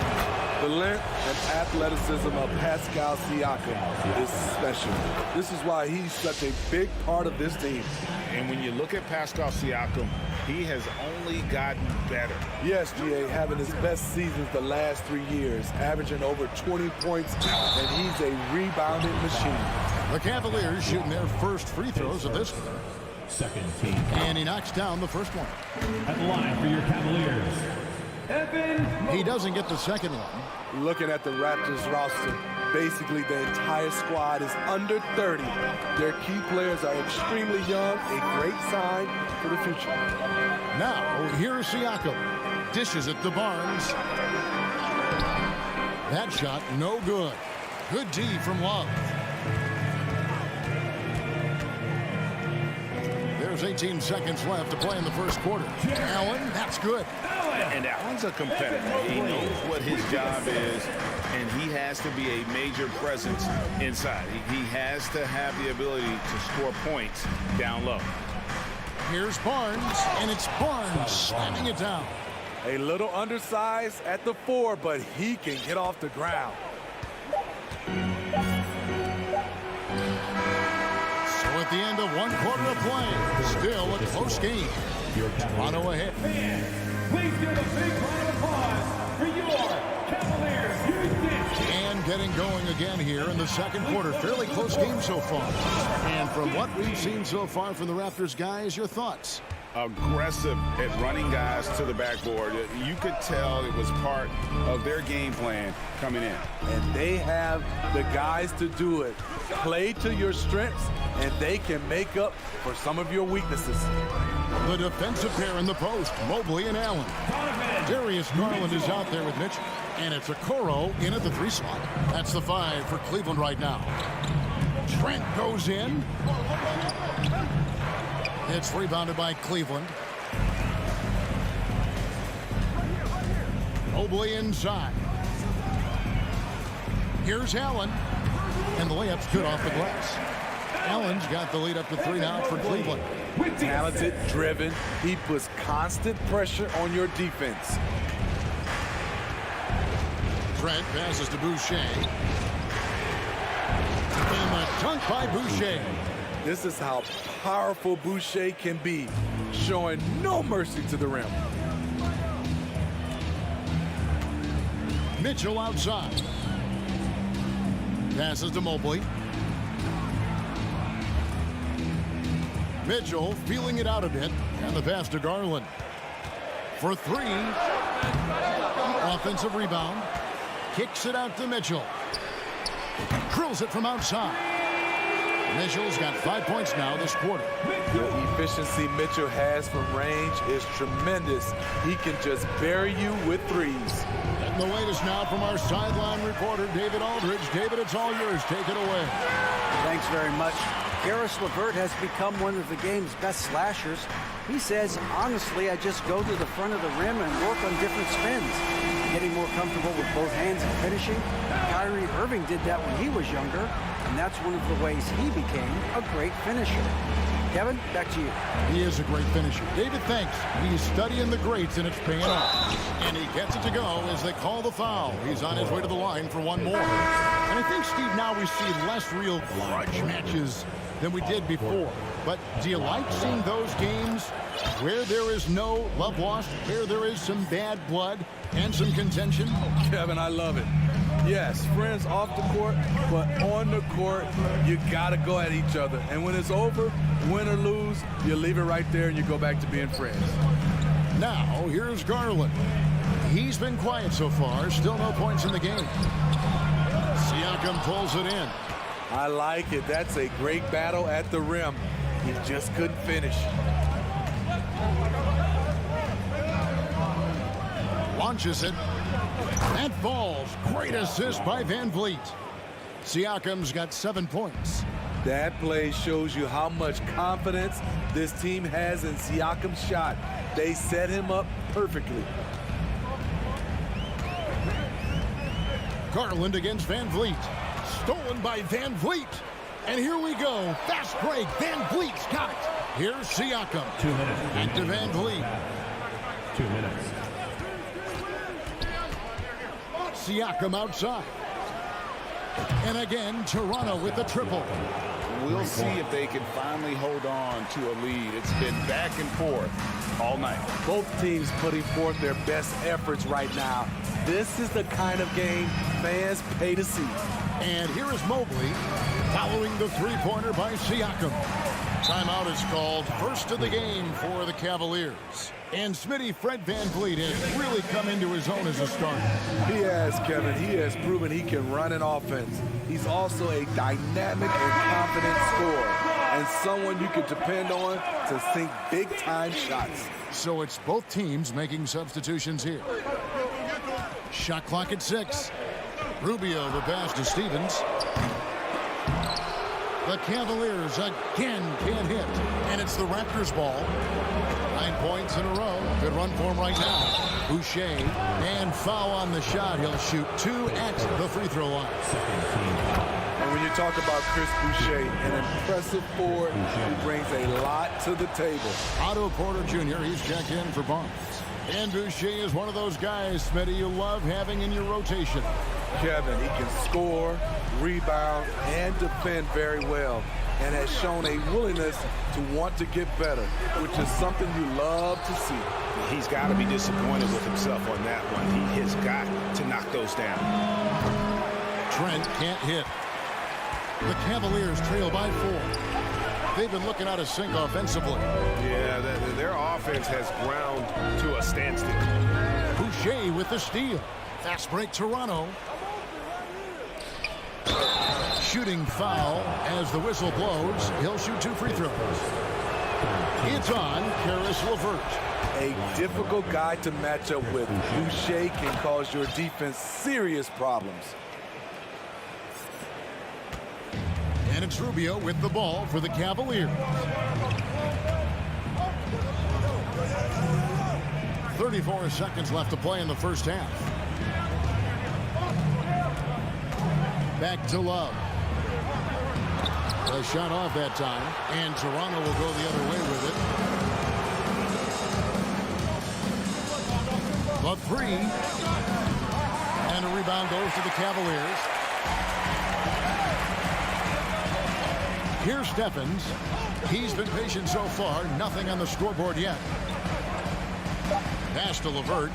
The length and athleticism of Pascal Siakam is special. This is why he's such a big part of this team. And when you look at Pascal Siakam, he has only gotten better. Yes, GA, having his best seasons the last 3 years, averaging over 20 points, and he's a rebounding machine. The Cavaliers shooting their first free throws of this one. Second team. And he knocks down the first one. At the line for your Cavaliers, He doesn't get the second one. Looking at the Raptors roster, basically the entire squad is under 30. Their key players are extremely young, a great sign for the future. Now, here's Siakam. Dishes it to Barnes. That shot, no good. Good D from Love. There's 18 seconds left to play in the first quarter. Allen, that's good. And Allen's a competitor. He knows what his job is, and he has to be a major presence inside. He has to have the ability to score points down low. Here's Barnes, and it's Barnes slamming it down. A little undersized at the 4, but he can get off the ground. So at the end of one quarter of play, still a close game. Toronto ahead. Please give a big round of applause for your Cavaliers. And getting going again here in the second quarter. Fairly close game so far. And from what we've seen so far from the Raptors guys, your thoughts? Aggressive at running guys to the backboard. You could tell it was part of their game plan coming in. And they have the guys to do it. Play to your strengths, and they can make up for some of your weaknesses. The defensive pair in the post, Mobley and Allen. Darius Garland is out there with Mitchell. And it's Okoro in at the 3 slot. That's the 5 for Cleveland right now. Trent goes in. It's rebounded by Cleveland. Mobley inside. Here's Allen. And the layup's good off the glass. Allen's got the lead up to 3 now for Cleveland. Talented, driven. He puts constant pressure on your defense. Trent passes to Boucher. And a dunk by Boucher. This is how powerful Boucher can be, showing no mercy to the rim. Mitchell outside. Passes to Mobley. Mitchell feeling it out a bit. And the pass to Garland. For 3. Offensive rebound. Kicks it out to Mitchell. Drills it from outside. Mitchell's got 5 points now this quarter. The efficiency Mitchell has from range is tremendous. He can just bury you with threes. And the latest now from our sideline reporter, David Aldridge. David, it's all yours. Take it away. Thanks very much. Karis LeVert has become one of the game's best slashers. He says, honestly, I just go to the front of the rim and work on different spins. Getting more comfortable with both hands and finishing. Kyrie Irving did that when he was younger, and that's one of the ways he became a great finisher. Kevin, back to you. He is a great finisher. David, thanks. He's studying the greats, and it's paying off. And he gets it to go as they call the foul. He's on his way to the line for one more. And I think, Steve, now we see less real grudge matches than we did before. But do you like seeing those games where there is no love lost, where there is some bad blood and some contention? Kevin, I love it. Yes, friends off the court, but on the court, you got to go at each other. And when it's over, win or lose, you leave it right there and you go back to being friends. Now, here's Garland. He's been quiet so far. Still no points in the game. Siakam pulls it in. I like it. That's a great battle at the rim. He just couldn't finish. Launches it. That falls. Great assist by Van Vliet. Siakam's got 7 points. That play shows you how much confidence this team has in Siakam's shot. They set him up perfectly. Garland against Van Vliet. Stolen by Van Vliet. And here we go. Fast break. Van Vliet's got it. Here's Siakam. 2 minutes. And to Van Vliet. 2 minutes. Siakam outside. And again, Toronto with the triple. We'll see if they can finally hold on to a lead. It's been back and forth all night. Both teams putting forth their best efforts right now. This is the kind of game fans pay to see. And here is Mobley following the three-pointer by Siakam. Timeout is called, first of the game for the Cavaliers. And Smitty, Fred VanVleet has really come into his own as a starter. He has, Kevin. He has proven he can run an offense. He's also a dynamic and confident scorer, and someone you can depend on to sink big-time shots. So it's both teams making substitutions here. Shot clock at 6. Rubio the pass to Stevens. The Cavaliers again can't hit, and it's the Raptors ball. 9 points in a row. Good run for him right now. Boucher, and foul on the shot. He'll shoot 2 at the free throw line. And when you talk about Chris Boucher, an impressive forward who brings a lot to the table. Otto Porter Jr., he's checked in for Barnes. And Boucher is one of those guys, Smitty, you love having in your rotation. Kevin, he can score, rebound, and defend very well, and has shown a willingness to want to get better, which is something you love to see. He's got to be disappointed with himself on that one. He has got to knock those down. Trent can't hit. The Cavaliers trail by 4. They've been looking out of sync offensively. Yeah, their offense has ground to a standstill. Boucher with the steal. Fast break, Toronto. Shooting foul as the whistle blows. He'll shoot 2 free throws. It's on Caris LeVert. A difficult guy to match up with. Boucher can cause your defense serious problems. And it's Rubio with the ball for the Cavaliers. 34 seconds left to play in the first half. Back to Love. A shot off that time, and Toronto will go the other way with it. The 3. And a rebound goes to the Cavaliers. Here's Stephens. He's been patient so far. Nothing on the scoreboard yet. Pass to LeVert.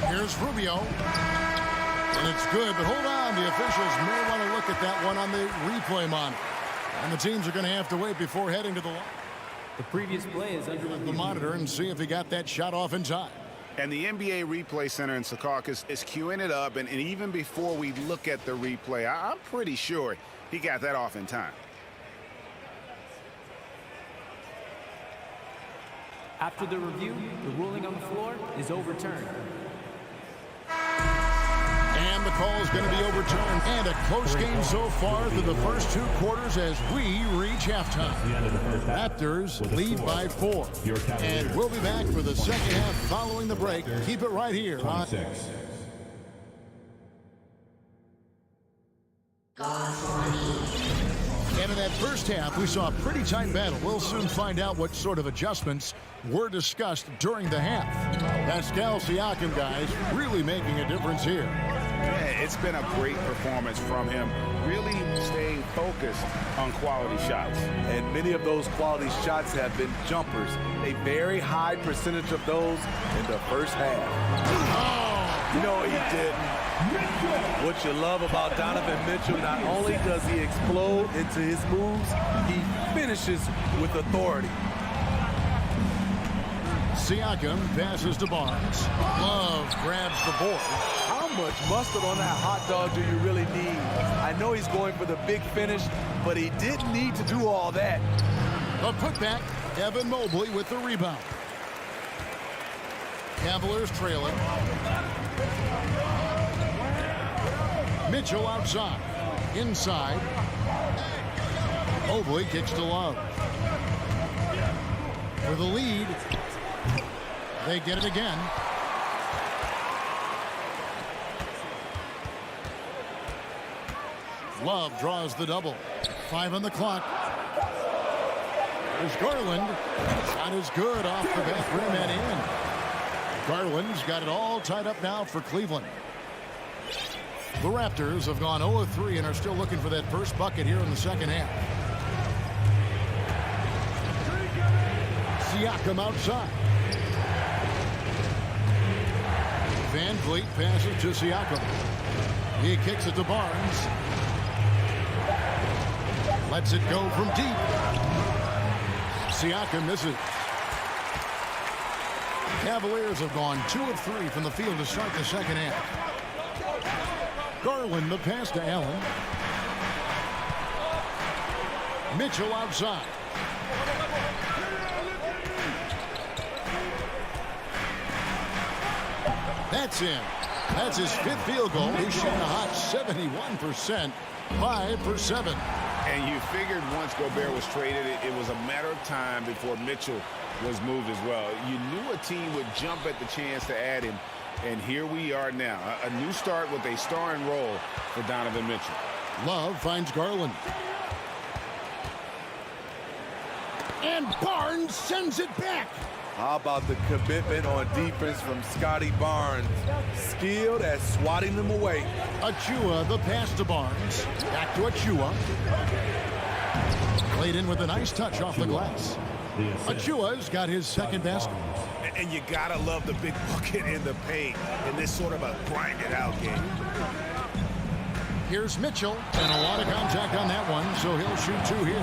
Here's Rubio. And it's good, but hold on. The officials may want to look at that one on the replay monitor. And the teams are going to have to wait before heading to the line. The previous play is under the monitor and see if he got that shot off in time. And the NBA Replay Center in Secaucus is queuing it up, and even before we look at the replay, I'm pretty sure he got that off in time. After the review, the ruling on the floor is overturned. And the call is going to be overturned. And a close game so far through the first 2 quarters as we reach halftime. Raptors lead by 4. And we'll be back for the second half following the break. Keep it right here on... And in that first half, we saw a pretty tight battle. We'll soon find out what sort of adjustments were discussed during the half. Pascal Siakam, guys, really making a difference here. Yeah, it's been a great performance from him. Really staying focused on quality shots. And many of those quality shots have been jumpers. A very high percentage of those in the first half. Oh, no, he didn't. What you love about Donovan Mitchell, not only does he explode into his moves, he finishes with authority. Siakam passes to Barnes. Love grabs the board. How much mustard on that hot dog do you really need? I know he's going for the big finish, but he didn't need to do all that. A putback, Evan Mobley with the rebound. Cavaliers trailing. Mitchell outside. Inside. Mobley kicks to Love. For the lead. They get it again. Love draws the double. 5 on the clock. There's Garland. Shot is good off the back rim and in. Garland's got it all tied up now for Cleveland. The Raptors have gone 0-3 and are still looking for that first bucket here in the second half. Siakam outside. VanVleet passes to Siakam. He kicks it to Barnes. Lets it go from deep. Siakam misses. Cavaliers have gone 2 of 3 from the field to start the second half. Garland, the pass to Allen. Mitchell outside. That's in. That's his 5th field goal. He's shooting a hot 71%, 5 for 7. And you figured once Gobert was traded, it was a matter of time before Mitchell was moved as well. You knew a team would jump at the chance to add him, and here we are now. A new start with a starring role for Donovan Mitchell. Love finds Garland. And Barnes sends it back. How about the commitment on defense from Scotty Barnes? Skilled at swatting them away. Achua, the pass to Barnes. Back to Achua. Played in with a nice touch off the glass. Achua's got his second basket. And you gotta love the big bucket in the paint in this sort of a grind-it-out game. Here's Mitchell, and a lot of contact on that one, so he'll shoot 2 here.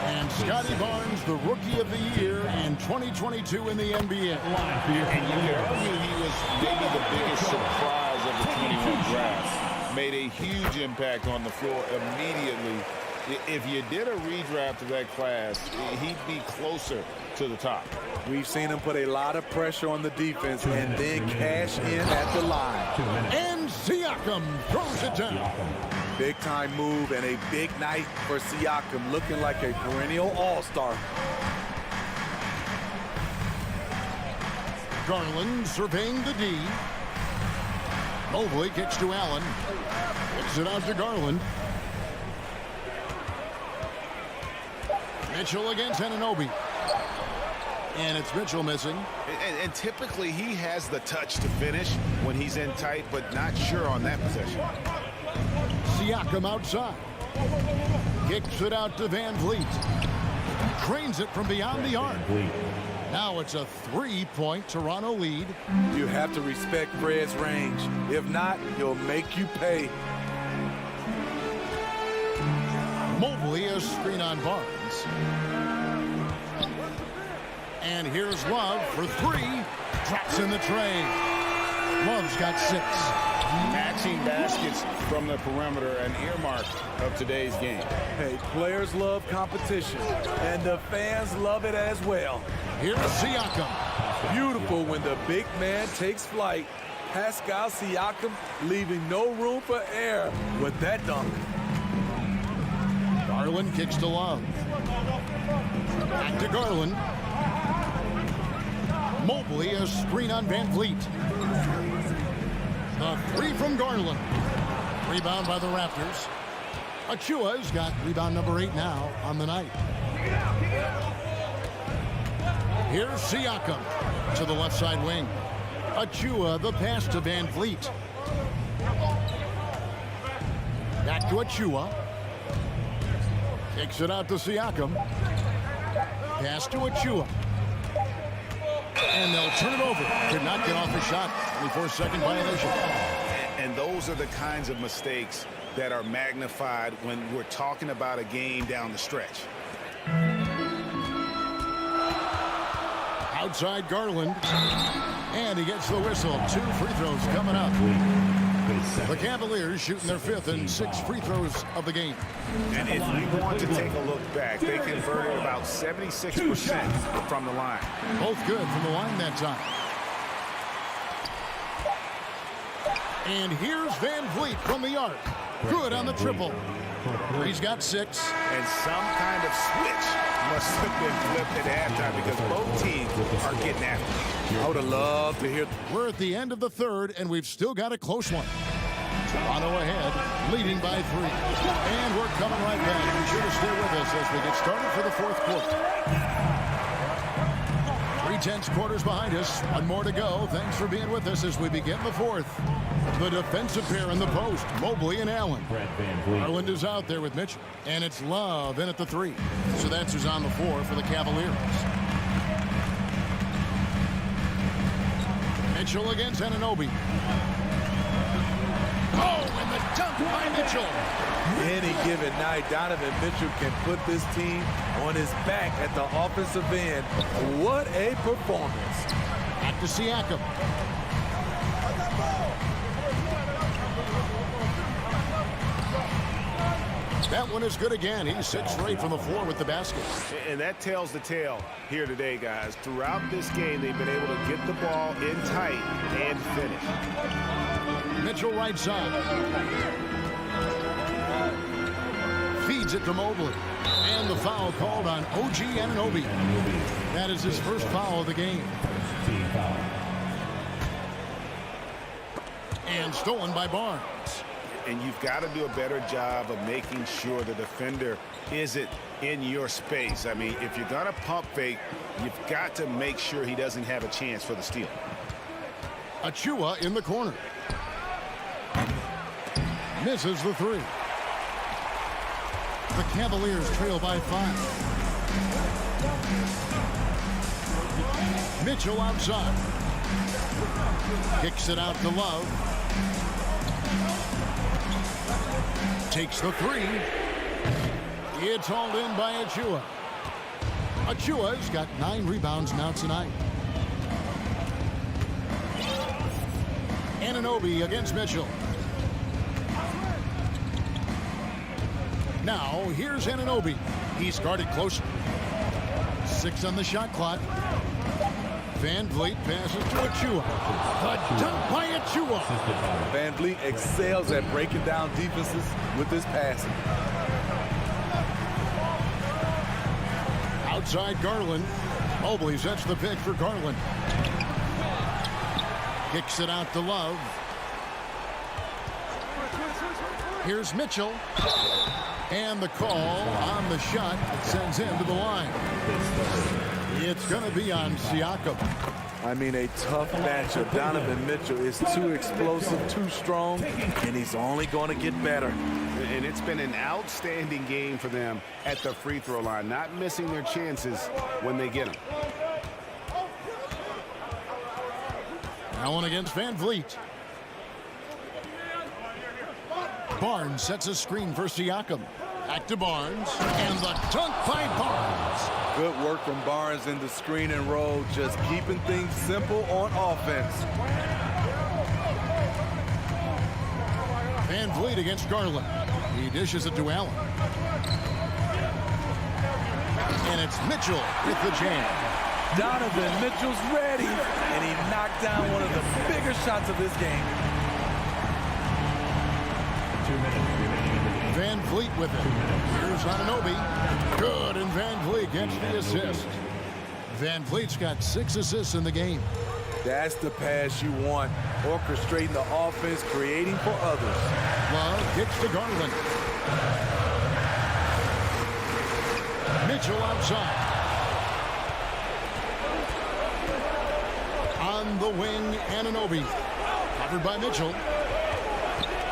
And Scotty Barnes, the Rookie of the Year in 2022 in the NBA. And you could argue he was maybe the biggest surprise of the 21 draft. Made a huge impact on the floor immediately. If you did a redraft of that class, he'd be closer to the top. We've seen him put a lot of pressure on the defense and then cash in at the line. And Siakam throws it down. Big time move and a big night for Siakam, looking like a perennial all-star. Garland surveying the D. Mobley kicks to Allen. Kicks it out to Garland. Mitchell against Anunoby. And it's Mitchell missing. And typically he has the touch to finish when he's in tight, but not sure on that possession. Siakam outside. Kicks it out to Van Vliet. Drains it from beyond the arc. Now it's a 3-point Toronto lead. You have to respect Fred's range. If not, he'll make you pay. Mobley a screen on Barnes. And here's Love for 3. Drops in the tray. Love's got 6. Matching baskets from the perimeter, an earmark of today's game. Hey, players love competition, and the fans love it as well. Here's Siakam. Beautiful when the big man takes flight. Pascal Siakam leaving no room for error with that dunk. Garland kicks to Love. Back to Garland. Mobley a screen on Van Vliet. The 3 from Garland. Rebound by the Raptors. Achua's got rebound number 8 now on the night. Here's Siakam to the left side wing. Achua the pass to Van Vliet. Back to Achua. Kicks it out to Siakam. Pass to Achua. And they'll turn it over. Could not get off the shot. 24-second violation. And those are the kinds of mistakes that are magnified when we're talking about a game down the stretch. Outside Garland. And he gets the whistle. 2 free throws coming up. The Cavaliers shooting their 5th and 6th free throws of the game. And if we want to take a look back, they converted about 76% from the line. Both good from the line that time. And here's Van Vliet from the arc. Good on the triple. He's got 6. And some kind of switch must have been flipped at halftime because both teams are getting after it. I would have loved to hear. We're at the end of the 3rd, and we've still got a close one. Toronto ahead, leading by 3. And we're coming right back. Be sure to stay with us as we get started for the 4th quarter. 3/10 quarters behind us. 1 more to go. Thanks for being with us as we begin the 4th. The defensive pair in the post, Mobley and Allen. Garland is out there with Mitchell. And it's Love in at the 3. So that's who's on the floor for the Cavaliers. Mitchell against Anunoby. Oh, and the dunk by Mitchell. Any given night, Donovan Mitchell can put this team on his back at the offensive end. What a performance. Back to Siakam. That one is good again. He's 6 straight from the floor with the basket. And that tells the tale here today, guys. Throughout this game, they've been able to get the ball in tight and finish. Mitchell right side. Feeds it to Mobley. And the foul called on OG Anunoby. That is his first foul of the game. And stolen by Barnes. And you've got to do a better job of making sure the defender isn't in your space. I mean, if you're going to pump fake, you've got to make sure he doesn't have a chance for the steal. Achua in the corner. Misses the 3. The Cavaliers trail by 5. Mitchell outside. Kicks it out to Love. Takes the 3. It's hauled in by Achua. Achua's got 9 rebounds now tonight. Anunoby against Mitchell. Now, here's Anunoby. He's guarded closer. 6 on the shot clock. Van Vliet passes to Achua. The dunk by Achua. Van Vliet excels at breaking down defenses with his passing. Outside Garland. Mobley sets the pick for Garland. Kicks it out to Love. Here's Mitchell. And the call on the shot sends him to the line. It's going to be on Siakam. I mean, a tough matchup. Donovan Mitchell is too explosive, too strong, and he's only going to get better. And it's been an outstanding game for them at the free throw line, not missing their chances when they get them. Allen against Van Vliet. Barnes sets a screen for Siakam. Back to Barnes, and the dunk by Barnes. Good work from Barnes in the screen and roll, just keeping things simple on offense. Van Vliet against Garland. He dishes it to Allen. And it's Mitchell with the jam. Donovan Mitchell's ready, and he knocked down one of the bigger shots of this game. 2 minutes remaining. Van Vliet with it. Here's Anunoby. Good, and Van Vliet gets the assist. Van Vliet's got 6 assists in the game. That's the pass you want. Orchestrating the offense, creating for others. Love kicks to Garland. Mitchell outside. On the wing, Anunoby. Covered by Mitchell.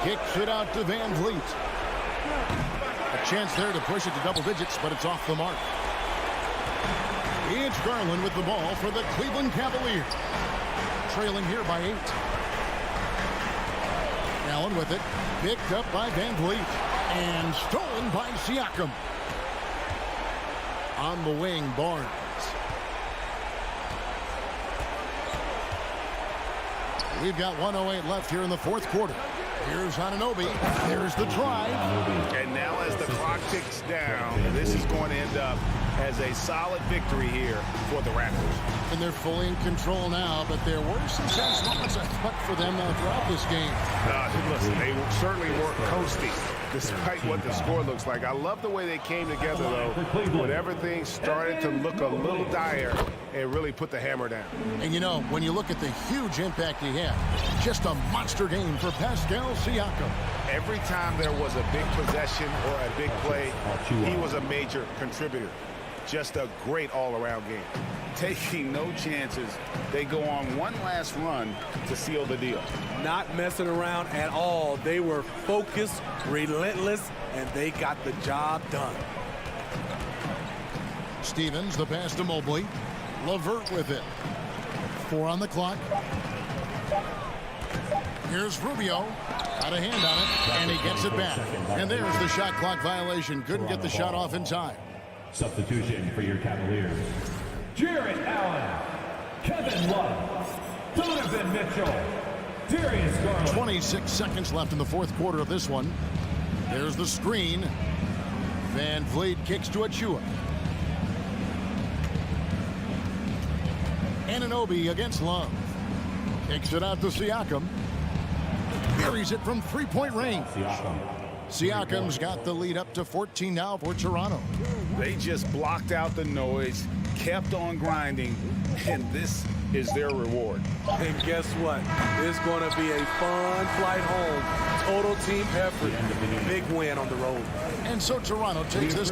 Kicks it out to Van Vliet. A chance there to push it to double digits, but it's off the mark. It's Garland with the ball for the Cleveland Cavaliers. Trailing here by 8. Allen with it. Picked up by Van Vliet. And stolen by Siakam. On the wing, Barnes. We've got 1:08 left here in the fourth quarter. Here's Anunoby. Here's the drive. And now as the clock ticks down, this is going to end up as a solid victory here for the Raptors. And they're fully in control now, but there were some tense moments I thought for them throughout this game. Listen, they certainly weren't coasting, despite what the score looks like. I love the way they came together, though, when everything started to look a little dire and really put the hammer down. And, you know, when you look at the huge impact he had, just a monster game for Pascal Siakam. Every time there was a big possession or a big play, he was a major contributor. Just a great all-around game. Taking no chances, they go on one last run to seal the deal. Not messing around at all. They were focused, relentless, and they got the job done. Stevens, the pass to Mobley. LeVert with it. 4 on the clock. Here's Rubio. Got a hand on it, and he gets it back. And there's the shot clock violation. Couldn't get the shot off in time. Substitution for your Cavaliers. Jarrett Allen, Kevin Love, Donovan Mitchell, Darius Garland. 26 seconds left in the fourth quarter of this one. There's the screen. Van Vliet kicks to Achua. Anunoby against Love. Kicks it out to Siakam. Buries it from three-point range. Siakam's got the lead up to 14 now for Toronto. They just blocked out the noise, kept on grinding, and this is their reward. And guess what? It's going to be a fun flight home. Total team effort. Big win on the road. And so Toronto takes this.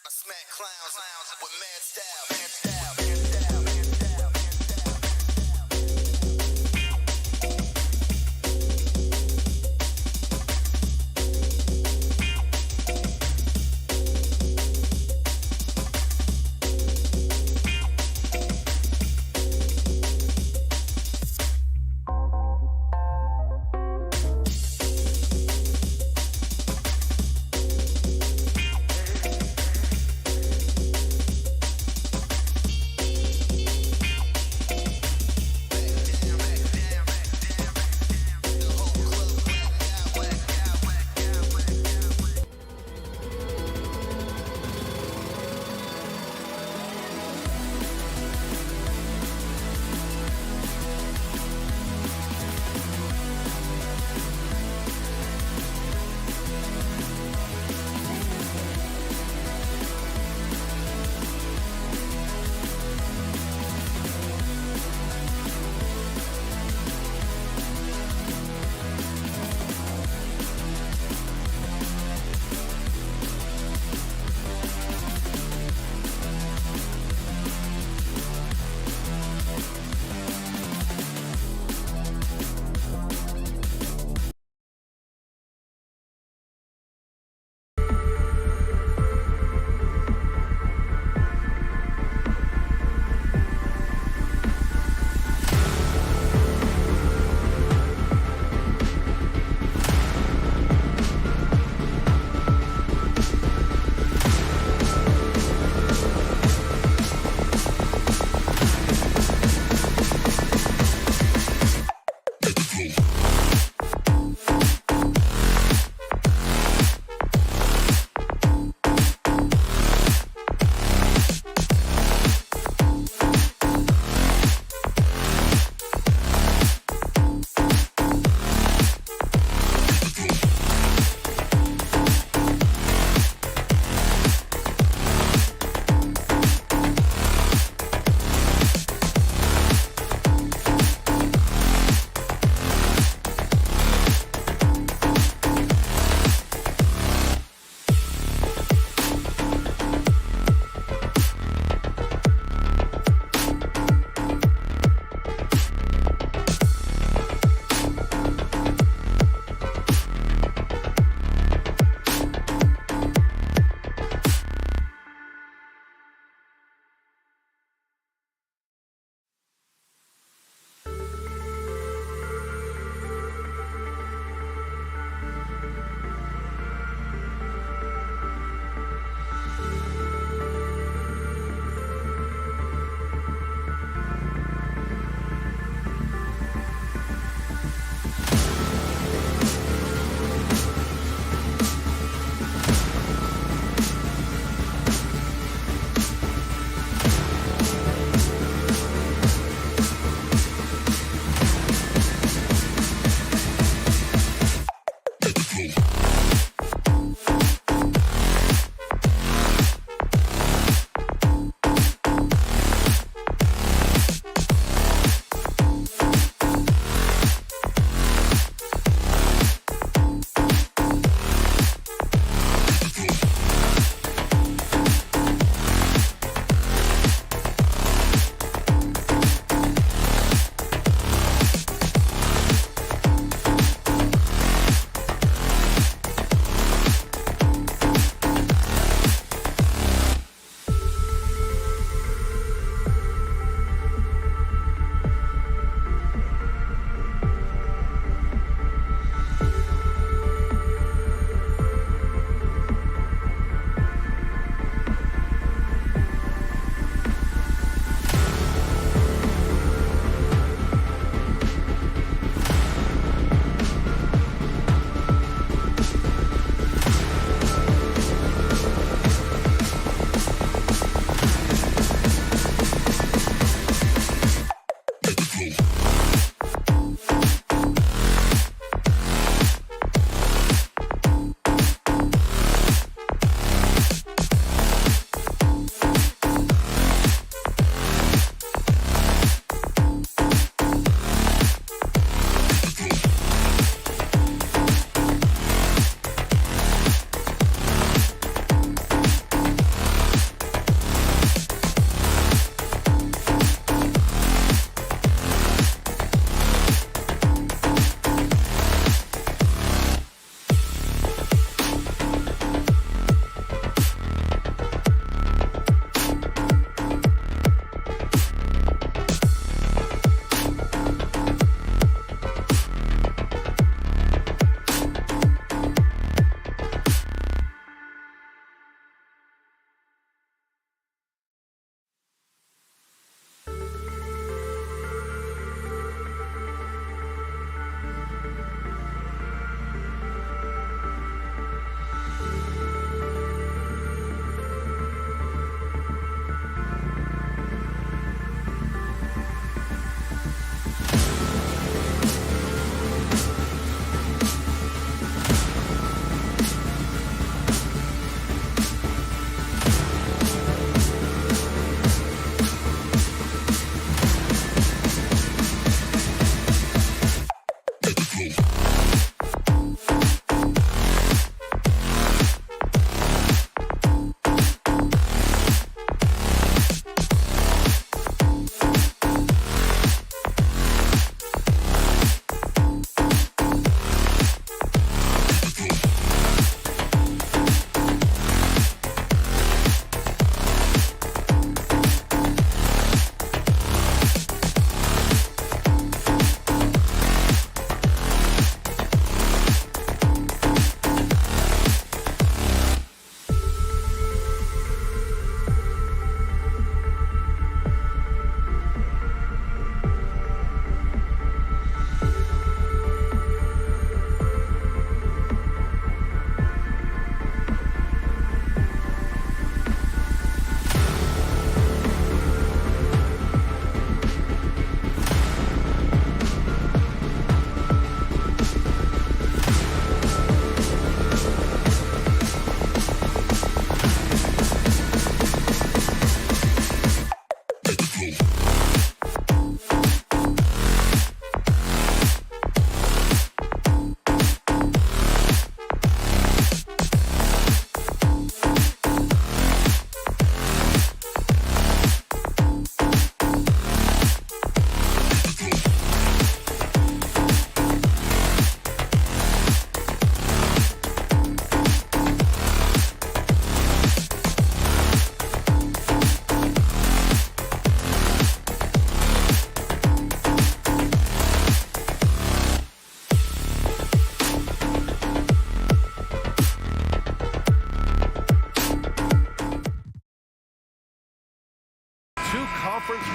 I smack clowns with mad style.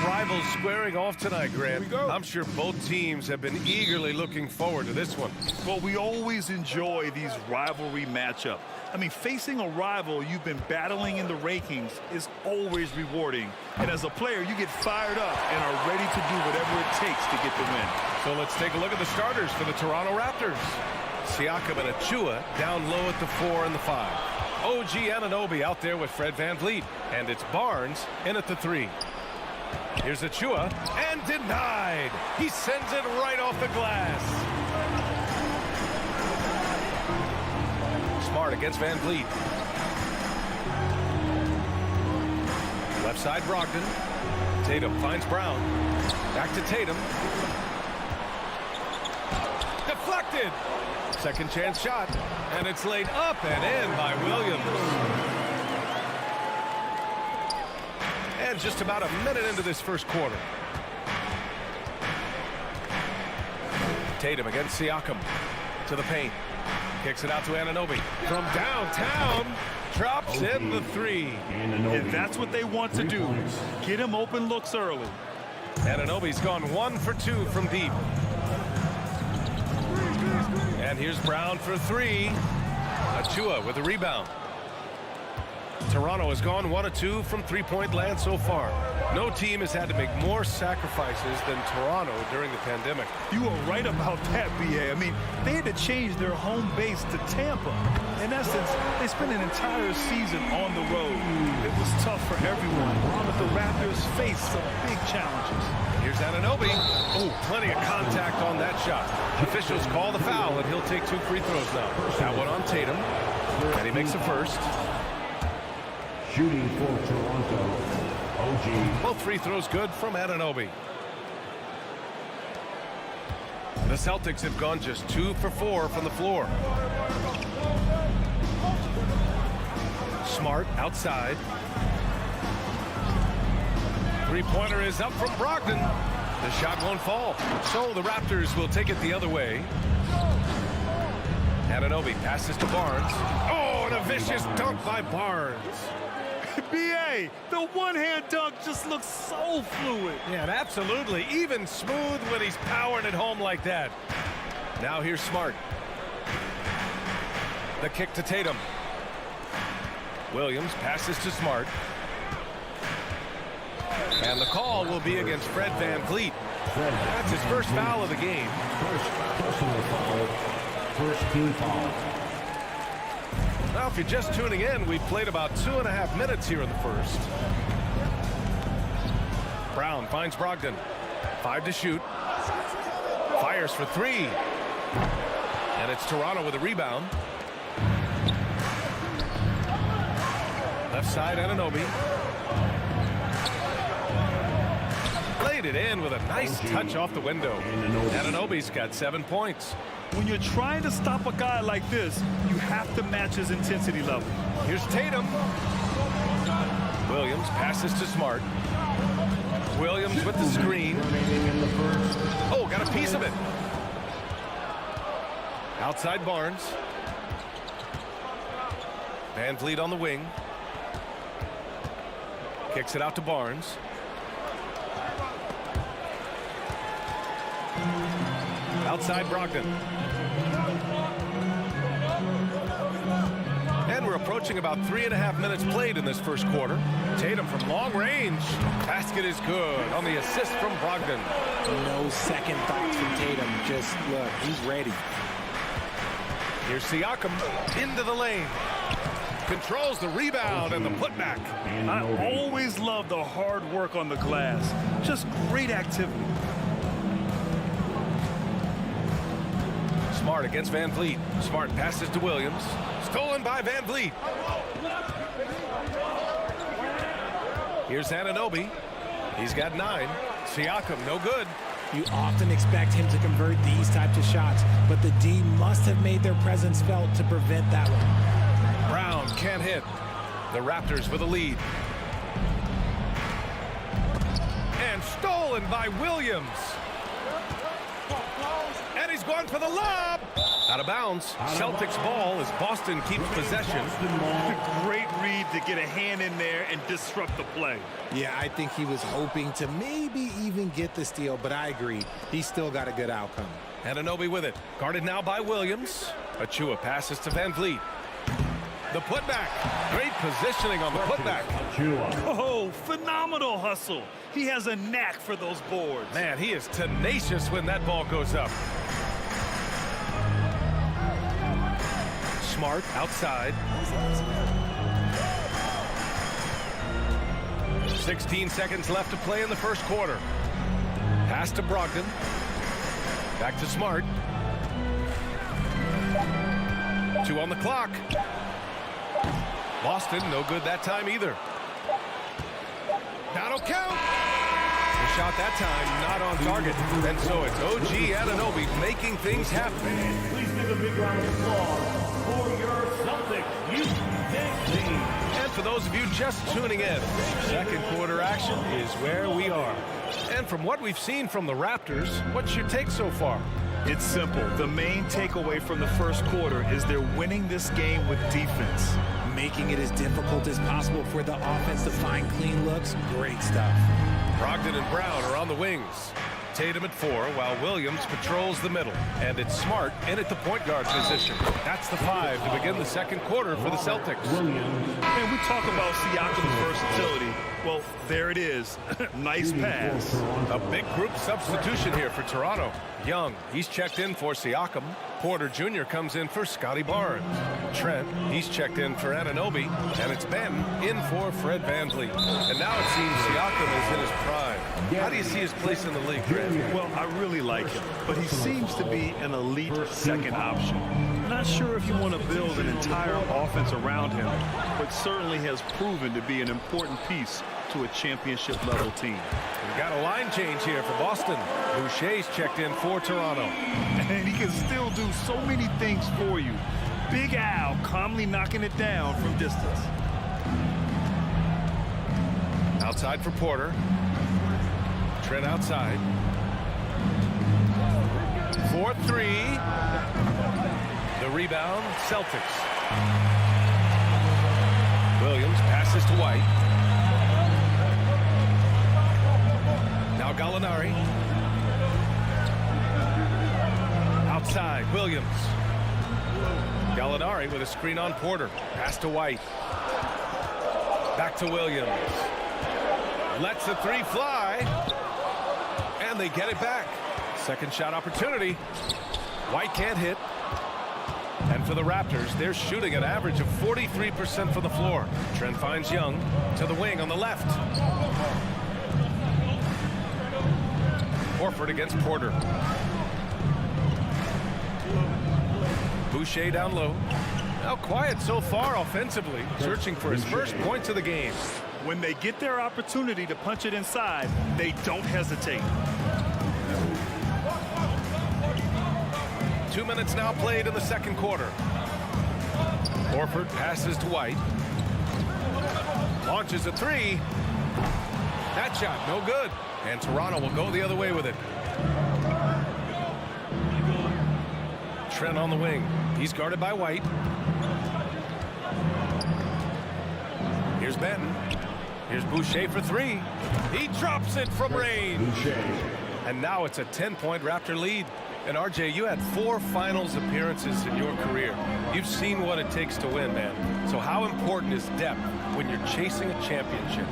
Rivals squaring off tonight, Grant. I'm sure both teams have been eagerly looking forward to this one. Well, we always enjoy these rivalry matchups. I mean, facing a rival you've been battling in the rankings is always rewarding. And as a player, you get fired up and are ready to do whatever it takes to get the win. So let's take a look at the starters for the Toronto Raptors. Siakam and Achua down low at the 4 and the 5. OG Anunoby out there with Fred VanVleet. And it's Barnes in at the 3. Here's Achua, and denied. He sends it right off the glass. Smart against VanVleet. Left side, Brogdon. Tatum finds Brown. Back to Tatum. Deflected. Second chance shot, and it's laid up and in by Williams. And just about a minute into this first quarter. Tatum against Siakam to the paint. Kicks it out to Anunoby. From downtown, drops in the 3. And that's what they want to do. Get him open looks early. Anunoby's gone 1 for 2 from deep. And here's Brown for 3. Achua with a rebound. Toronto has gone 1 of 2 from three-point land so far. No team has had to make more sacrifices than Toronto during the pandemic. You are right about that, B.A. I mean, they had to change their home base to Tampa. In essence, they spent an entire season on the road. It was tough for everyone, but the Raptors faced some big challenges. Here's Anunoby. Oh, plenty of contact on that shot. Officials call the foul, and he'll take 2 free throws now. That one on Tatum, and he makes the first. Shooting for Toronto, OG. Both free throws good from Anunoby. The Celtics have gone just 2 for 4 from the floor. Smart outside. Three-pointer is up from Brogdon. The shot won't fall. So the Raptors will take it the other way. Anunoby passes to Barnes. Oh, and a vicious dunk by Barnes. B.A., the one-hand dunk just looks so fluid. Yeah, absolutely. Even smooth when he's powering it home like that. Now here's Smart. The kick to Tatum. Williams passes to Smart. And the call will be against Fred VanVleet. That's his first foul of the game. First personal foul. First team foul. Now, if you're just tuning in, we've played about 2.5 minutes here in the first. Brown finds Brogdon. 5 to shoot. Fires for 3. And it's Toronto with a rebound. Left side, Anunoby. Laid it in with a nice touch off the window. Anunoby's got 7 points. When you're trying to stop a guy like this, you have to match his intensity level. Here's Tatum. Williams passes to Smart. Williams with the screen. Oh, got a piece of it. Outside Barnes. Van Vliet on the wing. Kicks it out to Barnes. Outside Brogdon. And we're approaching about 3.5 minutes played in this first quarter. Tatum from long range. Basket is good on the assist from Brogdon. No second thoughts from Tatum. Just look, he's ready. Here's Siakam into the lane. Controls the rebound and the putback. I always love the hard work on the glass. Just great activity. Smart against Van Vliet. Smart passes to Williams. Stolen by Van Vliet. Here's Anunoby. He's got 9. Siakam, no good. You often expect him to convert these types of shots, but the D must have made their presence felt to prevent that one. Brown can't hit. The Raptors with a lead. And stolen by Williams. And he's going for the lob. Out of bounds. Celtics ball as Boston keeps possession. Great read to get a hand in there and disrupt the play. Yeah, I think he was hoping to maybe even get the steal, but I agree. He still got a good outcome. Anunoby with it. Guarded now by Williams. Achua passes to Van Vliet. The putback. Great positioning on the putback. Oh, phenomenal hustle. He has a knack for those boards. Man, he is tenacious when that ball goes up. Smart outside. 16 seconds left to play in the first quarter. Pass to Brogdon. Back to Smart. 2 on the clock. Boston, no good that time either. That'll count. The shot that time not on target. And so it's OG Anunoby making things happen. Please give a big round of applause for your Celtics youth team. And for those of you just tuning in, second quarter action is where we are. And from what we've seen from the Raptors, what's your take so far? It's simple. The main takeaway from the first quarter is they're winning this game with defense. Making it as difficult as possible for the offense to find clean looks. Great stuff. Brogdon and Brown are on the wings. Tatum at 4 while Williams patrols the middle. And it's Smart in at the point guard position. That's the 5 to begin the second quarter for the Celtics. And we talk about Siakam's versatility. Well, there it is. Nice pass. A big group substitution here for Toronto. Young, he's checked in for Siakam. Porter Jr. comes in for Scotty Barnes. Trent, he's checked in for Anunoby. And it's Ben in for Fred VanVleet. And now it seems Siakam is in his prime. How do you see his place in the league, Fred? Well, I really like him, but he seems to be an elite second option. Not sure if you want to build an entire offense around him, but certainly has proven to be an important piece to a championship-level team. We've got a line change here for Boston. Boucher's checked in for Toronto. And he can still do so many things for you. Big Al calmly knocking it down from distance. Outside for Porter. Trent outside. 4-3. The rebound, Celtics. Williams passes to White. Now Gallinari. Outside, Williams. Gallinari with a screen on Porter. Pass to White. Back to Williams. Lets the 3 fly. And they get it back. Second shot opportunity. White can't hit. And for the Raptors, they're shooting an average of 43% from the floor. Trent finds Young to the wing on the left. Horford against Porter. Boucher down low. Now quiet so far offensively, searching for his first points of the game. When they get their opportunity to punch it inside, they don't hesitate. 2 minutes now played in the second quarter. Horford passes to White. Launches a three. That shot no good. And Toronto will go the other way with it. Trent on the wing. He's guarded by White. Here's Benton. Here's Boucher for three. He drops it from range. And now it's a 10-point Raptor lead. And RJ, you had 4 finals appearances in your career. You've seen what it takes to win, man. So how important is depth when you're chasing a championship?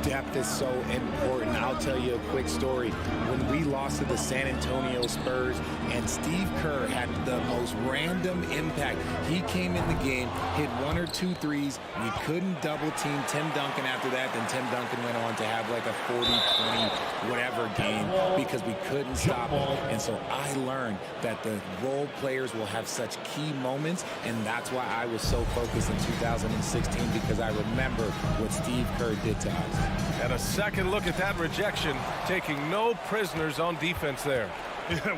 Depth is so important. I'll tell you a quick story. When we lost to the San Antonio Spurs and Steve Kerr had the most random impact, he came in the game, hit 1 or 2 threes. We couldn't double team Tim Duncan after that. Then Tim Duncan went on to have like a 40, 20, whatever game because we couldn't stop him. And so I learned that the role players will have such key moments, and that's why I was so focused in 2016 because I remember what Steve Kerr did to us. And a second look at that rejection, taking no prisoners on defense there.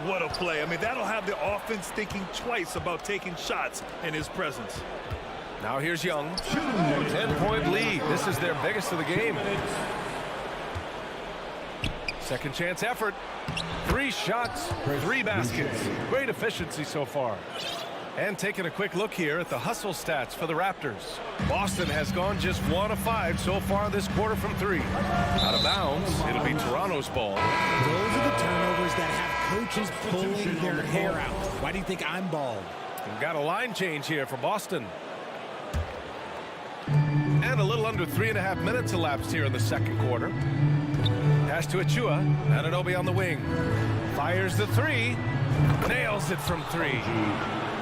What a play. I mean, that'll have the offense thinking twice about taking shots in his presence. Now here's Young. 10-point lead. This is their biggest of the game. Second chance effort. 3 shots, 3 baskets. Great efficiency so far. And taking a quick look here at the hustle stats for the Raptors. Boston has gone just 1 of 5 so far this quarter from 3. Out of bounds, it'll be Toronto's ball. Those are the turnovers that have coaches pulling their hair out. Why do you think I'm bald? We've got a line change here for Boston. And a little under 3.5 minutes elapsed here in the second quarter. Pass to Achua. Anunoby on the wing. Fires the 3. Nails it from 3.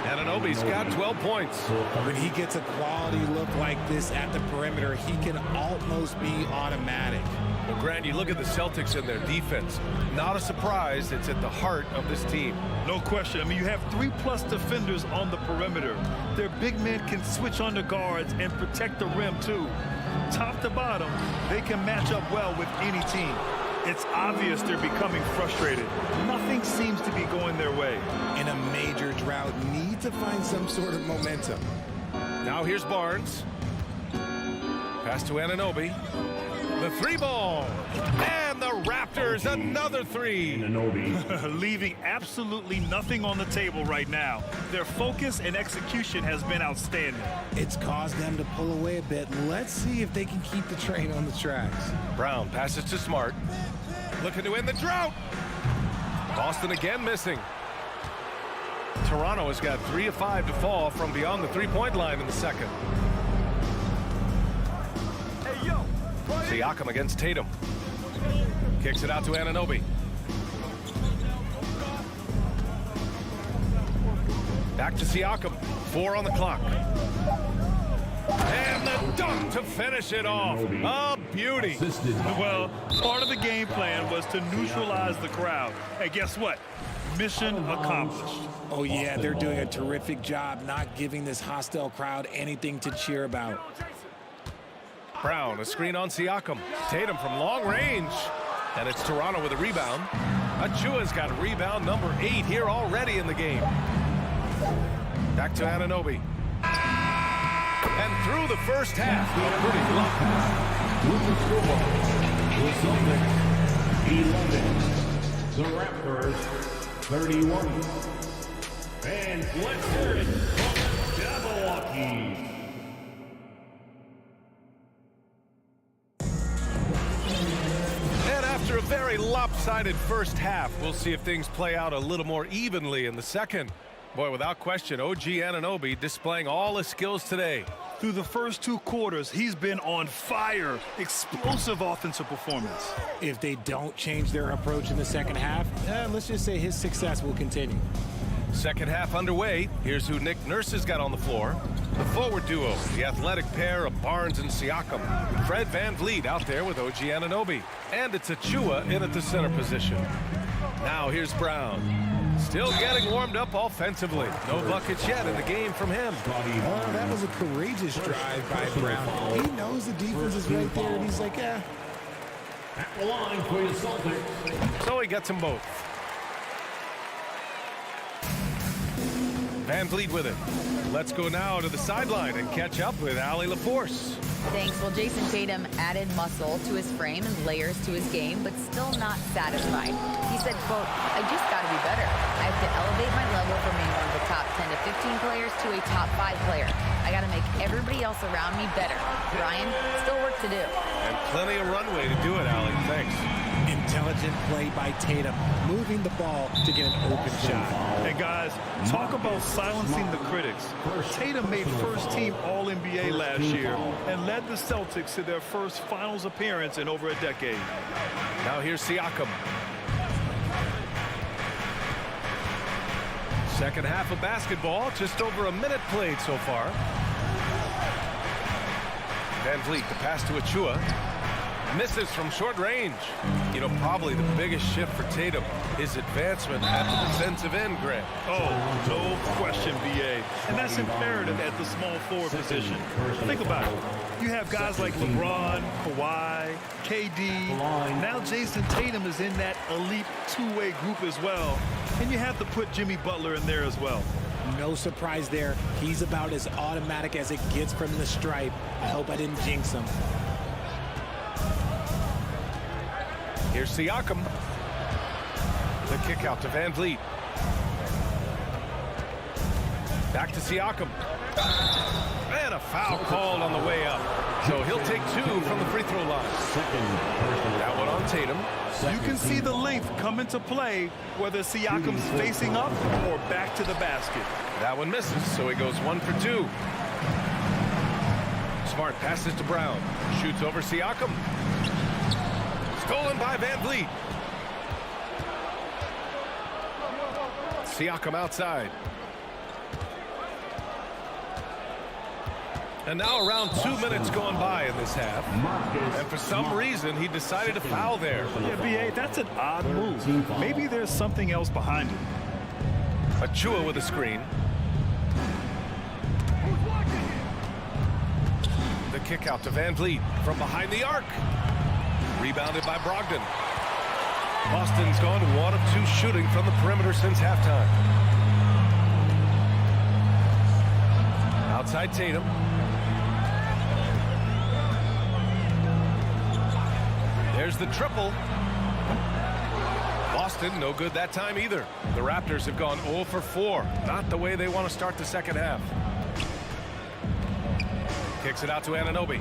Anunoby's got 12 points. When he gets a quality look like this at the perimeter, he can almost be automatic. Well, Grant, you look at the Celtics and their defense. Not a surprise, it's at the heart of this team. No question. I mean, you have 3+ defenders on the perimeter. Their big men can switch on the guards and protect the rim, too. Top to bottom, they can match up well with any team. It's obvious they're becoming frustrated. Nothing seems to be going their way. In a major drought, need to find some sort of momentum. Now here's Barnes. Pass to Anunoby. The 3 ball. And the Raptors, another 3. Leaving absolutely nothing on the table right now. Their focus and execution has been outstanding. It's caused them to pull away a bit. Let's see if they can keep the train on the tracks. Brown passes to Smart. Looking to end the drought. Boston again missing. Toronto has got 3 of 5 to fall from beyond the 3-point line in the second. Hey, yo. Siakam against Tatum. Kicks it out to Anunoby. Back to Siakam. 4 on the clock. And the dunk to finish it off. A beauty. Well, part of the game plan was to neutralize the crowd. And guess what? Mission accomplished. Oh, yeah, they're doing a terrific job not giving this hostile crowd anything to cheer about. Brown, a screen on Siakam. Tatum from long range. And it's Toronto with a rebound. Achua's got rebound number 8 here already in the game. Back to Anunoby. And through the first half, a pretty with the score, the Celtics 11, the Raptors 31. And let's hear it from Jabberwocky. And after a very lopsided first half, we'll see if things play out a little more evenly in the second. Boy, without question, OG Anunoby displaying all his skills today. Through the first 2 quarters, he's been on fire. Explosive offensive performance. If they don't change their approach in the second half, let's just say his success will continue. Second half underway. Here's who Nick Nurse has got on the floor. The forward duo, the athletic pair of Barnes and Siakam. Fred VanVleet out there with OG Anunoby. And it's Achua in at the center position. Now here's Brown. Still getting warmed up offensively. No buckets yet in the game from him. Oh, that was a courageous drive by Brown. He knows the defense is right there, and he's like, yeah. At the line for the Celtics. So he gets them both. Van Vliet with it. Let's go now to the sideline and catch up with Allie LaForce. Thanks. Well, Jason Tatum added muscle to his frame and layers to his game, but still not satisfied. He said, quote, I just got to be better. I have to elevate my level from being one of the top 10 to 15 players to a top 5 player. I got to make everybody else around me better. Ryan, still work to do. And plenty of runway to do it, Allie. Thanks. Intelligent play by Tatum, moving the ball to get an open shot. Hey, guys, talk about silencing the critics. Tatum made first-team All-NBA last year and led the Celtics to their first finals appearance in over a decade. Now here's Siakam. Second half of basketball, just over a minute played so far. Van Vliet, the pass to Achua. Misses from short range. You know, probably the biggest shift for Tatum, his advancement at the defensive end, Greg. Oh, no question, BA. And that's imperative at the small forward position. Think about it. You have guys like LeBron, Kawhi, KD. Now Jason Tatum is in that elite two-way group as well. And you have to put Jimmy Butler in there as well. No surprise there. He's about as automatic as it gets from the stripe. I hope I didn't jinx him. Here's Siakam. The kick out to Van Vliet. Back to Siakam. And a foul called on the way up. So he'll take 2 from the free throw line. That one on Tatum. You can see the length come into play whether Siakam's facing up or back to the basket. That one misses, so he goes 1 for 2. Smart passes to Brown. Shoots over Siakam. Stolen by Van Vliet. Siakam outside. And now around 2 minutes going by in this half. And for some reason, he decided to foul there. Yeah, BA, that's an odd move. Maybe there's something else behind it. Achua with a screen. The kick out to Van Vliet from behind the arc. Rebounded by Brogdon. Boston's gone 1 of 2 shooting from the perimeter since halftime. Outside Tatum. There's the triple. Boston, no good that time either. The Raptors have gone 0 for 4. Not the way they want to start the second half. Kicks it out to Anunoby.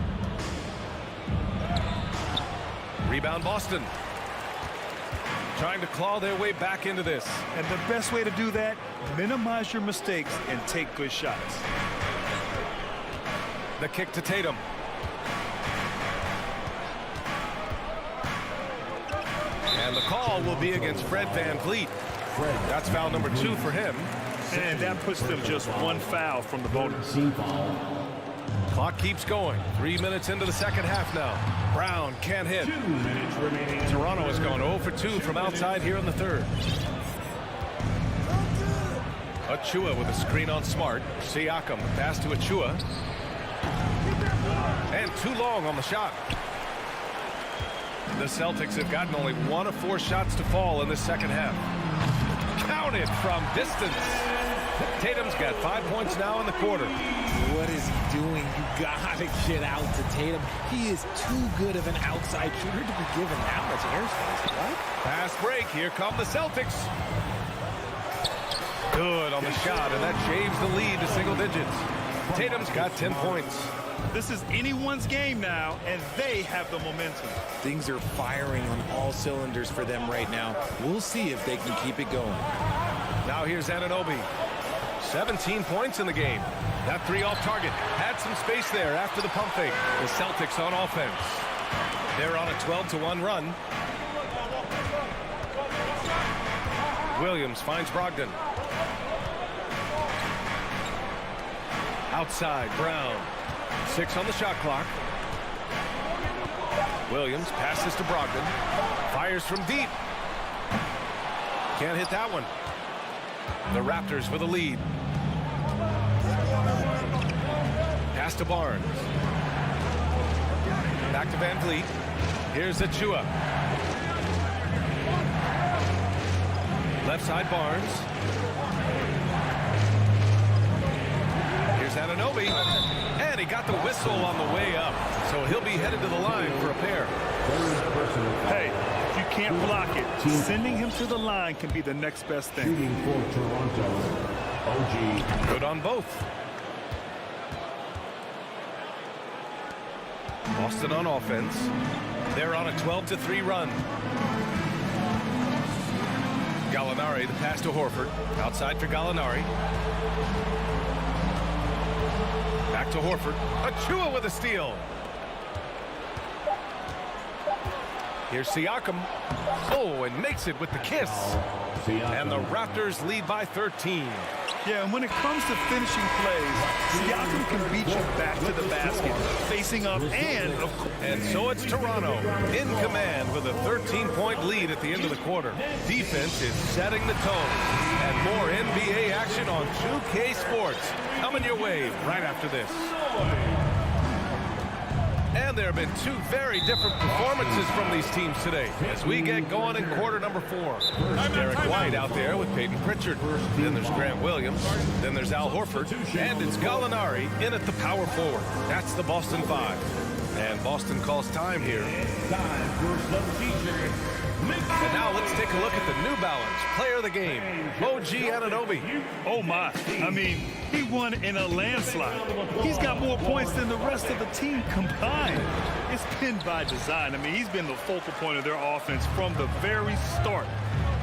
Rebound Boston. Trying to claw their way back into this. And the best way to do that, minimize your mistakes and take good shots. The kick to Tatum. And the call will be against Fred Van Vliet. That's foul number 2 for him. And that puts them just 1 foul from the bonus. Clock keeps going. 3 minutes into the second half now. Brown can't hit. 2 minutes remaining. Toronto has gone 0 for 2 from outside here in the third. Achua with a screen on Smart. Siakam, pass to Achua. And too long on the shot. The Celtics have gotten only 1 of 4 shots to fall in the second half. Counted from distance. Tatum's got 5 points now in the quarter. What is he doing? You gotta get out to Tatum. He is too good of an outside shooter to be given that much airspace. What? Pass break. Here come the Celtics. Good on the shot, and that shaves the lead to single digits. Tatum's got 10 points. This is anyone's game now, and they have the momentum. Things are firing on all cylinders for them right now. We'll see if they can keep it going. Now here's Anunoby. 17 points in the game. That 3 off target. Had some space there after the pump fake. The Celtics on offense. They're on a 12-1 run. Williams finds Brogdon. Outside, Brown. 6 on the shot clock. Williams passes to Brogdon. Fires from deep. Can't hit that one. The Raptors with a lead. Pass to Barnes. Back to Van Vliet. Here's Achua. Left side Barnes. Here's Anunoby. And he got the whistle on the way up. So he'll be headed to the line for a pair. Hey, if you can't block it, sending him to the line can be the next best thing. Shooting for Toronto, OG. Good on both. Boston on offense. They're on a 12-3 run. Gallinari, the pass to Horford. Outside for Gallinari. Back to Horford. Achua with a steal. Here's Siakam. Oh, and makes it with the kiss. And the Raptors lead by 13. Yeah, and when it comes to finishing plays, Siakam can beat you back to the basket, facing up and so it's Toronto in command with a 13-point lead at the end of the quarter. Defense is setting the tone. And more NBA action on 2K Sports coming your way right after this. And there have been two very different performances from these teams today as we get going in quarter number 4. There's Derek White out there with Peyton Pritchard. Then there's Grant Williams. Then there's Al Horford. And it's Gallinari in at the power forward. That's the Boston 5. And Boston calls time here. And now let's take a look at the New Balance player of the game, OG Anunoby. Oh my, I mean, he won in a landslide. He's got more points than the rest of the team combined. It's been by design. I mean, he's been the focal point of their offense from the very start.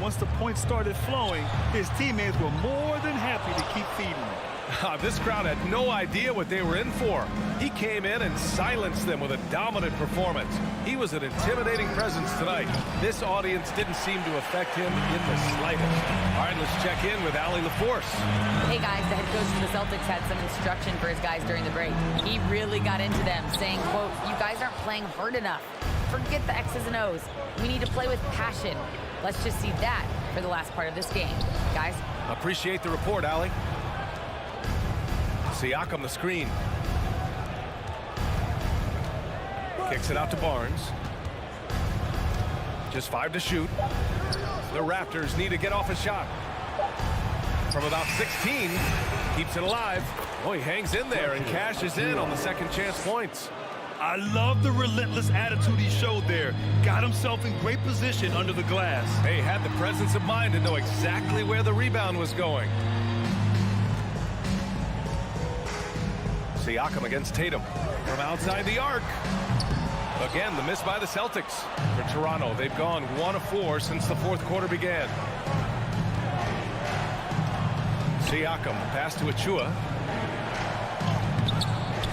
Once the points started flowing, his teammates were more than happy to keep feeding him. This crowd had no idea what they were in for. He came in and silenced them with a dominant performance. He was an intimidating presence tonight. This audience didn't seem to affect him in the slightest. All right, let's check in with Allie LaForce. Hey guys, the head coach of the Celtics had some instruction for his guys during the break. He really got into them, saying, quote, "You guys aren't playing hard enough. Forget the X's and O's. We need to play with passion." Let's just see that for the last part of this game, guys. Appreciate the report, Allie. Siakam the screen. Kicks it out to Barnes. Just 5 to shoot. The Raptors need to get off a shot. From about 16, keeps it alive. Oh, he hangs in there and cashes in on the second chance points. I love the relentless attitude he showed there. Got himself in great position under the glass. Hey, had the presence of mind to know exactly where the rebound was going. Siakam against Tatum from outside the arc. Again, the miss by the Celtics. For Toronto, they've gone 1 of 4 since the fourth quarter began. Siakam, pass to Achua.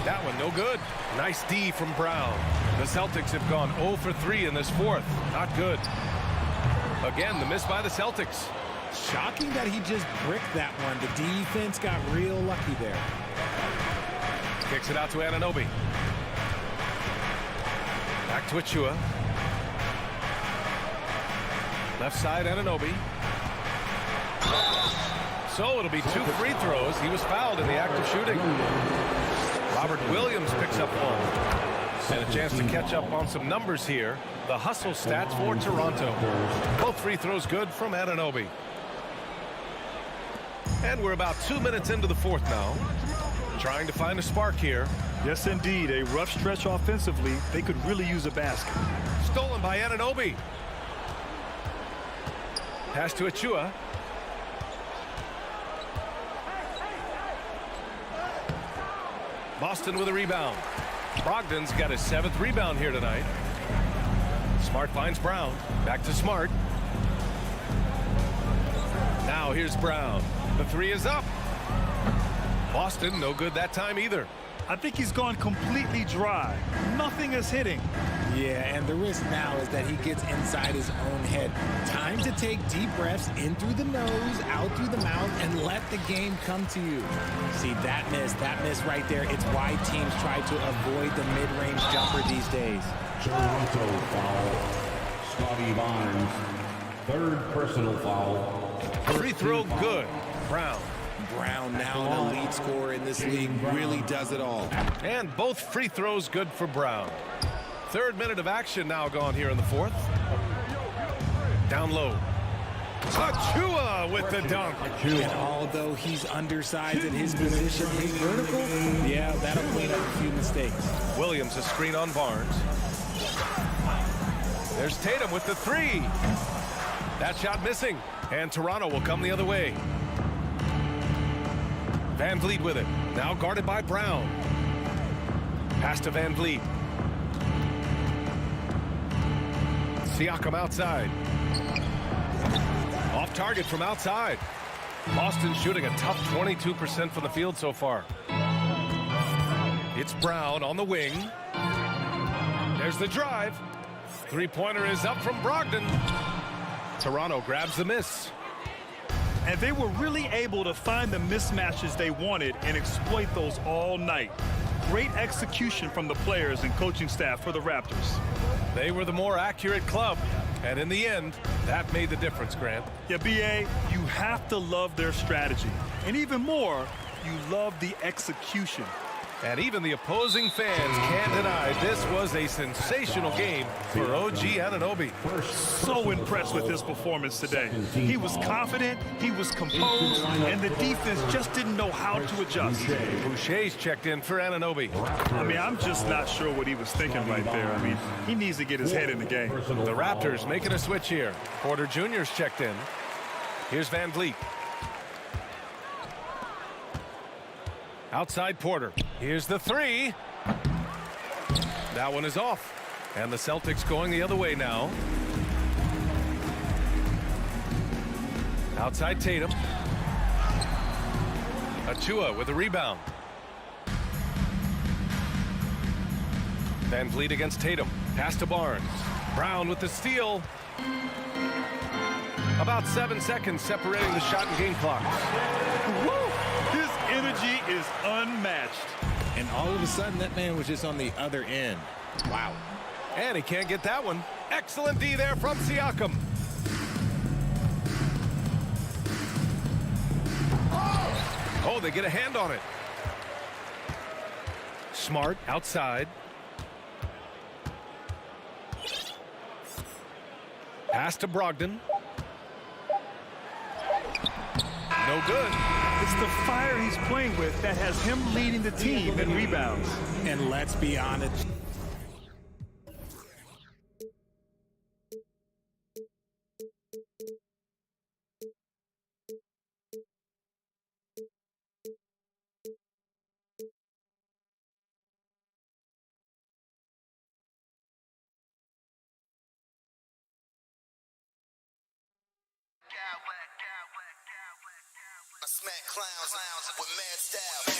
That one no good. Nice D from Brown. The Celtics have gone 0 for 3 in this fourth. Not good. Again, the miss by the Celtics. Shocking that he just bricked that one. The defense got real lucky there. Kicks it out to Anunoby. Back to Achua. Left side Anunoby. So it'll be 2 free throws. He was fouled in the act of shooting. Robert Williams picks up one. And a chance to catch up on some numbers here. The hustle stats for Toronto. Both free throws good from Anunoby. And we're about 2 minutes into the fourth now. Trying to find a spark here. Yes, indeed. A rough stretch offensively. They could really use a basket. Stolen by Anunoby. Pass to Achua. Boston with a rebound. Brogdon's got his 7th rebound here tonight. Smart finds Brown. Back to Smart. Now here's Brown. The 3 is up. Boston, no good that time either. I think he's gone completely dry. Nothing is hitting. Yeah, and the risk now is that he gets inside his own head. Time to take deep breaths in through the nose, out through the mouth, and let the game come to you. See, that miss right there, it's why teams try to avoid the mid-range jumper these days. Toronto foul. Scotty Barnes. 3rd personal foul. Free throw good. Brown. Brown, now the lead scorer in this league, really does it all. And both free throws good for Brown. Third minute of action now gone here in the fourth. Down low. Achua with the dunk. And although he's undersized at his position, his vertical, yeah, that'll clean up a few mistakes. Williams a screen on Barnes. There's Tatum with the three. That shot missing. And Toronto will come the other way. Van Vliet with it. Now guarded by Brown. Pass to Van Vliet. Siakam outside. Off target from outside. Boston shooting a tough 22% from the field so far. It's Brown on the wing. There's the drive. Three-pointer is up from Brogdon. Toronto grabs the miss. And they were really able to find the mismatches they wanted and exploit those all night. Great execution from the players and coaching staff for the Raptors. They were the more accurate club. And in the end, that made the difference, Grant. Yeah, B.A., you have to love their strategy. And even more, you love the execution. And even the opposing fans can't deny this was a sensational game for OG Anunoby. So impressed with his performance today. He was confident, he was composed, and the defense just didn't know how to adjust. Boucher's checked in for Anunoby. I mean, I'm just not sure what he was thinking right there. I mean, he needs to get his head in the game. The Raptors making a switch here. Porter Jr.'s checked in. Here's Van Vliet. Outside Porter. Here's the three. That one is off. And the Celtics going the other way now. Outside Tatum. Achua with a rebound. Van Vliet against Tatum. Pass to Barnes. Brown with the steal. About 7 seconds separating the shot and game clock. Woo! His energy is unmatched. And all of a sudden, that man was just on the other end. Wow. And he can't get that one. Excellent D there from Siakam. Oh, they get a hand on it. Smart outside. Pass to Brogdon. No good. It's the fire he's playing with that has him leading the team in rebounds. And let's be honest. I smack clowns with mad style.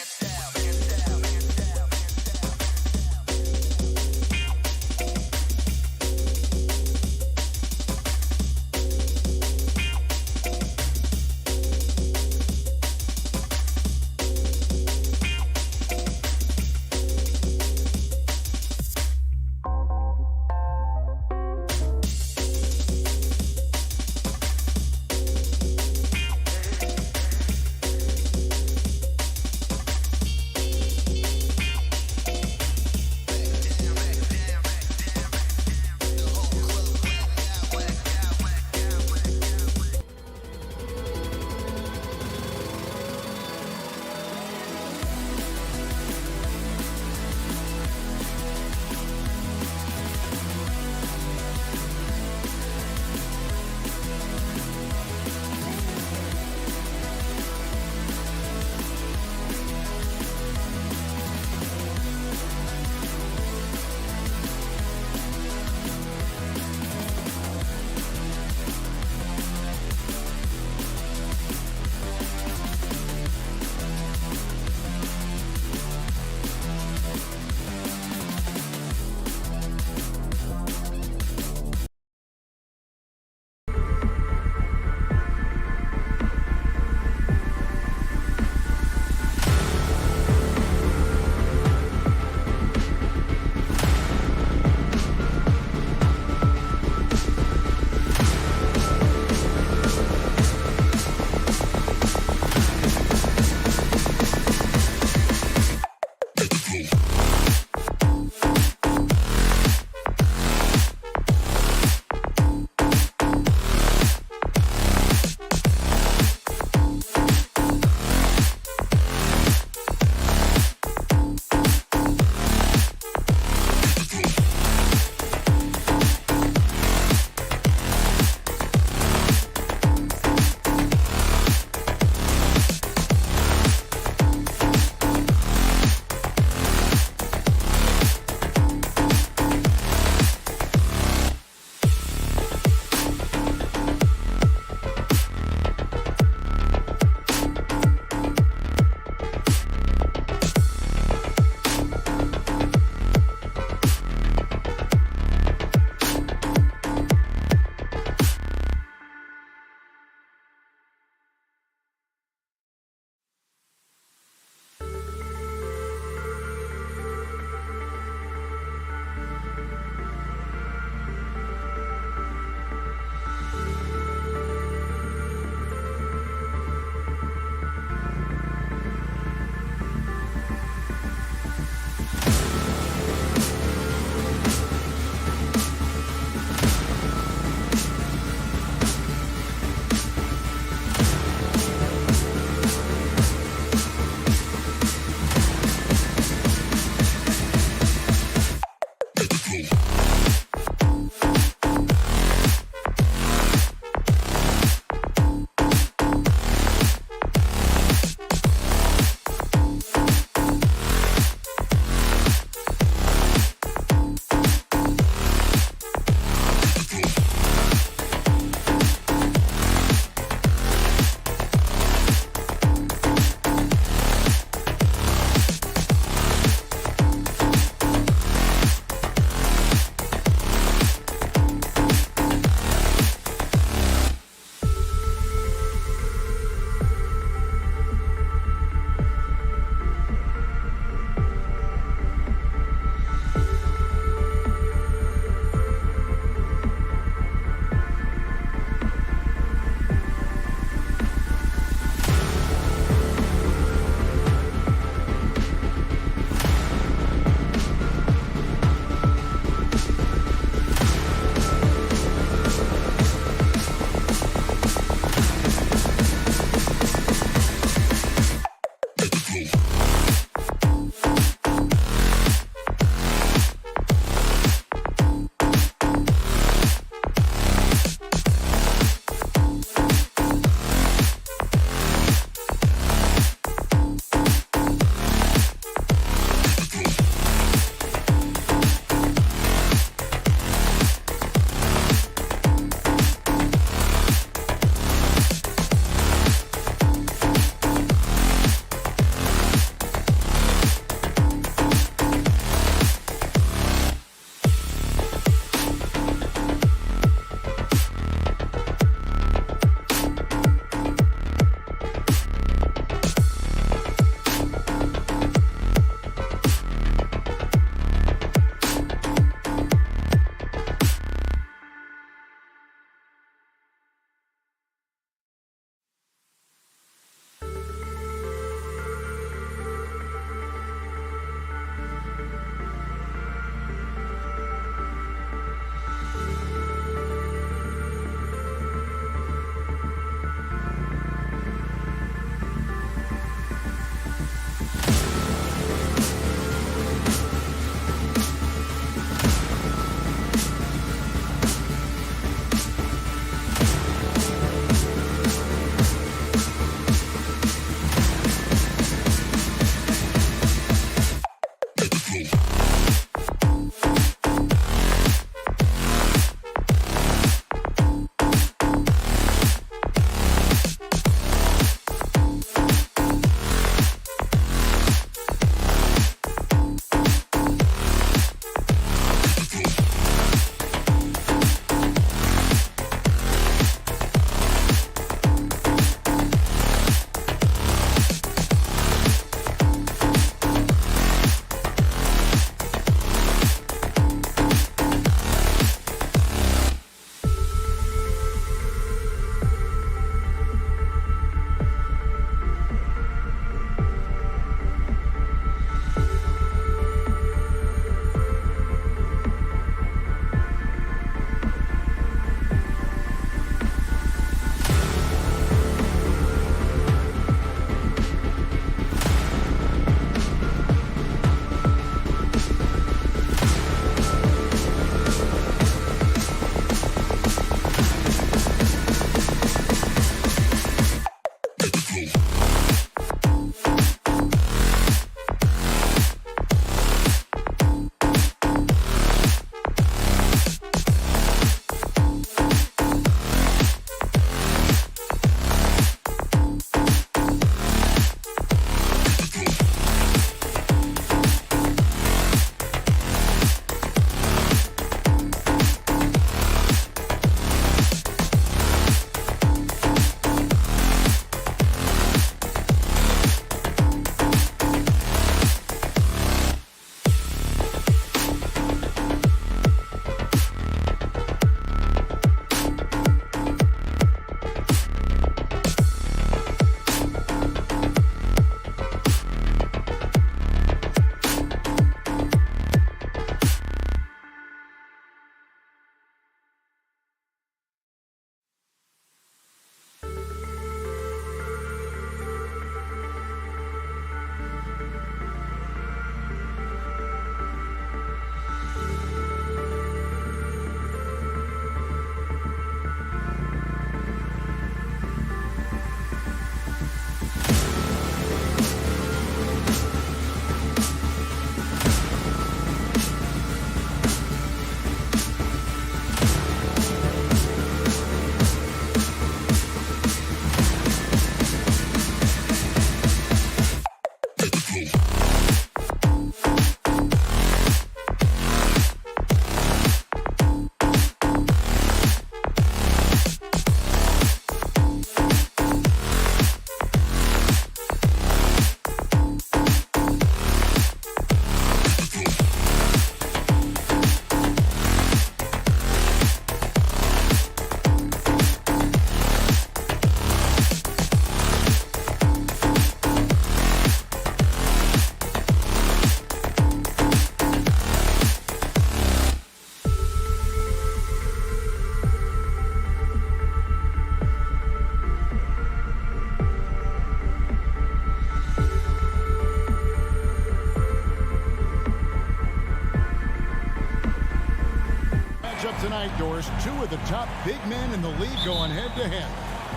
tonight, Doris, two of the top big men in the league going head-to-head.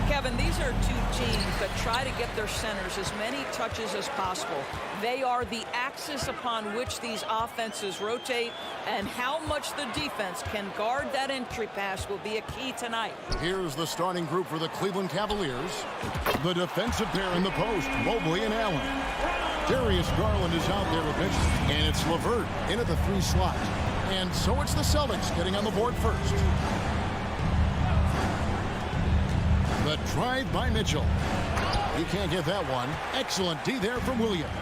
Kevin, these are two teams that try to get their centers as many touches as possible. They are the axis upon which these offenses rotate, and how much the defense can guard that entry pass will be a key tonight. Here's the starting group for the Cleveland Cavaliers. The defensive pair in the post, Mobley and Allen. Darius Garland is out there with Mitchell, and it's LeVert in at the 3 slot. And so it's the Celtics getting on the board first. The drive by Mitchell. He can't get that one. Excellent D there from Williams.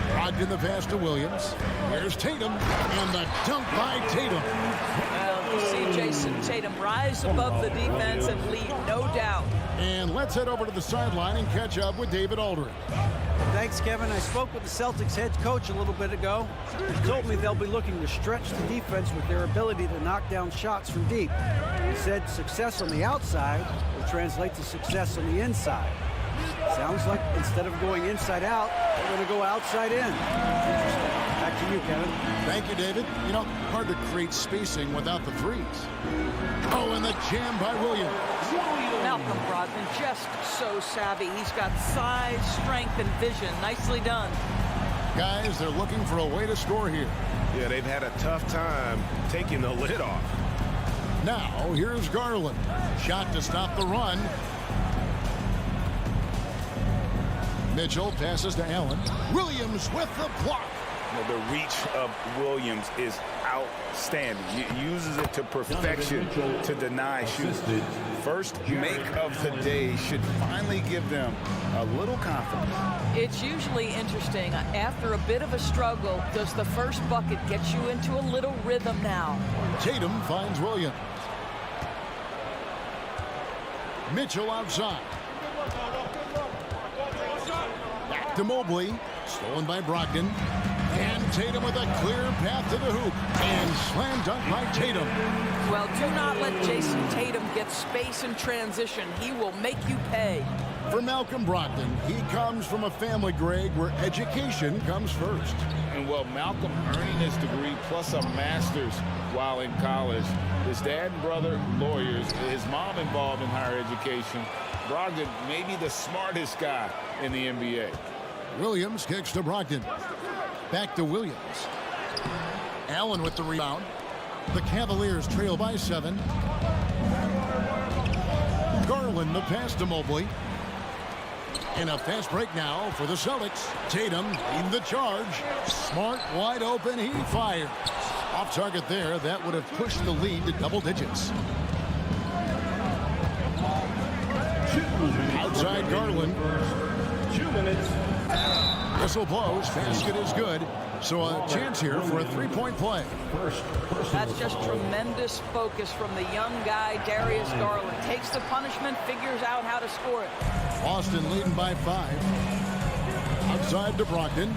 Brogdon the pass to Williams. Here's Tatum, and the dunk by Tatum. Well, you see Jason Tatum rise above the defense and lead, no doubt. And let's head over to the sideline and catch up with David Aldridge. Thanks, Kevin. I spoke with the Celtics head coach a little bit ago. He told me they'll be looking to stretch the defense with their ability to knock down shots from deep. He said success on the outside will translate to success on the inside. Sounds like instead of going inside out, they're going to go outside in. Interesting. Back to you, Kevin. Thank you, David. You know, hard to create spacing without the threes. Oh, and the jam by Williams. Malcolm Brogdon just so savvy. He's got size, strength, and vision. Nicely done. Guys, they're looking for a way to score here. Yeah, they've had a tough time taking the lid off. Now, here's Garland. Shot to stop the run. Mitchell passes to Allen. Williams with the block. The reach of Williams is outstanding. He uses it to perfection to deny shoots. First make of the day should finally give them a little confidence. It's usually interesting. After a bit of a struggle, does the first bucket get you into a little rhythm now? Tatum finds Williams. Mitchell outside. Back to Mobley. Stolen by Brogdon. And Tatum with a clear path to the hoop. And slam dunk by Tatum. Well, do not let Jason Tatum get space in transition. He will make you pay. For Malcolm Brogdon, he comes from a family, Greg, where education comes first. And well, Malcolm earning his degree plus a master's while in college. His dad and brother, lawyers. His mom involved in higher education. Brogdon may be the smartest guy in the NBA. Williams kicks to Brogdon. Back to Williams. Allen with the rebound. The Cavaliers trail by 7. Garland the pass to Mobley. And a fast break now for the Celtics. Tatum leading the charge. Smart wide open. He fires. Off target there. That would have pushed the lead to double digits. Outside Garland. 2 minutes. Whistle blows. Basket is good. So a chance here for a 3-point play. That's just tremendous focus from the young guy, Darius Garland. Takes the punishment, figures out how to score it. Boston leading by 5. Outside to Brogdon.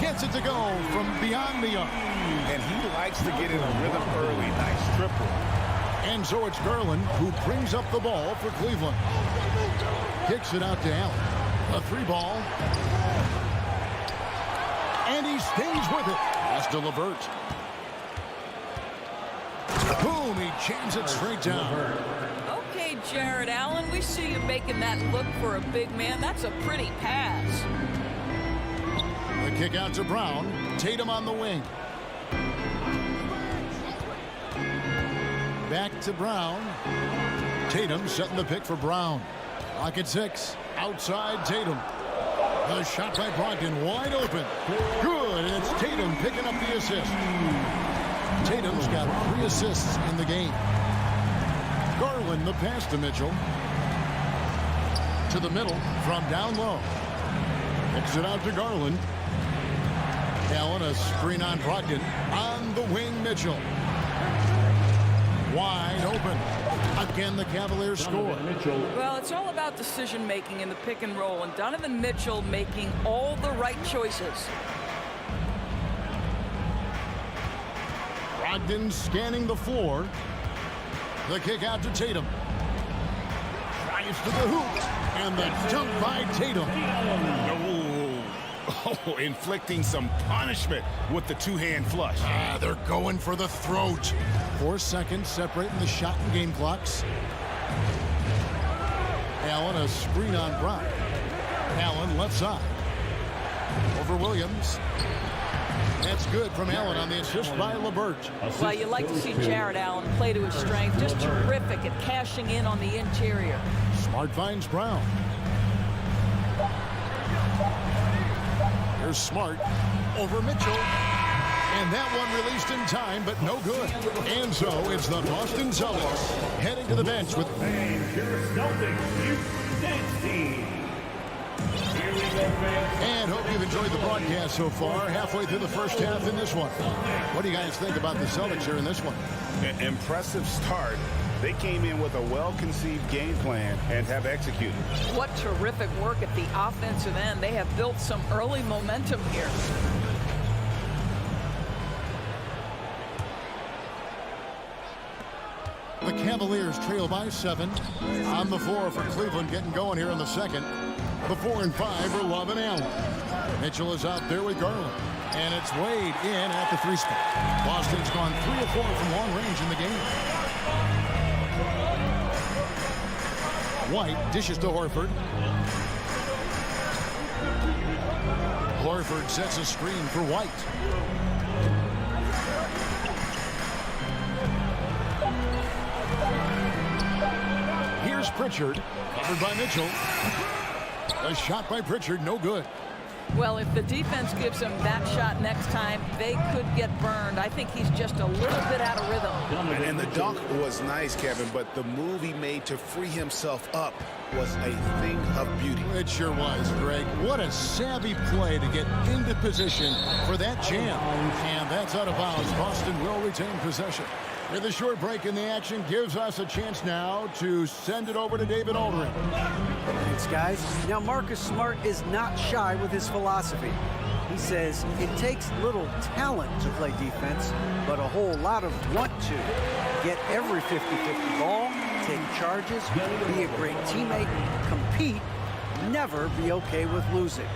Gets it to go from beyond the arc. And he likes to get in a rhythm early. Nice triple. And so it's Garland who brings up the ball for Cleveland. Kicks it out to Allen. A 3-ball. And he stays with it. That's to LeVert. Boom, he jams it straight down. Okay, Jared Allen, we see you making that look for a big man. That's a pretty pass. The kick out to Brown. Tatum on the wing. Back to Brown. Tatum setting the pick for Brown. Lock at 6. Outside Tatum. The shot by Brogdon wide open. Good, and it's Tatum picking up the assist. Tatum's got 3 assists in the game. Garland the pass to Mitchell. To the middle from down low. Kicks it out to Garland. Allen a screen on Brogdon. On the wing Mitchell. Wide open. Again, the Cavaliers score. Well, it's all about decision making in the pick and roll, and Donovan Mitchell making all the right choices. Brogdon scanning the floor. The kick out to Tatum. Drives to the hoop. And the dunk by Tatum. Oh, inflicting some punishment with the two-hand flush. They're going for the throat. 4 seconds separating the shot and game clocks. Allen, a screen on Brown. Allen, left side. Over Williams. That's good from Allen on the assist by LeVert. Well, you like to see Jared Allen play to his strength. Just terrific at cashing in on the interior. Smart finds Brown. Here's Smart over Mitchell. And that one released in time, but no good. And so it's the Boston Celtics heading to the bench with... And your Celtics Youth Dance Team. Here we go, fans. And hope you've enjoyed the broadcast so far. Halfway through the first half in this one. What do you guys think about the Celtics here in this one? An impressive start. They came in with a well-conceived game plan and have executed. What terrific work at the offensive end. They have built some early momentum here. The Cavaliers trail by 7. On the floor for Cleveland, getting going here in the second. The 4 and 5 are Love and Allen. Mitchell is out there with Garland. And it's Wade in at the 3 spot. Boston's gone 3 of 4 from long range in the game. White dishes to Horford. Horford sets a screen for White. Here's Pritchard, covered by Mitchell. A shot by Pritchard, no good. Well, if the defense gives him that shot next time, they could get burned. I think he's just a little bit out of rhythm. And the dunk was nice, Kevin, but the move he made to free himself up was a thing of beauty. It sure was, Greg. What a savvy play to get into position for that jam. And that's out of bounds. Boston will retain possession. With a short break in the action gives us a chance now to send it over to David Aldridge. Thanks, guys. Now, Marcus Smart is not shy with his philosophy. He says it takes little talent to play defense, but a whole lot of want to. Get every 50-50 ball, take charges, be a great teammate, compete, never be okay with losing.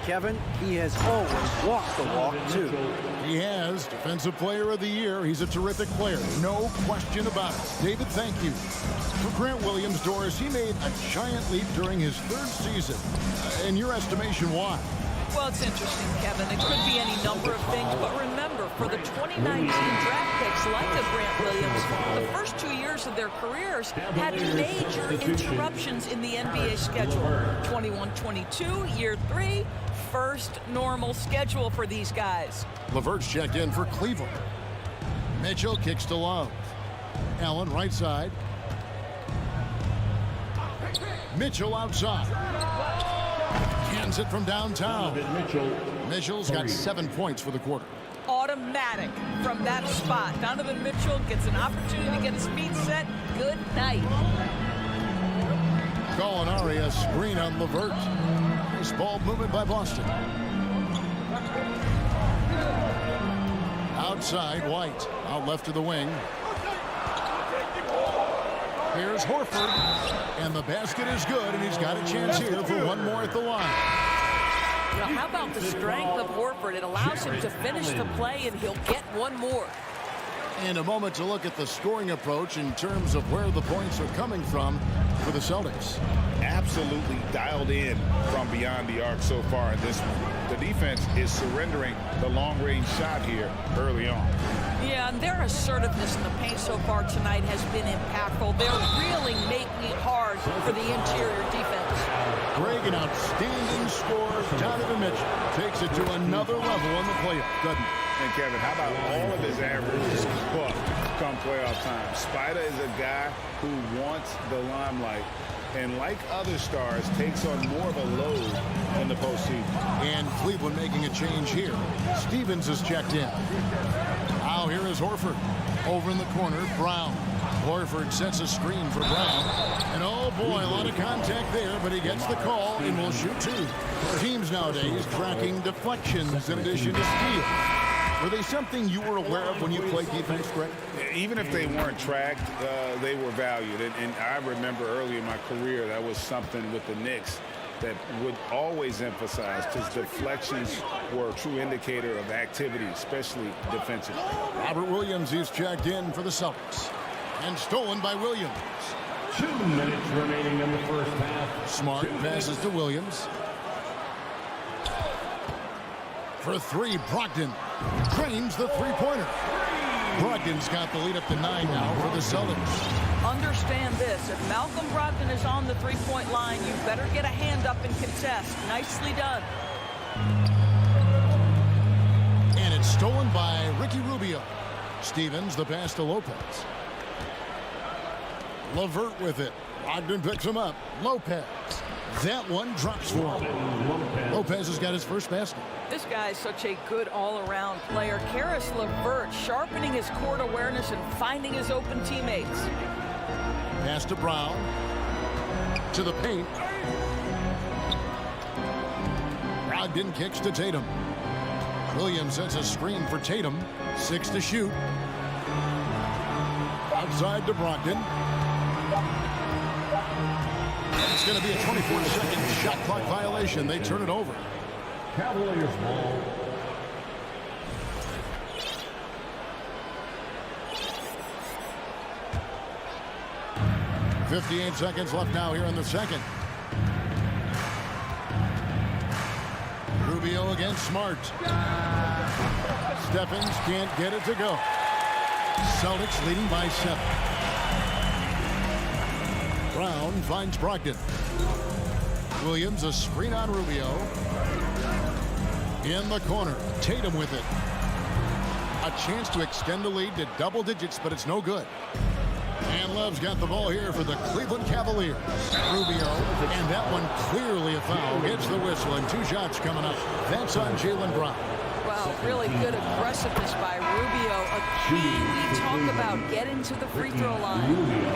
Kevin, he has always walked the walk, too. He has. Defensive Player of the Year. He's a terrific player. No question about it. David, thank you. For Grant Williams, Doris, he made a giant leap during his 3rd season. In your estimation, why? Well, it's interesting, Kevin. It could be any number of things, but remember, for the 2019 draft picks like a Grant Williams, the first 2 years of their careers had major interruptions in the NBA schedule. 21-22, year 3, first normal schedule for these guys. LeVert's checked in for Cleveland. Mitchell kicks to Love. Allen right side. Mitchell outside. Cans it from downtown. Mitchell's got 7 points for the quarter. Automatic from that spot. Donovan Mitchell gets an opportunity to get his feet set. Good night. Gallinari, a screen on LeVert. Nice ball movement by Boston. Outside, White. Out left to the wing. Here's Horford. And the basket is good, and he's got a chance here for one more at the line. Now, how about the strength of Horford? It allows him to finish the play, and he'll get one more. And a moment to look at the scoring approach in terms of where the points are coming from for the Celtics. Absolutely dialed in from beyond the arc so far in this one. The defense is surrendering the long-range shot here early on. Yeah, and their assertiveness in the paint so far tonight has been impactful. They're really making it hard for the interior defense. Greg, an outstanding scorer. Donovan Mitchell takes it to another level in the playoff, doesn't he? And Kevin, how about all of his averages come playoff time? Spider is a guy who wants the limelight, and like other stars, takes on more of a load in the postseason. And Cleveland making a change here. Stevens is checked in. Now here is Horford. Over in the corner, Brown. Horford sets a screen for Brown. And oh boy, a lot of contact there, but he gets the call and will shoot 2. Teams nowadays tracking deflections in addition to steals. Were they something you were aware of when you played defense, Greg? Even if they weren't tracked, they were valued. And I remember early in my career, that was something with the Knicks that would always emphasize, because deflections were a true indicator of activity, especially defensively. Robert Williams is checked in for the Celtics. And stolen by Williams. 2 minutes remaining in the first half. Smart passes to Williams. For three, Brogdon drains the three-pointer. Brogdon's got the lead up to 9 now for the Celtics. Understand this. If Malcolm Brogdon is on the three-point line, you better get a hand up and contest. Nicely done. And it's stolen by Ricky Rubio. Stevens, the pass to Lopez. LeVert with it. Brogdon picks him up. Lopez. That one drops for him. Lopez has got his first basket. This guy is such a good all-around player. Karis LeVert sharpening his court awareness and finding his open teammates. Pass to Brown. To the paint. Brogdon kicks to Tatum. Williams sets a screen for Tatum. 6 to shoot. Outside to Brogdon. It's going to be a 24-second shot clock violation. They turn it over. Cavaliers ball. .58 seconds left now here in the second. Rubio against Smart. Stephens can't get it to go. Celtics leading by 7. Brown finds Brogdon. Williams a screen on Rubio. In the corner. Tatum with it. A chance to extend the lead to double digits, but it's no good. And Love's got the ball here for the Cleveland Cavaliers. Rubio, and that one clearly a foul. Gets the whistle, and 2 shots coming up. That's on Jaylen Brown. Wow, really good aggressiveness by Rubio. A key we talk about getting to the free throw line.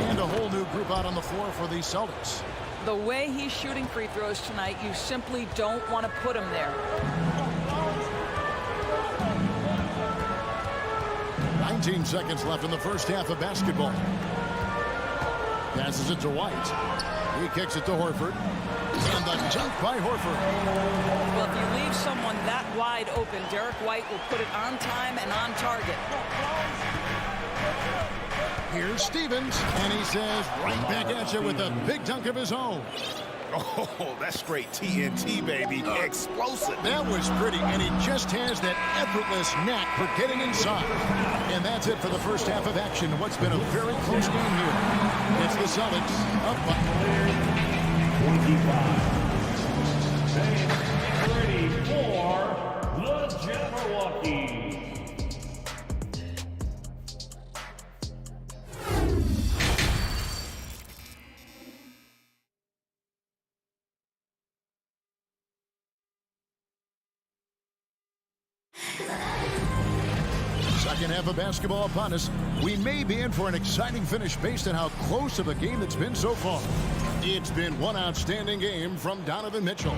And a whole new group out on the floor for the Celtics. The way he's shooting free throws tonight, you simply don't want to put him there. 19 seconds left in the first half of basketball. Passes it to White. He kicks it to Horford. And the jump by Horford. Well, if you leave someone that wide open, Derek White will put it on time and on target. Here's Stevens, and he says right back at you with a big dunk of his own. Oh, that's straight TNT, baby. Explosive. That was pretty, and he just has that effortless knack for getting inside. And that's it for the first half of action. What's been a very close game here. It's the Celtics up by 25. Ready for the Jabberwockies. Second half of basketball upon us. We may be in for an exciting finish based on how close of a game it's been so far. It's been one outstanding game from Donovan Mitchell.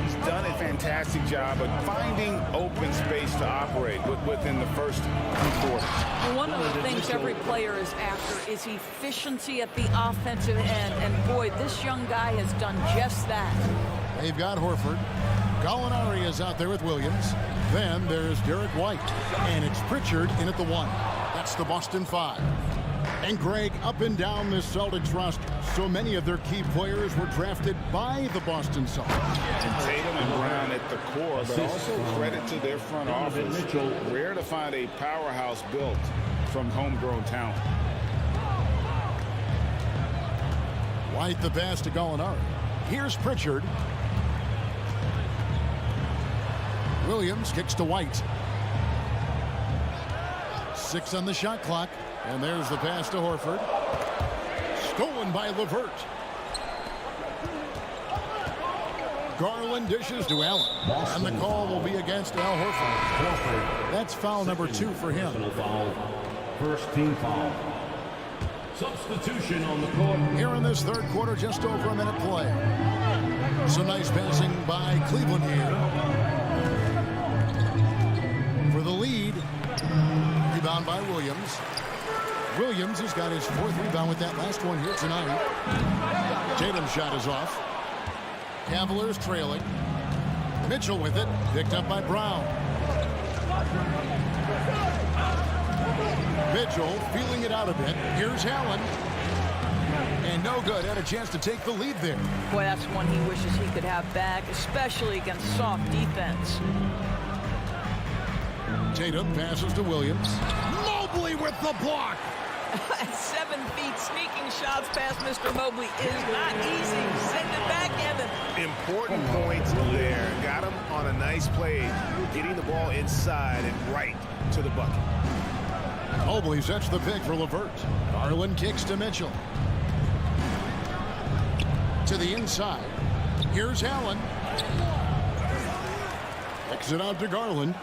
He's done a fantastic job of finding open space to operate within the first 2 quarters. One of the things every player is after is efficiency at the offensive end. And boy, this young guy has done just that. They've got Horford. Gallinari is out there with Williams. Then there's Derek White. And it's Pritchard in at the 1. That's the Boston 5. And Greg, up and down this Celtics roster, so many of their key players were drafted by the Boston Celtics. And Tatum and Brown at the core, but also credit to their front office. Rare to find a powerhouse built from homegrown talent. White the pass to Gallinari. Here's Pritchard. Williams kicks to White. 6 on the shot clock. And there's the pass to Horford. Stolen by LeVert. Garland dishes to Allen. And the call will be against Al Horford. That's foul number 2 for him. First team foul. Substitution on the court. Here in this third quarter, just over a minute play. Some nice passing by Cleveland here. For the lead. Rebound by Williams. Williams has got his 4th rebound with that last one here tonight. Tatum's shot is off. Cavaliers trailing. Mitchell with it, picked up by Brown. Mitchell feeling it out a bit. Here's Allen. And no good. Had a chance to take the lead there. Boy, that's one he wishes he could have back, especially against soft defense. Tatum passes to Williams. Mobley with the block. At 7 feet, sneaking shots past Mr. Mobley is not easy. Send it back, Evan. Important points there. Got him on a nice play, getting the ball inside and right to the bucket. Mobley sets the pick for LeVert. Garland kicks to Mitchell. To the inside. Here's Allen. Kicks it out to Garland.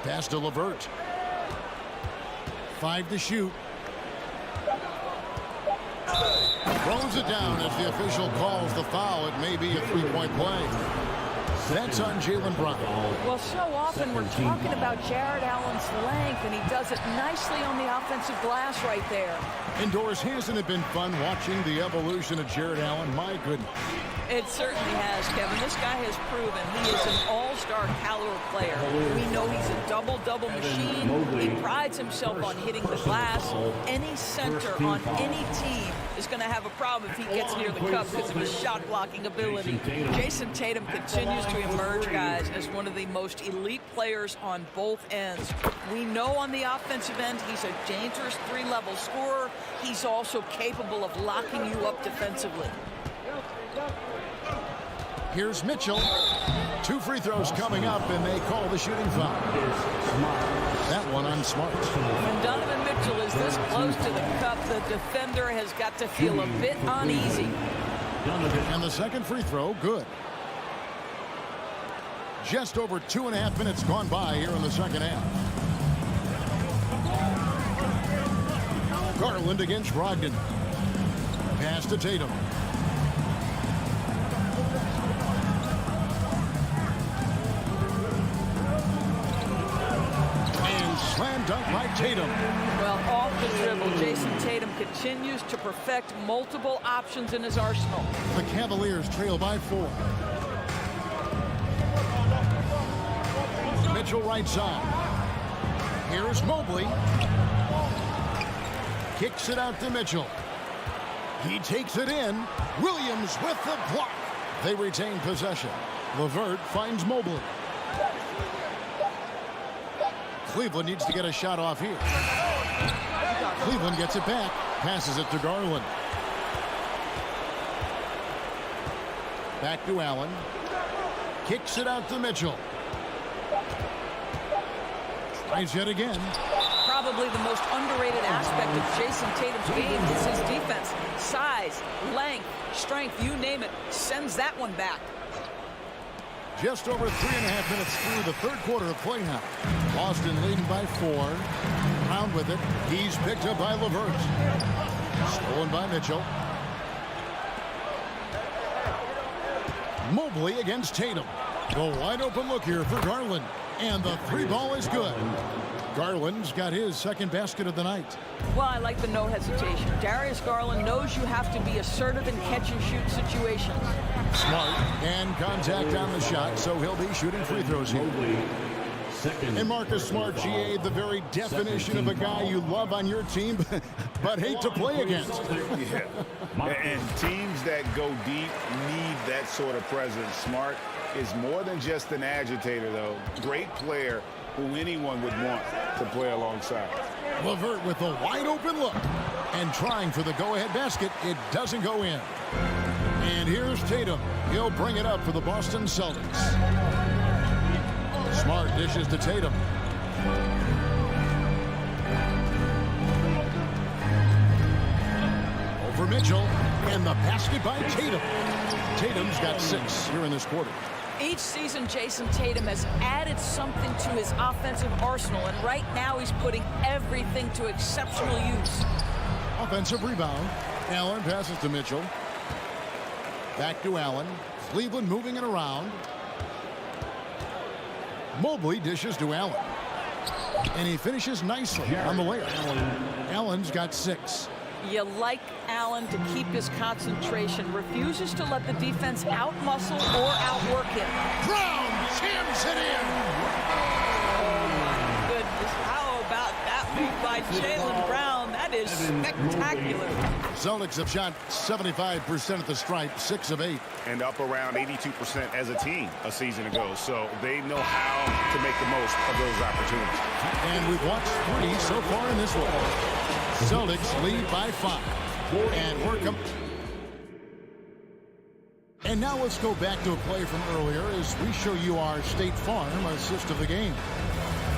Pass to LeVert. 5 to shoot. Throws it down as the official calls the foul. It may be a three-point play. That's on Jaylen Brown. Well, so often we're talking about Jared Allen's length, and he does it nicely on the offensive glass right there. Indoors, hasn't it been fun watching the evolution of Jared Allen? My goodness. It certainly has, Kevin. This guy has proven he is an all-star caliber player. We know he's a double-double machine. He prides himself on hitting the glass. Any center on any team is going to have a problem if he gets near the cup because of his shot-blocking ability. Jason Tatum continues to emerge, guys, as one of the most elite players on both ends. We know on the offensive end he's a dangerous three-level scorer. He's also capable of locking you up defensively. Here's Mitchell. 2 free throws coming up, and they call the shooting foul. That one on Smart. When Donovan Mitchell is this close to the cup, the defender has got to feel a bit uneasy. And the second free throw, good. Just over 2.5 minutes gone by here in the second half. Garland against Brogdon. Pass to Tatum. Slam dunk by Tatum. Well, off the dribble, Jason Tatum continues to perfect multiple options in his arsenal. The Cavaliers trail by 4. Mitchell right side. Here's Mobley. Kicks it out to Mitchell. He takes it in. Williams with the block. They retain possession. LeVert finds Mobley. Cleveland needs to get a shot off here. Cleveland gets it back. Passes it to Garland. Back to Allen. Kicks it out to Mitchell. Tries yet again. Probably the most underrated aspect of Jason Tatum's game is his defense. Size, length, strength, you name it. Sends that one back. Just over 3.5 minutes through the third quarter of play now. Boston leading by 4. Brown with it. He's picked up by LeVert. Stolen by Mitchell. Mobley against Tatum. The wide open look here for Garland. And the 3 ball is good. Garland's got his second basket of the night. Well, I like the no hesitation. Darius Garland knows you have to be assertive in catch-and-shoot situations. Smart and contact on the shot, so he'll be shooting free throws here. And Marcus Smart, GA, the very definition of a guy you love on your team, but hate to play against. Yeah. And teams that go deep need that sort of presence. Smart is more than just an agitator, though. Great player who anyone would want to play alongside. LeVert with a wide open look and trying for the go-ahead basket. It doesn't go in. And here's Tatum. He'll bring it up for the Boston Celtics. Smart dishes to Tatum. Over Mitchell. And the basket by Tatum. Tatum's got 6 here in this quarter. Each season, Jason Tatum has added something to his offensive arsenal, and right now he's putting everything to exceptional use. Offensive rebound. Allen passes to Mitchell. Back to Allen. Cleveland moving it around. Mobley dishes to Allen. And he finishes nicely on the layup. Allen's got 6. You like Allen to keep his concentration, refuses to let the defense outmuscle or outwork him. Brown jams it in. Oh, my goodness. How about that move by Jaylen Brown? That is spectacular. Celtics have shot 75% at the stripe, 6 of 8. And up around 82% as a team a season ago. So they know how to make the most of those opportunities. And we've watched 3 so far in this one. Celtics lead by 5. And we're And now let's go back to a play from earlier as we show you our State Farm assist of the game.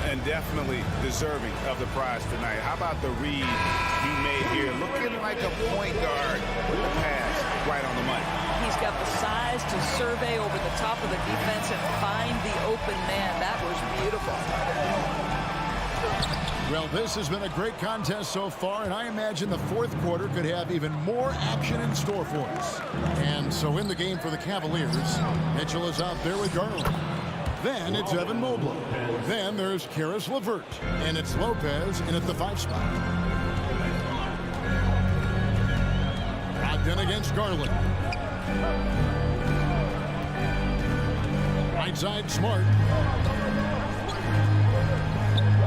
And definitely deserving of the prize tonight. How about the read he made here? Looking like a point guard with the pass right on the money. He's got the size to survey over the top of the defense and find the open man. That was beautiful. Well, this has been a great contest so far, and I imagine the fourth quarter could have even more action in store for us. And so in the game for the Cavaliers, Mitchell is out there with Garland. Then it's Evan Mobley. Then there's Karis LeVert. And it's Lopez in at the 5 spot. Brogdon against Garland. Right side, Smart.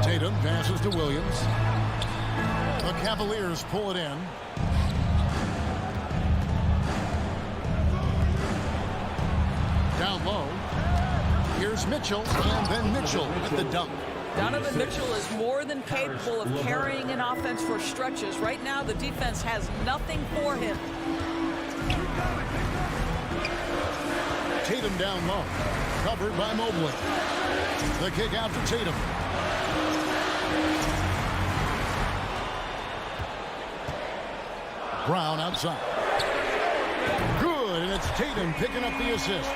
Tatum passes to Williams. The Cavaliers pull it in. Down low. Here's Mitchell, and then Mitchell with the dunk. Donovan Mitchell is more than capable of carrying an offense for stretches. Right now, the defense has nothing for him. Tatum down low. Covered by Mobley. The kick out to Tatum. Brown outside. Good, and it's Tatum picking up the assist.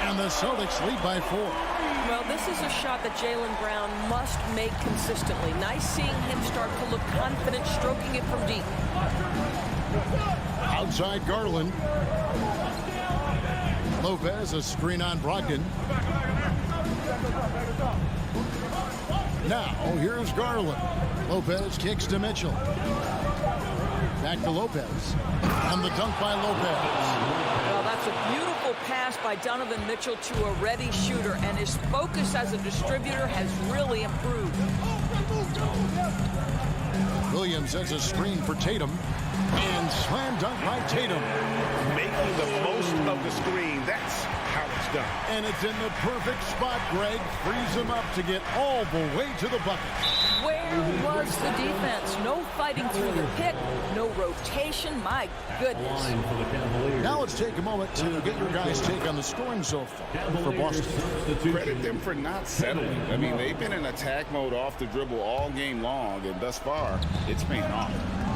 And the Celtics lead by 4. Well, this is a shot that Jaylen Brown must make consistently. Nice seeing him start to look confident, stroking it from deep. Outside Garland. Lopez, a screen on Brogdon. Now, here's Garland. Lopez kicks to Mitchell. Back to Lopez. And the dunk by Lopez. Well, that's a beautiful pass by Donovan Mitchell to a ready shooter, and his focus as a distributor has really improved. Williams has a screen for Tatum. And slam dunk by Tatum. Making the most of the screen. That's how it's done. And it's in the perfect spot. Greg frees him up to get all the way to the bucket. Where was the defense? No fighting through the pick, no rotation. My goodness. Now let's take a moment to get your guys' take on the scoring so far for Boston. Credit them for not settling. I mean, they've been in attack mode off the dribble all game long, and thus far, it's paying off.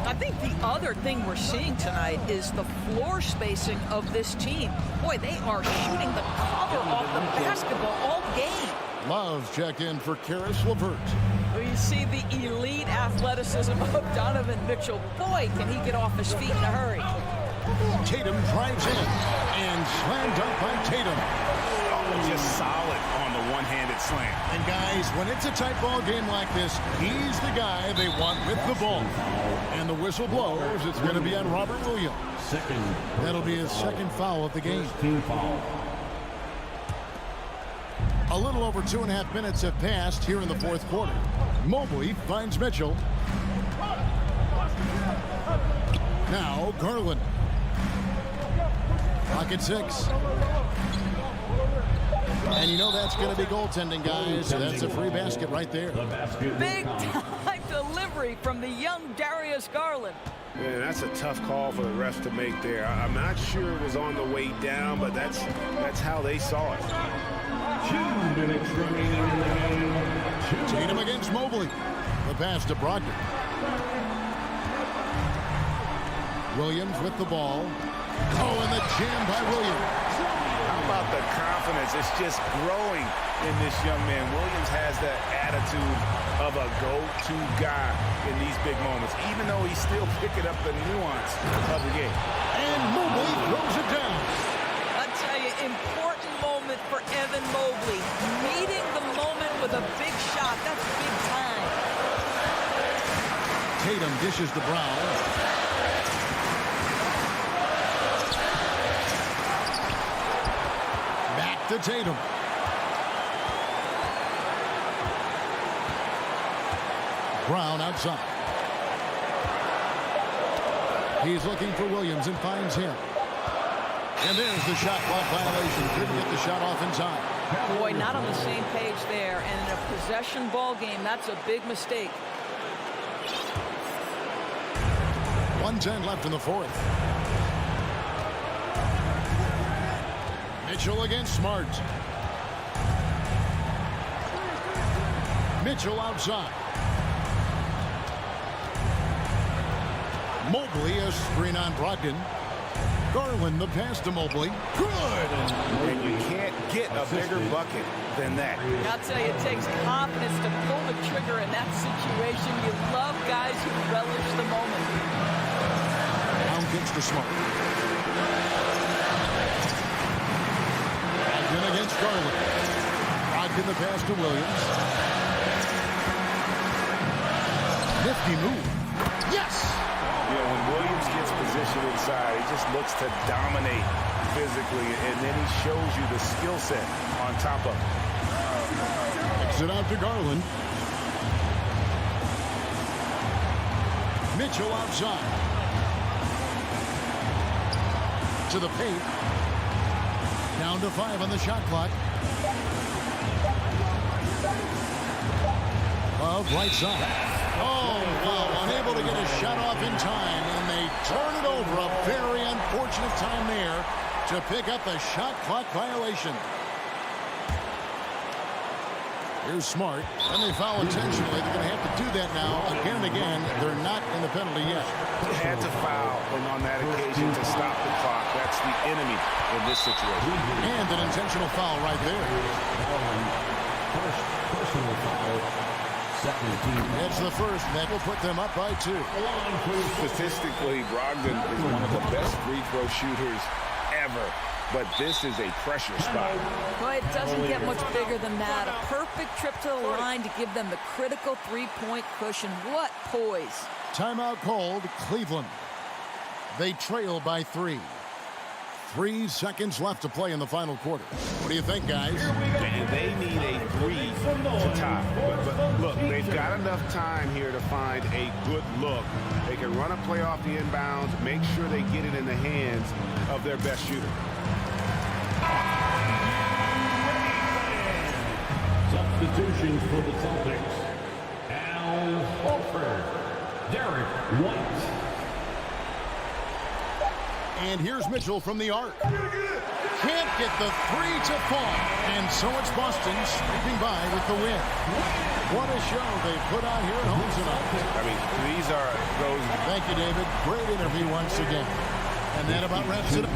I think the other thing we're seeing tonight is the floor spacing of this team. Boy, they are shooting the cover off the basketball all game. Love checked in for Karis LeVert. You see the elite athleticism of Donovan Mitchell. Boy, can he get off his feet in a hurry. Tatum drives in, and slam dunk by Tatum. Oh, just solid on the one-handed slam. And guys, when it's a tight ball game like this, he's the guy they want with the ball. And the whistle blows. It's going to be on Robert Williams. That'll be his second foul of the game. A little over 2.5 minutes have passed here in the fourth quarter. Mobley finds Mitchell. Now Garland. Clock at 6. And you know that's going to be goaltending, guys. So that's a free basket right there. Big time delivery from the young Darius Garland. Man, that's a tough call for the refs to make there. I'm not sure it was on the way down, but that's how they saw it. 2 minutes remaining in the game. Tatum against Mobley. The pass to Brogdon. Williams with the ball. Oh, and the jam by Williams. How about the confidence? It's just growing in this young man. Williams has that attitude of a go-to guy in these big moments, even though he's still picking up the nuance of the game. And Mobley throws it down. I tell you, important moment for Evan Mobley. Meeting the moment with a big shot. That's big time. Tatum dishes to Brown. Back to Tatum. Brown outside. He's looking for Williams and finds him. And there's the shot clock violation. Couldn't get the shot off in time. Boy, not on the same page there. And in a possession ball game, that's a big mistake. 1:10 left in the fourth. Mitchell against Smart. Mitchell outside. Mobley, a screen on Brogdon. Garland, the pass to Mobley. Good! And you can't get a bigger bucket than that. I'll tell you, it takes confidence to pull the trigger in that situation. You love guys who relish the moment. Brown kicks to Smart. Brogdon against Garland. Brogdon the pass to Williams. Nifty move. Yes! You know, when Williams gets positioned inside, he just looks to dominate physically, and then he shows you the skill set on top of it. Kicks it out to Garland. Mitchell outside. To the paint. Down to 5 on the shot clock. Love right side. Oh, wow, unable to get a shot off in time, and they turn it over. A very unfortunate time there to pick up the shot clock violation. Here's Smart, and they foul intentionally. They're going to have to do that now again and again. They're not in the penalty yet. They had to foul on that occasion to stop the clock. That's the enemy in this situation. And an intentional foul right there. First personal foul. It's the first. That will put them up by 2. Statistically, Brogdon is one of the best free throw shooters ever. But this is a pressure spot. Well, it doesn't get much bigger than that. A perfect trip to the line to give them the critical three-point cushion. What poise. Timeout called. Cleveland. They trail by 3. 3 seconds left to play in the final quarter. What do you think, guys? They need a 3 to tie. But look, they've got enough time here to find a good look. They can run a play off the inbounds, make sure they get it in the hands of their best shooter. Substitutions for the Celtics. Al Horford. Derek White. And here's Mitchell from the arc. Can't get the 3 to fall. And so it's Boston sweeping by with the win. What a show they put on here at home tonight. I mean, these are those. Thank you, David. Great interview once again. And that about wraps it up.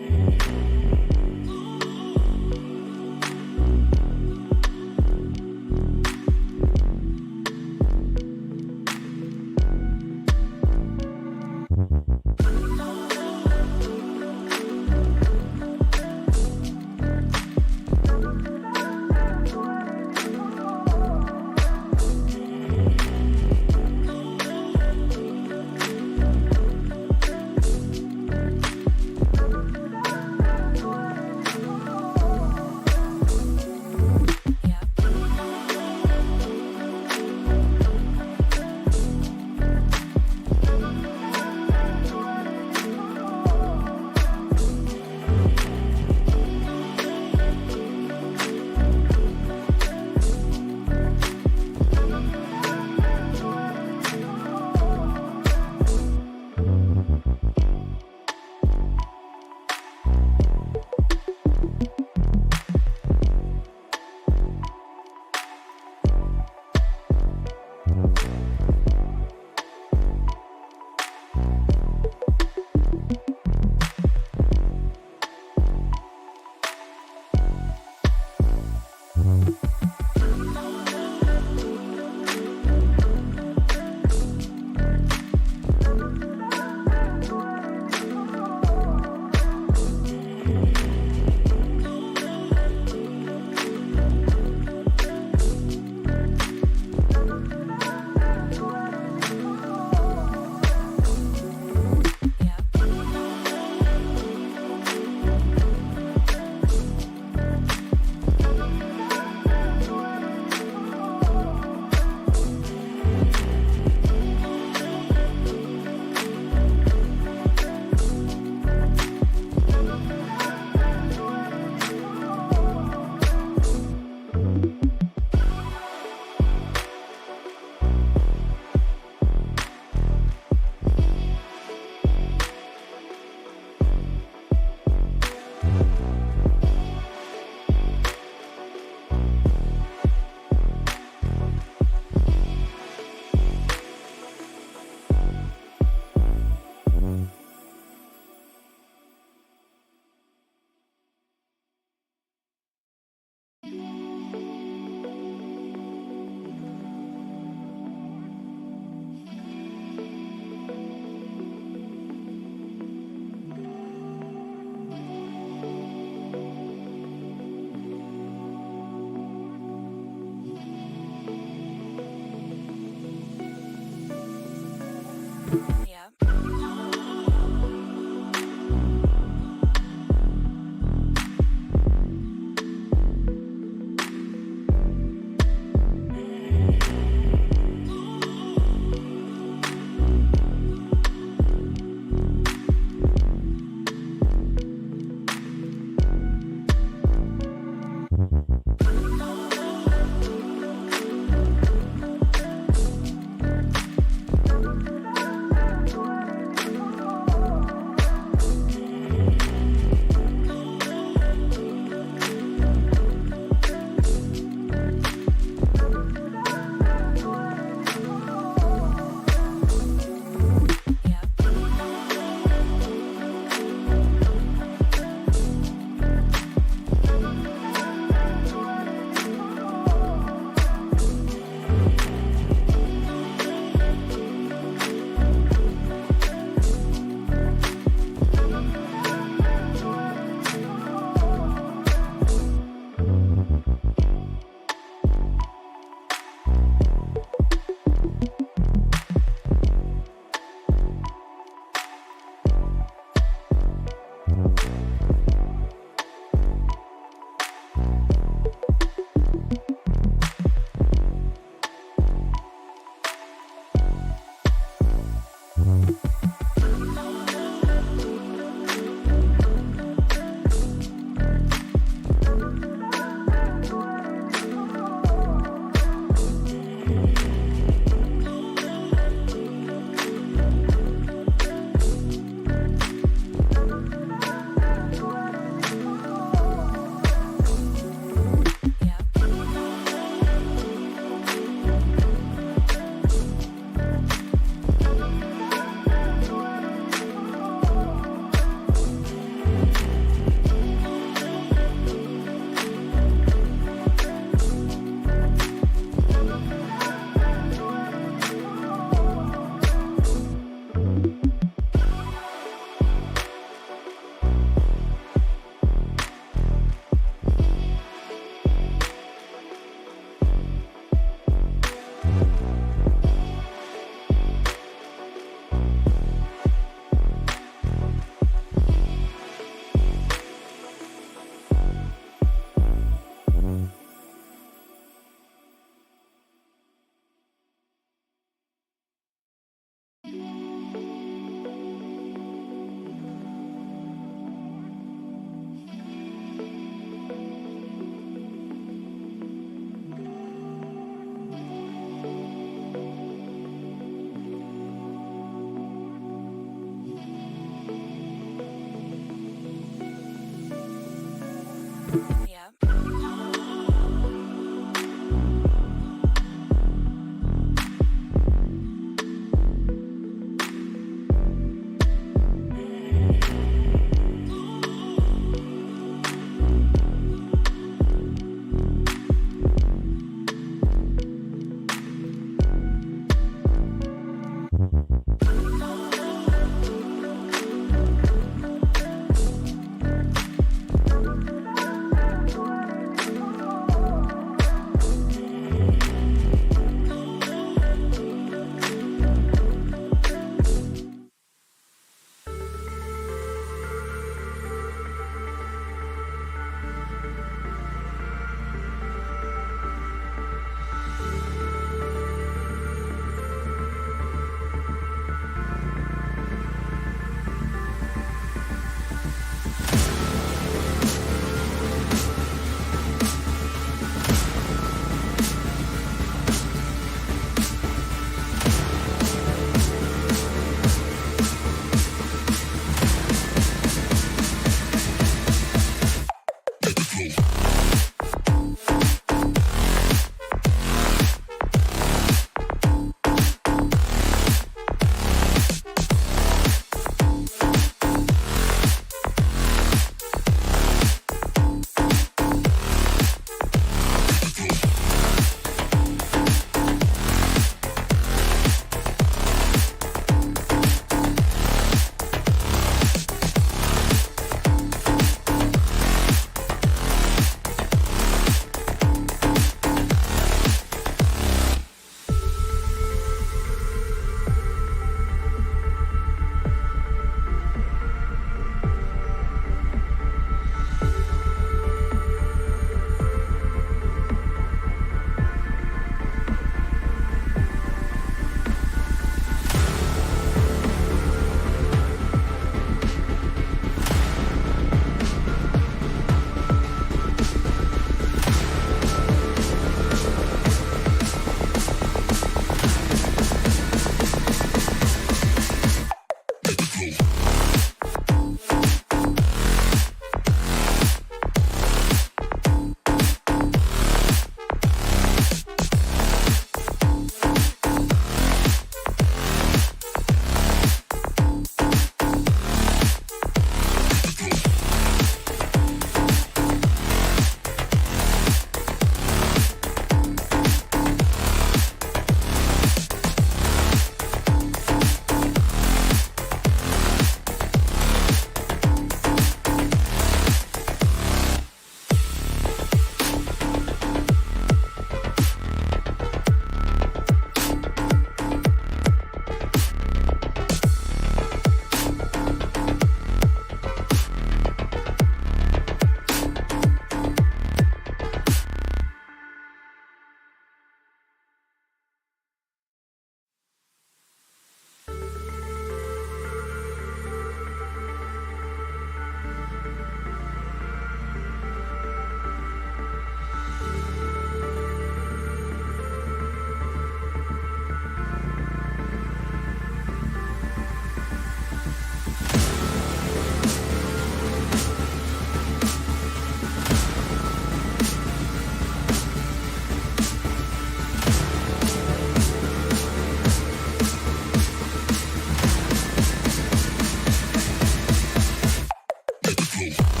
go.